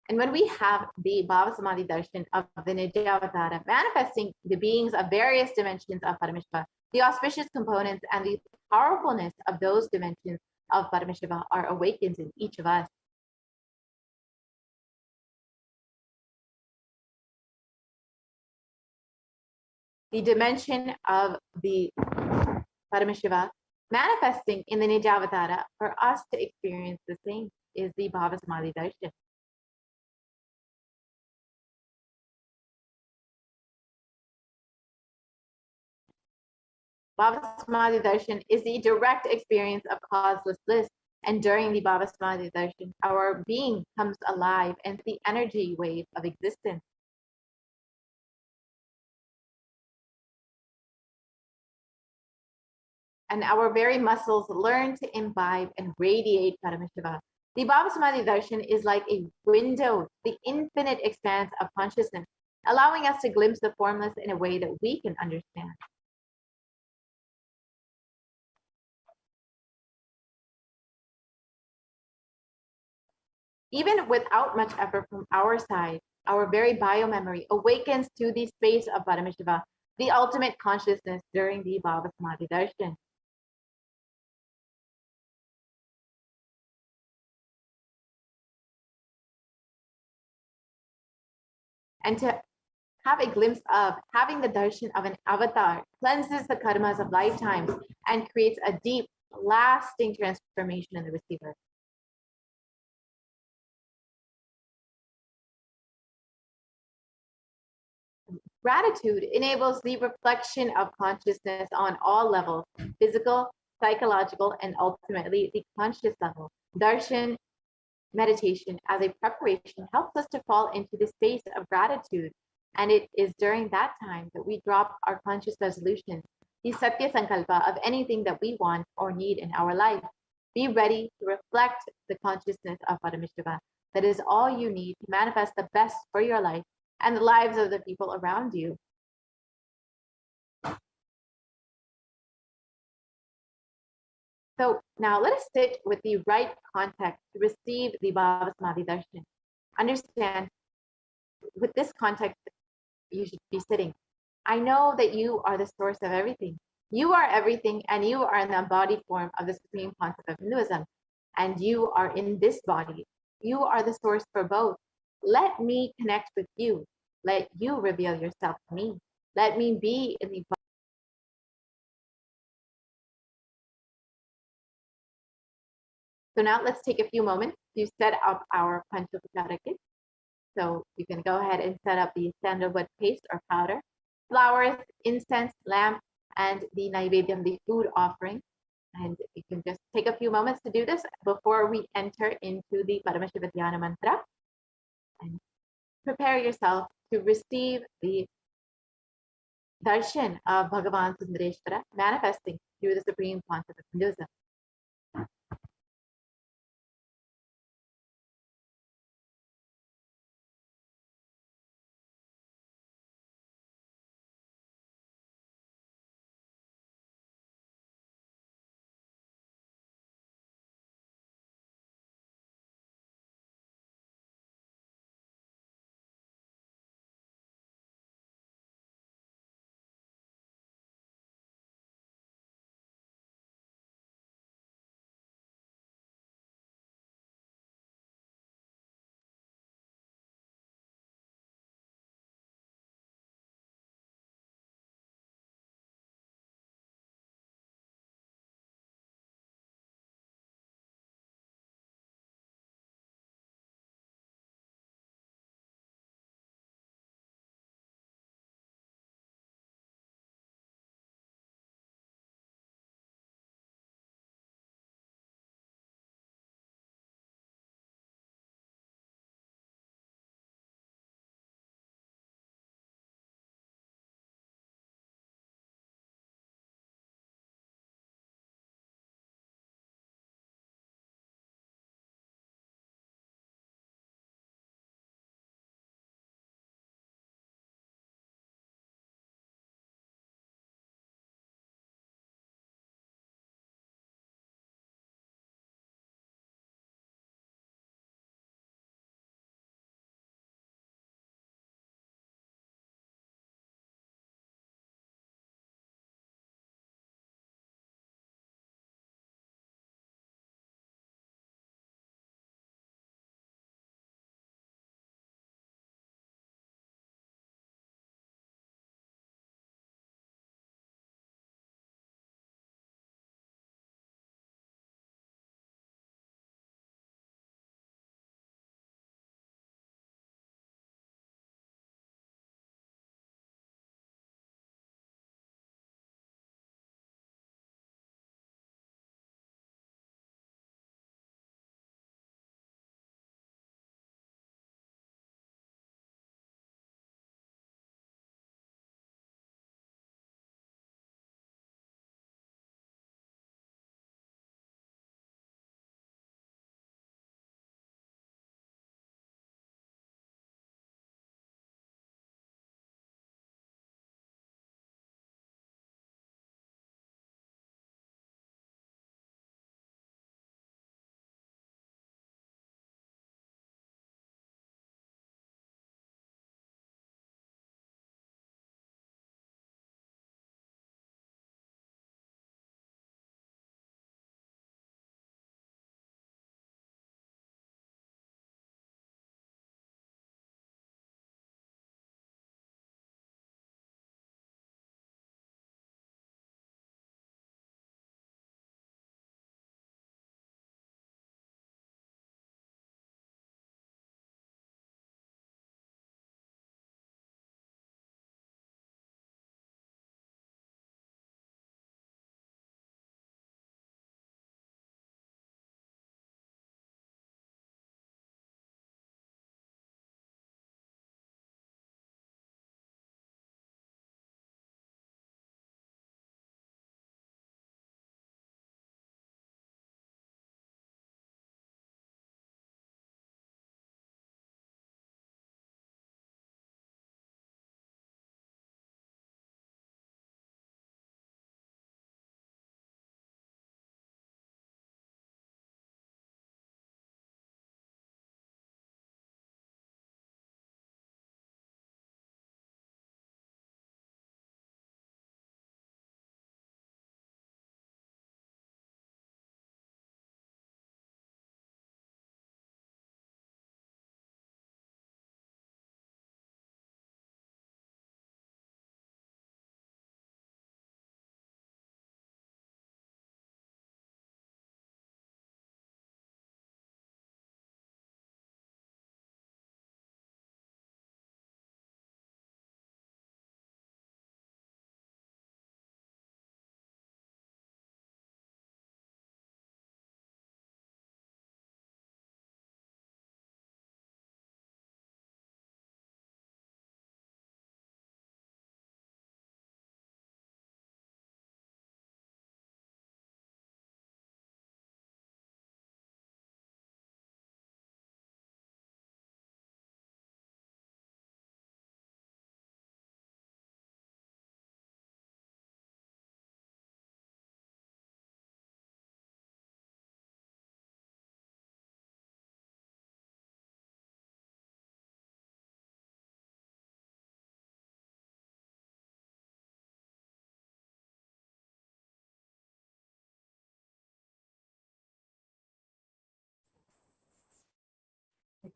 And when we have the Bhavasamadhi Darshan of the Nijavatara manifesting the beings of various dimensions of Paramashiva, the auspicious components and the powerfulness of those dimensions of Paramashiva are awakened in each of us. The dimension of the Paramashiva manifesting in the Nijavatara for us to experience the same is the Bhavasamadhi Darshan. Bhavasamadhi Darshan is the direct experience of causeless bliss, and during the Bhavasamadhi Darshan, our being comes alive and the energy wave of existence. And our very muscles learn to imbibe and radiate Paramashiva. The Bhavasamadhi Darshan is like a window, the infinite expanse of consciousness, allowing us to glimpse the formless in a way that we can understand. Even without much effort from our side, our very biomemory awakens to the space of Paramashiva, the ultimate consciousness during the Bhavasamadhi Darshan. And to have a glimpse of having the darshan of an avatar cleanses the karmas of lifetimes and creates a deep, lasting transformation in the receiver. Gratitude enables the reflection of consciousness on all levels, physical, psychological, and ultimately the conscious level. Darshan meditation as a preparation helps us to fall into the space of gratitude. And it is during that time that we drop our conscious resolutions, the Satya Sankalpa of anything that we want or need in our life. Be ready to reflect the consciousness of Paramashiva. That is all you need to manifest the best for your life and the lives of the people around you. So now let us sit with the right context to receive the Bhava Samadhi Darshan. Understand, with this context, you should be sitting. I know that you are the source of everything. You are everything, and you are in the embodied form of the supreme concept of Hinduism. And you are in this body. You are the source for both. Let me connect with you. Let you reveal yourself to me. Let me be in the So now let's take a few moments to set up our Panchopachara kit. So you can go ahead and set up the sandalwood paste or powder, flowers, incense, lamp, and the Naivedyam, the food offering. And you can just take a few moments to do this before we enter into the Paramashiva Dhyana mantra. And prepare yourself to receive the darshan of Bhagavan Sundareshwara manifesting through the supreme concept of Hinduism.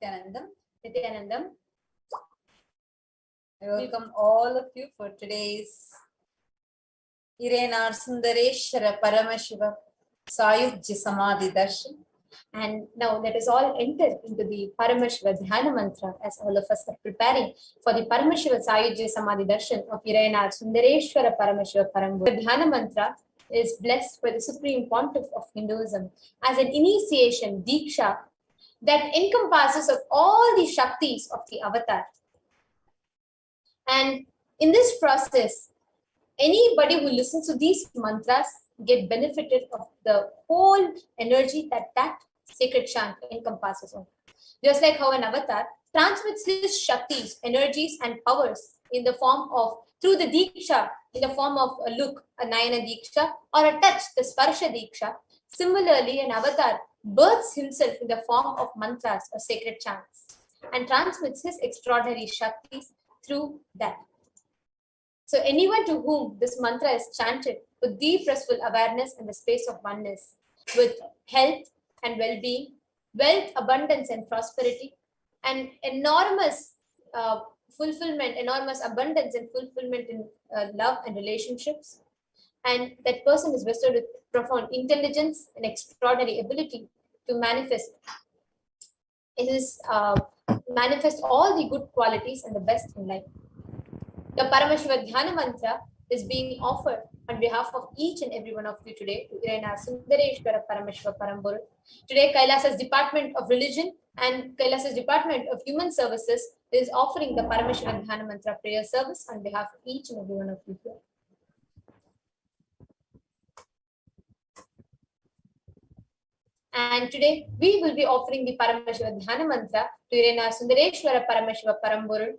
Nithyanandam. I welcome all of you for today's Sundareshwara Paramashiva Sayujya Samadhi Darshan. And now let us all enter into the Paramashiva Dhyana Mantra as all of us are preparing for the Paramashiva Sayujya Samadhi Darshan of Sundareshwara Paramashiva Parambur. The Dhyana Mantra is blessed by the Supreme Pontiff of Hinduism as an initiation, Diksha, that encompasses of all the Shaktis of the Avatar. And in this process, anybody who listens to these mantras get benefited of the whole energy that sacred chant encompasses on. Just like how an avatar transmits his Shaktis, energies and powers in the form of, through the Diksha, in the form of a look, a Nayana Diksha, or a touch, the Sparsha Diksha. Similarly, an avatar births himself in the form of mantras or sacred chants and transmits his extraordinary Shaktis through that. So anyone to whom this mantra is chanted with deep restful awareness in the space of oneness, with health and well-being, wealth, abundance and prosperity, and enormous fulfillment, enormous abundance and fulfillment in love and relationships. And that person is bestowed with profound intelligence and extraordinary ability to manifest manifest all the good qualities and the best in life. The Paramashiva Dhyana Mantra is being offered on behalf of each and every one of you today to Sundareshwara Paramashiva Parambur. Today, Kailasa's Department of Religion and Kailasa's Department of Human Services is offering the Paramashiva Dhyana Mantra prayer service on behalf of each and every one of you here. And today, we will be offering the Paramashiva Dhyana Mantra to Sundareshwara Paramashiva Parambur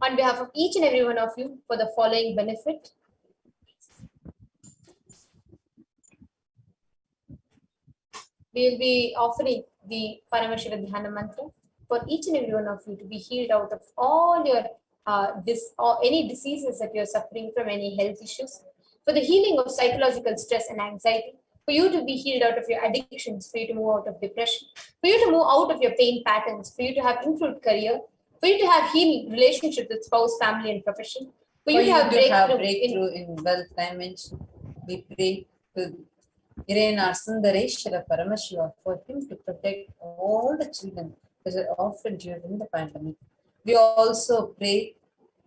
on behalf of each and every one of you for the following benefit. We will be offering the Paramashiva Dhyana Mantra for each and every one of you to be healed out of all your any diseases that you're suffering from, any health issues, for the healing of psychological stress and anxiety, for you to be healed out of your addictions, for you to move out of depression, for you to move out of your pain patterns, for you to have improved career, for you to have healed relationships with spouse, family, and profession, for you to have breakthrough in wealth dimension. We pray to Sundareshwara Paramashiva for him to protect all the children that are orphaned during the pandemic. We also pray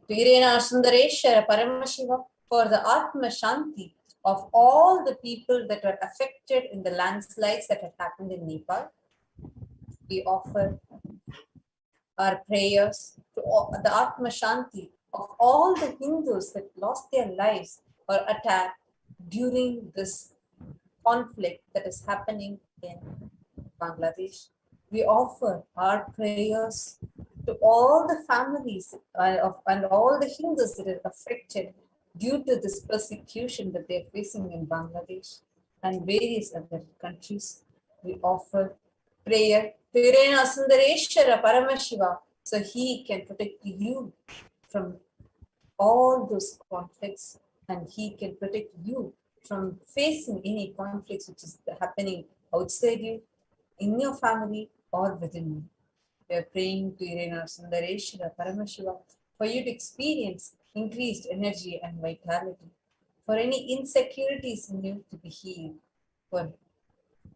to Sundareshwara Paramashiva for the Atma Shanti of all the people that were affected in the landslides that had happened in Nepal. We offer our prayers to the Atma Shanti of all the Hindus that lost their lives or attacked during this conflict that is happening in Bangladesh. We offer our prayers to all the families and all the Hindus that are affected due to this persecution that they are facing in Bangladesh and various other countries. We offer prayer to Sundareshwara Paramashiva so he can protect you from all those conflicts and he can protect you from facing any conflicts which is happening outside you, in your family or within you. We are praying to Sundareshwara Paramashiva for you to experience increased energy and vitality, for any insecurities in you to be healed, for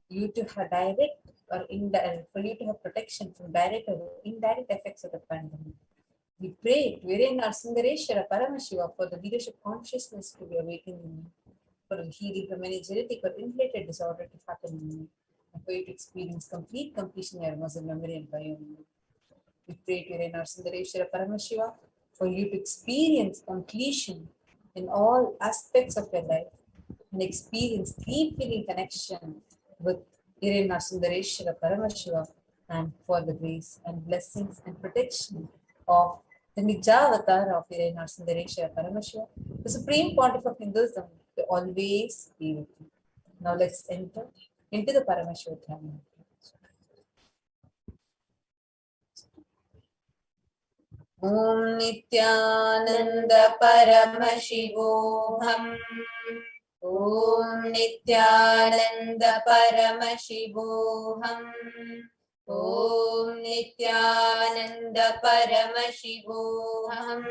you to have direct or indirect, for you to have protection from direct or indirect effects of the pandemic. We pray to Sundareshwara Paramashiva for the leadership consciousness to be awakened in you, for healing from any genetic or inherited disorder to happen in you, and for you to experience complete completion in your muscle memory and biomemory. We pray to Sundareshwara Paramashiva for you to experience completion in all aspects of your life and experience deep feeling connection with Sundareshwara Paramashiva, and for the grace and blessings and protection of the Nijavatar of Sundareshwara Paramashiva, the Supreme Pontiff of Hinduism, to always be with you. Now let's enter into the Paramashiva Dhyana. Om Nithyananda Paramashivoham. Om Nithyananda Paramashivoham. Om Nithyananda Paramashivoham.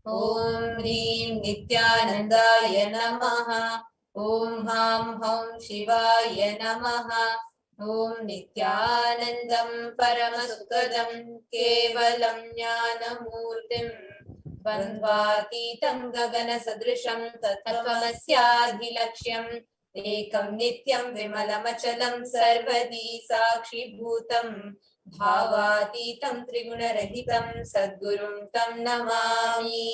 Om Hrim Nithyanandaya Namaha. Om Ham Hum Shivaya Namaha. Om Nithyanandam Paramasukadam Kevalam Jnanamurtim Bandvatitam Gagana Sadrisham Tattvamasyaadhilaksham Ekam Nityam Vimalamachalam Sarvadi Sakshibhutam Bhavatitam Trigunarahitam Sadgurum Tam Namami.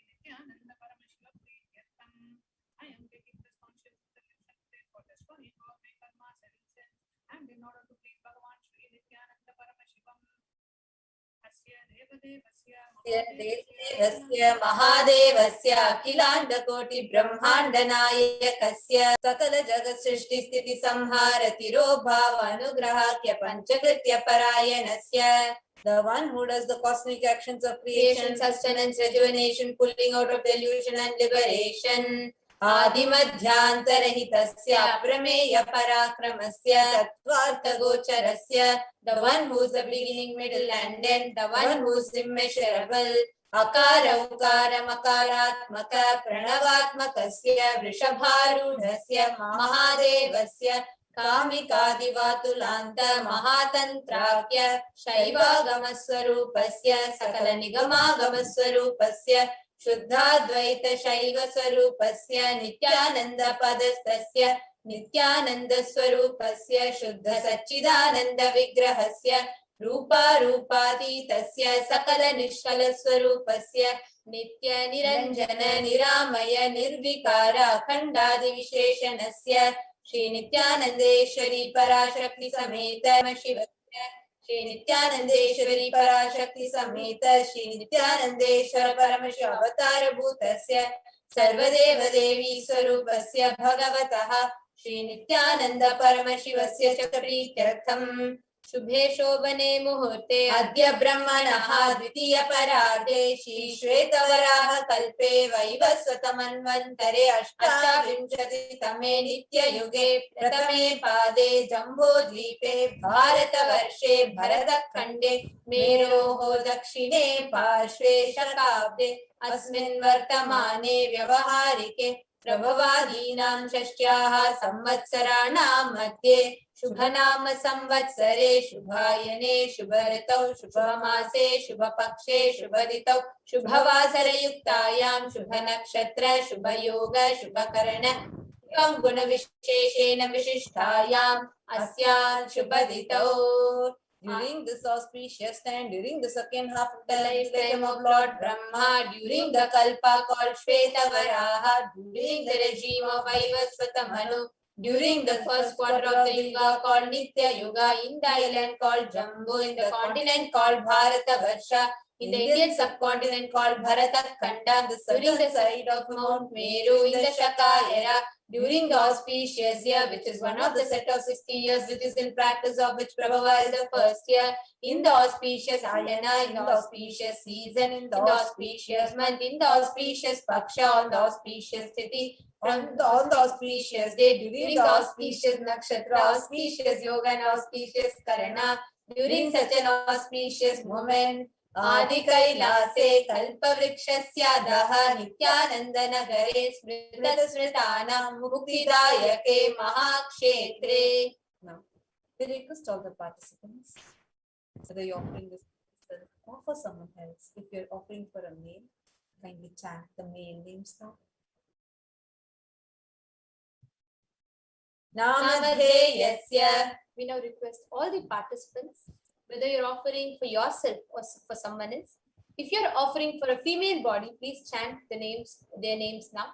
Nithyananda Paramashivam Priyartham. I am taking this conscious solution today for destroying all my karma, seven sins, and in order to please Bhagavan Shri Nithyananda Paramashivam. Asya Devadevasya देवस्य महादेवस्य अखिलाण्डकोटि ब्रह्माण्ड नायकस्य सकल जगत् सृष्टि स्थिति संहार तिरोभावानुग्रहाख्य पंचकृत्य परायणस्य. The one who does the cosmic actions of creation, sustenance, rejuvenation, pulling out of delusion and liberation. आदिमध्यांतरहितस्य अप्रमेय पराक्रमस्य तत्त्वार्थगोचरस्य. The one who is the beginning, middle and end, the one who is immeasurable. अकार उकार मकारात्मक प्रणवात्मकस्य वृषभारूढस्य महादेवस्य कामिकादिवातुलान्त महातन्त्राख्य शैवागमस्वरूपस्य सकल निगमागमस्वरूपस्य शुद्धाद्वैत शैव स्वरूपस्य नित्यानंद पदस्थस्य नित्यानंद स्वरूपस्य शुद्ध सच्चिदानंद विग्रहस्य रूपारूपातीतस्य सकल निष्कल स्वरूपस्य नित्य निरंजन निरामय निर्विकार अखंडादि विशेषणस्य श्री नित्यानंदेश्वरी पराशक्ति समेत शिवस्य श्री नित्यानंदेश्वरी पराशक्ति समेत श्री नित्यानंदेश्वर परमशिव अवतार भूतस्य सर्वदेव देवी स्वरूपस्य भगवतः श्री नित्यानंद परमशिवस्य च प्रीत्यर्थम् शुभे शोभने मुहूर्ते अद्य ब्रह्मणः द्वितीय परार्धे श्री श्वेतवराह कल्पे वैवस्वतमन्वन्तरे अष्टाविंशतितमे नित्ययुगे प्रथमे पादे जम्बूद्वीपे भारतवर्षे भरतखण्डे मेरोः दक्षिणे पार्श्वे शकाब्दे अस्मिन् वर्तमाने व्यवहारिके प्रभवादीनां षष्ट्याः संवत्सराणां मध्ये शुभनाम संवत्सरे शुभायने शुभऋतौ शुभमासे शुभपक्षे शुभदितौ शुभवासरयुक्तायां शुभनक्षत्र शुभयोग शुभकर्ण गुणविशेषेण विशिष्टायाम् अस्यां शुभदितौ. During this auspicious time, during the second half of the lifetime of Lord Brahma, during the Kalpa called Shvetavaraha, during the regime of Vaivasvata Manu, during the first quarter of the Yuga called Nitya Yuga, in the island called Jambu, in the continent called Bharata Varsha, in the Indian subcontinent called Bharata Khanda, during the side of Mount Meru, in the Shakayara, during the auspicious year, which is one of the set of 60 years, which is in practice of which Prabhava is the first year, in the auspicious Ayana, in the auspicious season, in the auspicious month, in the auspicious Paksha, on the auspicious Tithi, on the auspicious day, during the auspicious Nakshatra, auspicious Yoga and auspicious Karana, during such an auspicious moment, आदि कैलासे कल्पवृक्षस्याधः नित्यानन्दनगरे स्मृतस्मृतानां मुक्तिदायके महाक्षेत्रे. Now, we request all the participants, whether you're offering this or for someone else, if you're offering for a male, kindly chant the male names now. Namadheyasya. We now request all the participants, whether you're offering for yourself or for someone else. If you're offering for a female body, please chant their names now.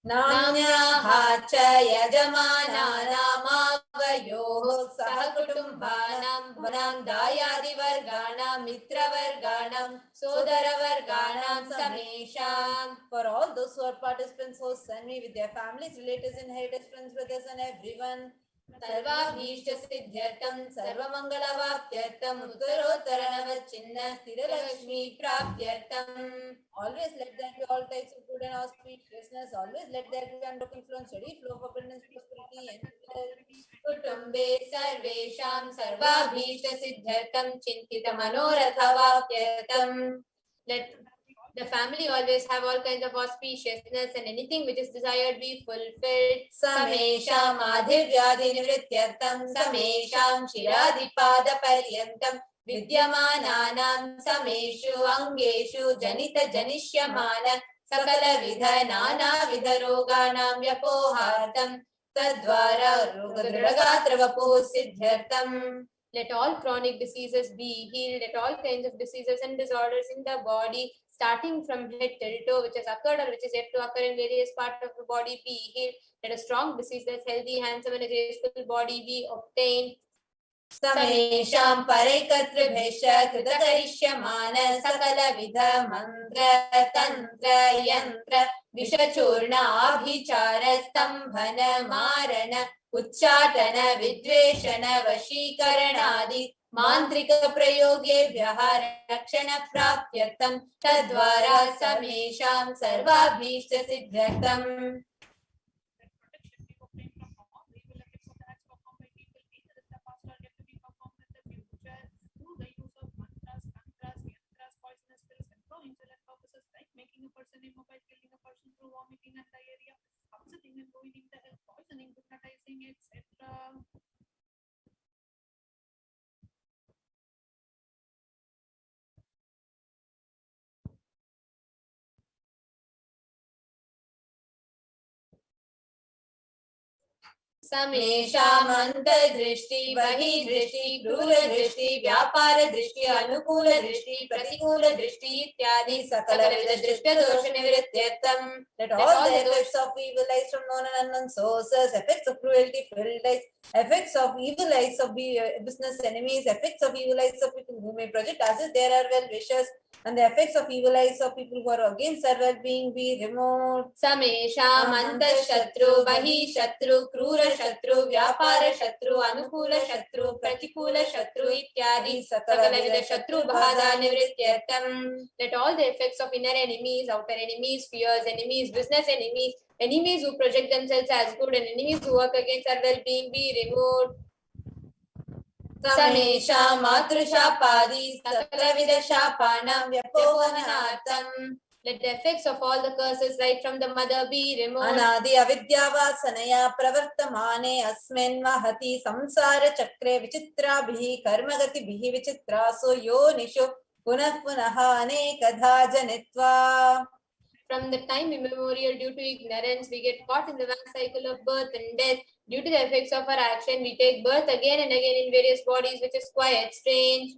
Namnyaha cha yajamana namavayoh sahakutumbanam bhanam dayadi varganam mitra varganam sodara varganam samesham. For all those who are participants, hosts, and me with their families, relatives, inheritors, friends, brothers, and everyone. Sarvabhishta siddhyartam sarvamangalavaptyartam uttarottaranavachinna sthiralakshmi praptyartam. Always let there be all types of good and auspiciousness. Always let there be unbroken flow and steady flow of abundance, prosperity, and wealth. Kutumbe sarvesham sarvabhishta siddhyartam chintita manoratha vapyatam. Let the family always have all kinds of auspiciousness and anything which is desired be fulfilled. Samesham adhivyadi nivrityartam samesham shiradipada paryantam vidyamananam sameshu angeshu janita janishyamana sakala vidha nana vidha roganam vyapohartam tadvara rogadragatravapo siddhyartam. Let all chronic diseases be healed. Let all kinds of diseases and disorders in the body, starting from head till toe, which has occurred or which is yet to occur in various parts of the body, be healed. Let a strong, diseaseless, healthy, handsome, and a graceful body be obtained. Samesham parekatra kritakarishямana sakala vidha mantra tantra yantra vishachurna abhichara stambhana marana uchchatana vidveshana vashikaranadi mantrika prayogevyaha rakshana praptyartam tadvara samesham sarvabhishta siddhyartam. Making a person immobile, killing a person through vomiting and diarrhea, upsetting and ruining the health, poisoning, hypnotizing, etc. समेषाम् अंतर्दृष्टि बहिर्दृष्टि क्रूरदृष्टि व्यापारदृष्टि अनुकूलदृष्टि प्रतिकूलदृष्टि इत्यादि सकलविध दृष्टदोषनिवृत्त्यर्थम्. Let all the effects of evil eyes from known and unknown sources, effects of cruelty filled eyes, effects of evil eyes of business enemies, effects of evil eyes of people who may project as if there are well wishers, and the effects of evil eyes of people who are against our well-being be removed. Samesham antashatru bahishatru krura shatru vyapara shatru anukula shatru pratikula shatru ityadi sakalavida shatru bhada nivrityartam. Let all the effects of inner enemies, outer enemies, fears, enemies, business enemies, enemies who project themselves as good and enemies who work against our well-being be removed. Samesham matrusapadi saklavida shapanam vyapohanartam. Let the effects of all the curses right from the mother be removed. Anadi avidyavasanaya pravartamane asmin mahati samsara chakre vichitrabhihi karmagatibihi vichitraso yonisho punah punaha anekadha janitva. From the time immemorial, due to ignorance, we get caught in the vast cycle of birth and death. Due to the effects of our action, we take birth again and again in various bodies, which is quite strange.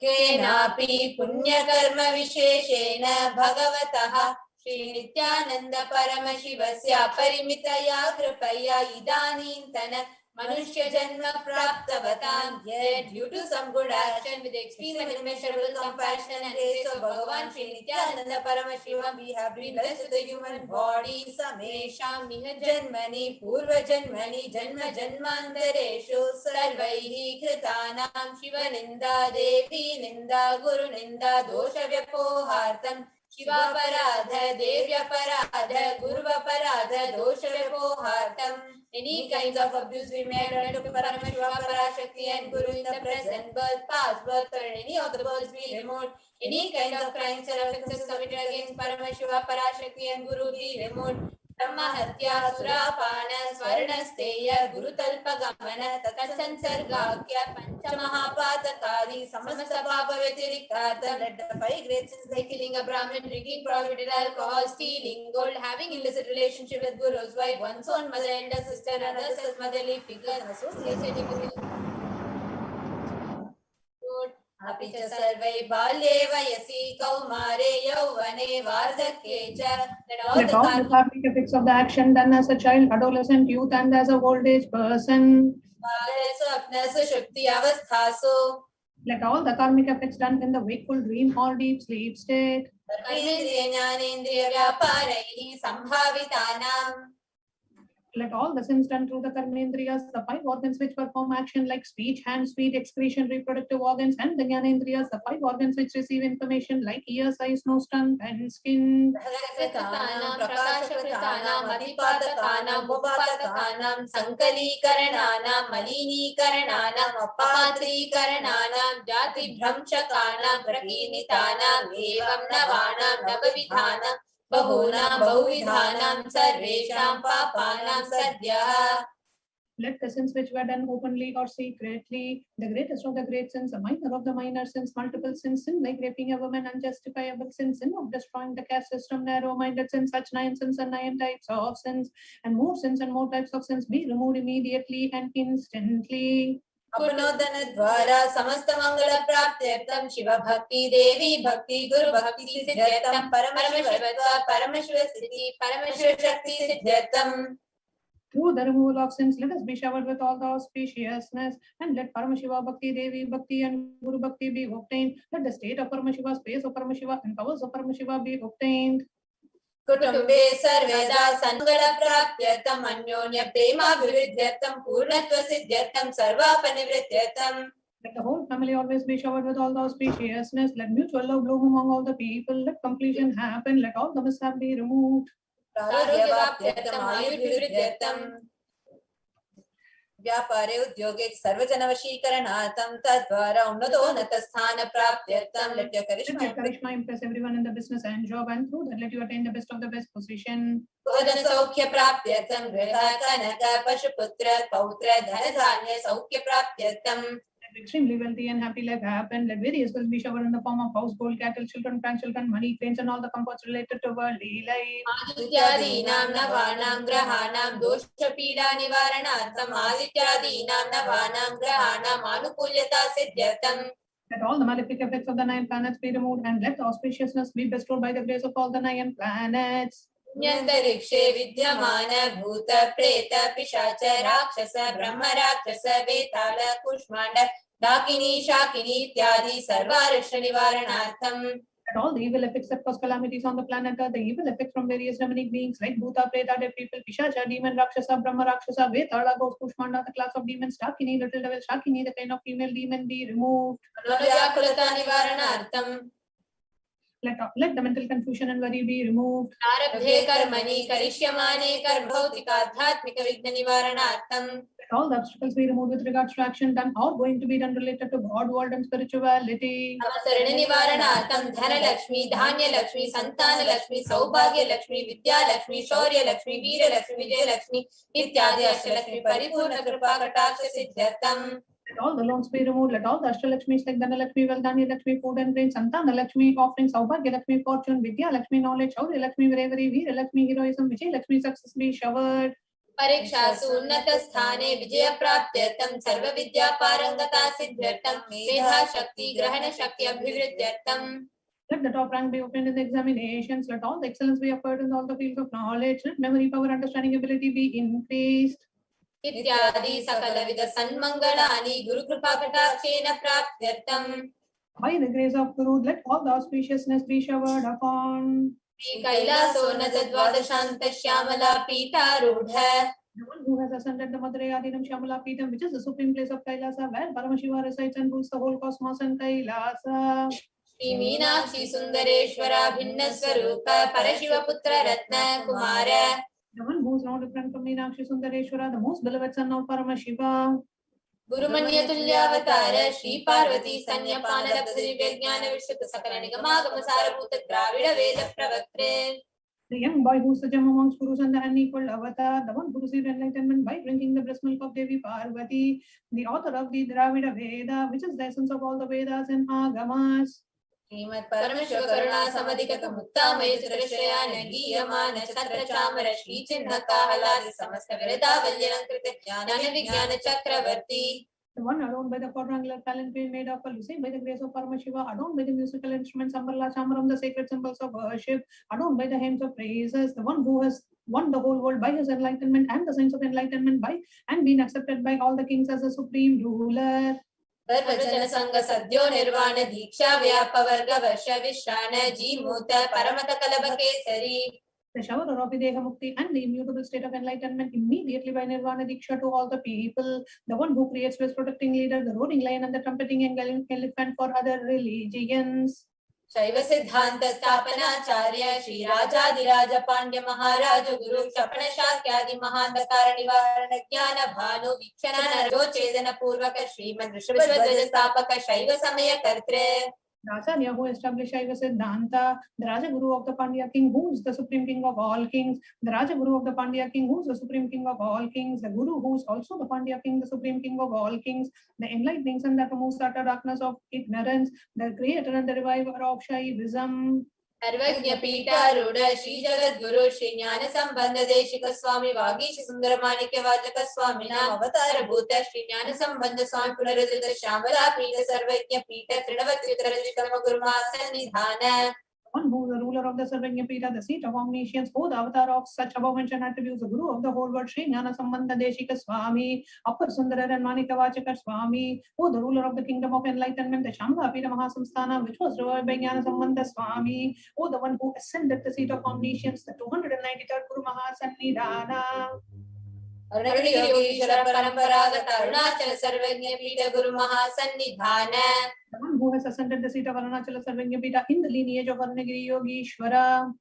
Kenapi punya karma visheshena bhagavataha Shri Nithyananda Paramashivasya parimitaya kripaya idanintana manushya janma praptavatam. Yet due to some good action with extreme and immeasurable compassion and grace of Bhagavan Shri Nithyananda Paramashivam, we have been blessed with the human body. Samesham miha janmani purva janmani janma janmantareshu sarvaihi kritanam shiva ninda devi ninda guru ninda dosha vyapohartam. Shiva paradha devya paradha gurva paradha dosha vyapohartam. Any kinds of abuse we may have done to Paramashiva, Parashakti and Guru in the present birth, past birth, or any of the births be removed. Any kind of crimes or offences committed against Paramashiva, Parashakti and Guru be removed. From महत्या सुरापान स्वर्णस्तेय गुरुतल्पगमन तत्संसर्गाख्य पंचमहापातकादि समस्त पाप व्यतिरिक्तार्थ let the 5 great sins like killing a Brahmin, drinking prohibited alcohol, stealing gold, having illicit relationship with Guru's wife, one's own mother and a sister, others as motherly figures, associated with अपि च सर्वै बाल्ये वयसि कौमारे यौवने वार्धक्ये च Let all the karmic effects of the action done as a child, adolescent, youth, and as a old age person. Let all the karmic effects done in the wakeful dream or deep sleep state. Let all the sins done through the karmendriyas, the 5 organs which perform action like speech, hands, feet, excretion, reproductive organs, and the jnanendriyas, the 5 organs which receive information like ears, eyes, nose, tongue, and skin. Let the sins which were done openly or secretly, the greatest of the great sins, the minor of the minor sins, multiple sins, sin like raping a woman, unjustifiable sins, sin of destroying the caste system, narrow-minded sins, such 9 sins and 9 types of sins, and more sins and more types of sins be removed immediately and instantly. अपनोदन द्वारा समस्त मंगल प्राप्त्यर्थम शिव भक्ति देवी भक्ति गुरु भक्ति सिद्ध्यर्थम परमशिवत्व परमशिव स्थिति परमशिव शक्ति सिद्ध्यर्थम. Through the removal of sins, let us be showered with all the auspiciousness, and let Paramashiva Bhakti, Devi Bhakti, and Guru Bhakti be obtained. Let the state of Paramashiva, space of Paramashiva, and powers of Paramashiva be obtained. कुटुंबे सर्वदा संगल प्राप्त्यर्थम अन्योन्य प्रेमाभिवृद्ध्यर्थम पूर्णत्व सिद्ध्यर्थम सर्वापनिवृत्त्यर्थम. Let the whole family always be showered with all the auspiciousness. Let mutual love bloom among all the people. Let completion happen. Let all the mishap be removed. व्यापारे उद्योगे सर्वजनवशीकरणार्थं तद्वारा उन्नतोन्नत स्थान प्राप्त्यर्थं. Let your charisma impress everyone in the business and job, and through that let you attain the best of the best position. धन सौख्य प्राप्त्यर्थं गृह कनक पशुपुत्र पौत्र धन धान्य सौख्य प्राप्त्यर्थं. Extremely wealthy and happy life happen. Let various wealth be showered in the form of house, gold, cattle, children, grandchildren, money, trains, and all the comforts related to worldly life. आदित्यादीनां नवानां ग्रहाणां दोषपीडा निवारणार्थं आदित्यादीनां नवानां ग्रहाणां आनुकूल्यता सिद्ध्यर्थं. Let all the malefic effects of the 9 planets be removed, and let the auspiciousness be bestowed by the grace of all the 9 planets. न्यन्तरिक्षे विद्यमान भूत प्रेत पिशाच राक्षस ब्रह्म राक्षस वेताल कुष्मांड डाकिनी शाकिनी इत्यादि सर्वारिष्ट निवारणार्थम. Let all the evil effects that cause calamities on the planet, the evil effects from various demonic beings like Bhuta, Preta, dead people, Pishacha, demon, Rakshasa, Brahma, Rakshasa, Vetala, ghost, Kushmanda, the class of demons, Dakini, little devil, Shakini, the kind of female demon be removed. मनोव्याकुलता निवारणार्थम. Let the mental confusion and worry be removed. प्रारब्धे कर्मणि करिष्यमाणे कर्म भौतिकाध्यात्मिक विघ्न निवारणार्थम. Let all the obstacles be removed with regards to action done or going to be done related to God, world, and spirituality. अवसरण निवारणार्थम धन लक्ष्मी धान्य लक्ष्मी संतान लक्ष्मी सौभाग्य लक्ष्मी विद्या लक्ष्मी शौर्य लक्ष्मी वीर लक्ष्मी विजय लक्ष्मी इत्यादि अष्टलक्ष्मी परिपूर्ण कृपा कटाक्ष सिद्ध्यर्थम. Let all the loans be removed. Let all the Ashtalakshmis like Dhanalakshmi, Valdhanya Lakshmi, food and grain, Santana Lakshmi, offerings, Saubhagya Lakshmi, fortune, Vidya Lakshmi, knowledge, Shaurya Lakshmi, bravery, Veera Lakshmi, heroism, Vijay Lakshmi, success be showered. परीक्षासु उन्नत स्थाने विजय प्राप्त्यर्थं सर्व विद्या पारंगता सिद्ध्यर्थं मेधा शक्ति ग्रहण शक्ति अभिवृद्ध्यर्थं. Let the top rank be opened in the examinations. Let all the excellence be acquired in all the fields of knowledge. Let memory, power, understanding, ability be increased. इत्यादि सकलविध सन्मंगलानि Gurukripa कटाक्षेन प्राप्त्यर्थं. By the grace of Guru, let all the auspiciousness be showered upon. Shri कैलासोन्नत द्वादशान्त Shyamala पीठारूढ़. The one who has ascended the Madurai Adinam Shyamala Peetham, which is the supreme place of Kailasa, where Paramashiva resides and rules the whole cosmos and Kailasa. Shri Meenakshi सुंदरेश्वरा भिन्न स्वरूप परशिव पुत्र रत्न Kumar. The one who is no different from Meenakshi Sundareshwara, the most beloved son of Paramashiva. गुरुमन्य तुल्यावतार Shri Parvati स्तन्यपान लब्ध दिव्य ज्ञान विश्रुत सकल निगमागम सारभूत द्राविड वेद प्रवक्त्रे. The young boy who's the gem amongst gurus and the unequal avatar, the one who received enlightenment by drinking the breast milk of Devi Parvati, the author of the Dravida Veda, which is the essence of all the Vedas and Agamas. Srimad Paramashiva Karuna Samadhikata Muktamaya Chitrashayana Giyamana Chatra Chamara Shri Chinna Kahaladi Samasta Virata Valyankrita Jnana Vijnana Chakravarti. The one adorned by the quadrangular palanquin made of Lucy by the grace of Paramashiva, adorned by the musical instruments Ambarla Chamaram, the sacred symbols of worship, adorned by the hymns of praises, the one who has won the whole world by his enlightenment and the signs of enlightenment by and been accepted by all the kings as a supreme ruler. Sarvajana Sangha Sadhyo Nirvana Diksha Vyapa Varga Varsha Vishrana Jimuta Paramata Kalabakesari. The shower of Videha Mukti and the immutable state of enlightenment immediately by Nirvana Diksha to all the people, the one who creates with protecting leader, the roaring lion and the trumpeting elephant for other religions. Shaiva Siddhanta Stapana Charya Shri Rajadiraja Pandya Maharaja Guru Shapana Shakyadi Mahandakara Nivarana Jnana Bhanu Vikshana Narjo Chedana Purvaka Srimad Rishabhadwaja Stapaka Shaiva Samaya Kartre. The Acharya who established Shaiva Siddhanta, the Raja Guru of the Pandya king, who is the supreme king of all kings, the Raja Guru of the Pandya king, who is the supreme king of all kings, the Guru who is also the Pandya king, the supreme king of all kings, the enlightening sun that removes the utter darkness of ignorance, the creator and the reviver of Shaivism. Sarvajna Pita Ruda Shri Jagat Guru Shri Jnana Sambandha Deshika Swami Vagishi Sundaramanikya Vajaka Swami Nam Avatara Bhuta Shri Jnana Sambandha Swami Punaradita Shambhala Pita Sarvajna Pita Trinavatyuttara Jishkarma Guru Masanidhana. One who is the ruler of the Sarvajna Pita, the seat of omniscience, who the avatar of such above mentioned attributes, the Guru of the whole world, Shri Jnana Sambandha Deshika Swami, Appar Sundara and Manika Vachaka Swami, who the ruler of the kingdom of enlightenment, the Shambhala Pita Mahasamsthana, which was ruled by Jnana Sambandha Swami, who the one who ascended the seat of omniscience, the 293rd Guru Mahasannidhana. Arunagiri Yogeshwara Paramparagata Arunachala Sarvajna Pita Guru Mahasannidhana. The one who has ascended the seat of Arunachala Sarvajna Pita in the lineage of Arunagiri Yogeshwara.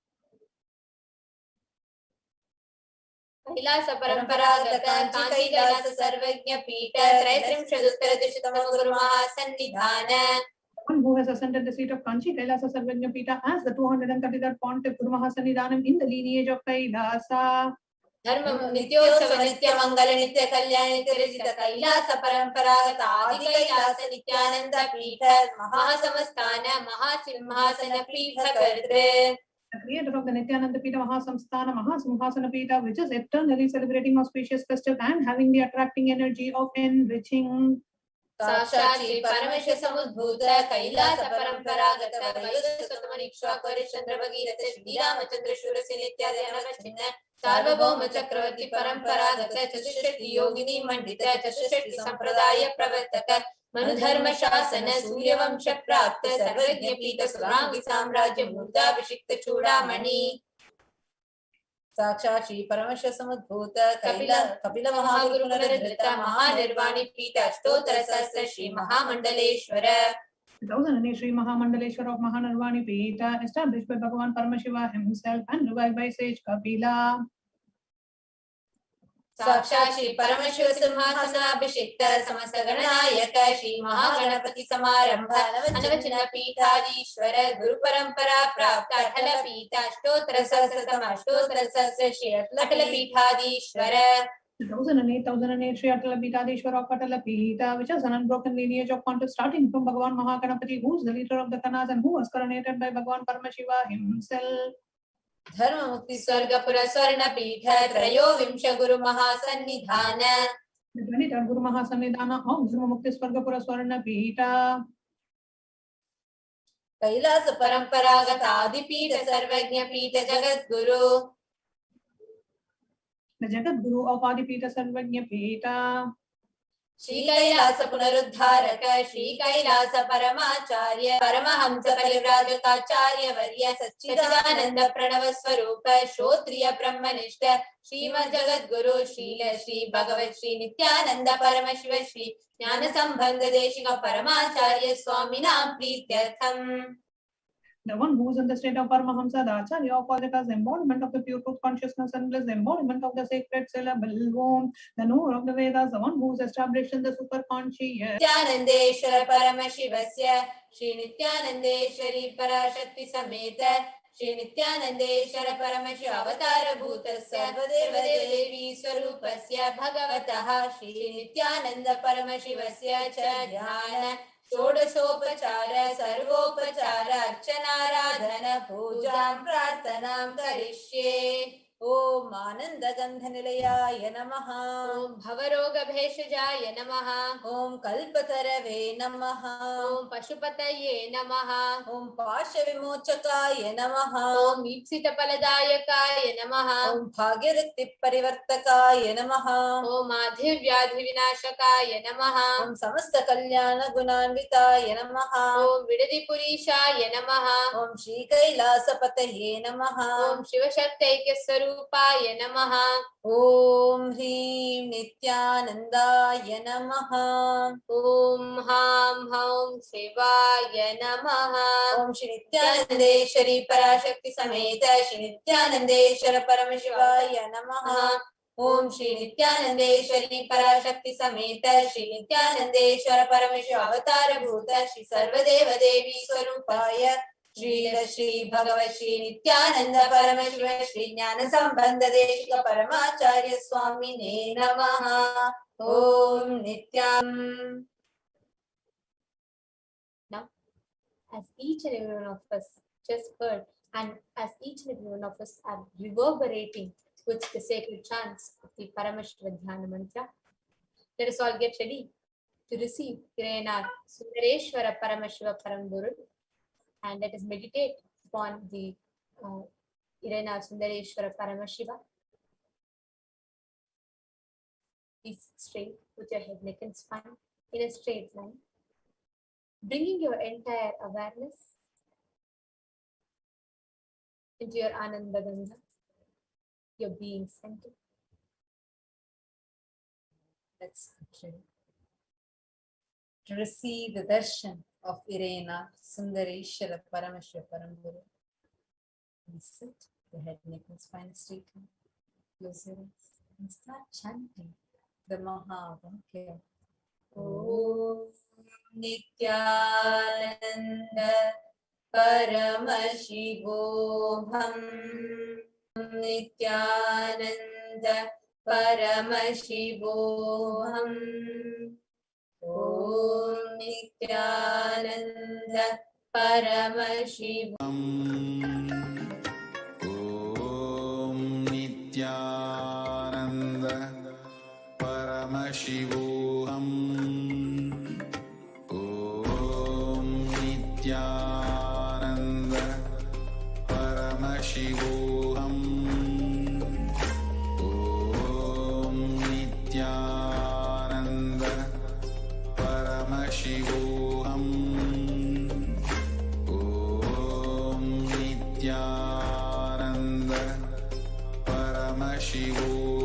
Kailasa Paramparagata Kanchi Kailasa Sarvajna Pita Traitrimshaduttara Dishatama Guru Mahasannidhana. One who has ascended the seat of Kanchi Kailasa Sarvajna Pita as the 233rd Pontiff Guru Mahasannidhanam in the lineage of Kailasa. Dharma Nityosava Nitya Mangala Nitya Kalyana Nitya Rajita Kailasa Paramparagata Adi Kailasa Nityananda Pita Mahasamastana Mahasimhasana Pita Kartre. The creator of the Nithyananda Pita Mahasamsthana Mahasimhasana Pita, which is eternally celebrating auspicious festive and having the attracting energy of enriching. Sakshat Paramashiva Samudbhuta Kailasa Paramparagata Vayuda Sutamanikshwa Korichandra Bhagirata Shri Ramachandra Shurasi Nityadhyana Chinna Sarvabhauma Chakravarti Paramparagata Chatushashti Yogini Mandita Chatushashti Sampradaya Pravartaka Manudharma Shasana Suryavamsha Prapta Sarvajna Pita Surangi Samrajya Murta Vishikta Chudamani. Sakshat Shri Paramashiva Samudbhuta Kapila Mahaguru Punaradhrita Mahanirvani Pita Ashtottara Sahasra Shri Mahamandaleshwara. 2008 Sri Mahamandaleshwara of Mahanirvani Pita, established by Bhagavan Paramashiva himself and revived by sage Kapila. Sakshat Shri Paramashiva Simhasana Abhishekta Samasta Gananayaka Shri Mahaganapati Samarambha Anavachana Pitadishwara Guru Parampara Prapta Athala Pita Ashtottara Sahasratama Ashtottara Sahasra Shri Athala Pitadishwara. 2008 Sri Atala Pitadishwara of Atala Pita, which is an unbroken lineage of pontiffs starting from Bhagavan Mahaganapati, who is the leader of the Kanas and who was coronated by Bhagavan Paramashiva himself. Dharma Mukti Swargapura Swarna Pita Trayo Vimsha Guru Mahasannidhana. The 23rd Guru Mahasannidhana of Dharma Mukti Swargapura Swarna Pita. Kailasa Paramparagata Adipita Sarvajna Pita Jagat Guru. The Jagat Guru of Adipita Sarvajna Pita. Shri Kailasa Punaruddharaka Shri Kailasa Paramacharya Paramahamsa Parivrajatacharya Varya Satchidananda Pranava Swarupa Shrotriya Brahmanishta Srimad Jagat Guru Srila Shri Bhagavat Shri Nithyananda Paramashiva Shri Jnana Sambandha Deshika Paramacharya Swaminam Prityartham. The one who is in the state of Paramahamsa, the Acharya of all the embodiment of the pure truth consciousness and bliss, the embodiment of the sacred syllable Om, the knower of the Vedas, the one who is established in the super conscious. Nityanandeshwara Paramashivasya Shri Nityanandeshwari Parashakti Sameta Shri नित्यानन्देश्वर Paramshiva अवतारभूतस्य सर्वदेवदेवी स्वरूपस्य भगवतः श्री नित्यानन्द परमशिवस्य च ध्यान षोडशोपचार सर्वोपचार अर्चनाराधन पूजां प्रार्थनां करिष्ये। ओम आनन्दगन्धनिलयाय नमः। ओम भवरोगभेषजाय नमः। ओम कल्पतरवे नमः। ओम पशुपतये नमः। ओम पाशविमोचकाय नमः। ओम ईप्सितफलदायकाय नमः। ओम भाग्यवृत्तिपरिवर्तकाय नमः। ओम आधिर्व्याधिविनाशकाय नमः। ओम समस्तकल्याणगुणान्विताय नमः। ओम विडदिपुरीशाय नमः। ओम श्रीकैलासपतये नमः। ओम शिवशक्तैक्यस्वरूपाय रूपाय नमः। ओम ह्रीं नित्यानन्दाय नमः। ओम हां हौं शिवाय नमः। ओम श्री नित्यानन्देश्वरी पराशक्ति समेत श्री नित्यानन्देश्वर परमशिवाय नमः। ओम श्री नित्यानन्देश्वरी पराशक्ति समेत श्री नित्यानन्देश्वर परमशिव अवतारभूत श्री सर्वदेव देवी स्वरूपाय श्री श्री भगवत श्री नित्यानंद परमशिव श्री ज्ञान संबंध देशिक परमाचार्य स्वामिने नमः। ओम नित्यम्। Now, as each and every one of us just heard, and as each and every one of us are reverberating with the sacred chants of the Paramashiva Dhyana mantra, let us all get ready to receive Irena Sundareshwara Paramashiva Paramburu. And let us meditate upon the Irena Sundareshwara Paramashiva. Please sit straight, put your head, neck and spine in a straight line, bringing your entire awareness into your Ananda Ganga, your being center. Let's get ready to receive the darshan of Irena Sundareshwara Paramashiva Paramburu. Please sit, the head, neck and spine straight, close your eyes and start chanting the Mahavakya. Om Nithyananda Paramashivoham. Nithyananda Paramashivoham. Om Nithyananda Paramashivoham. Om Nithyananda Paramashivoham. Om Nithyananda Paramashivoham. Om Nithyananda Paramashivoham. Om Nithyananda Paramashivoham.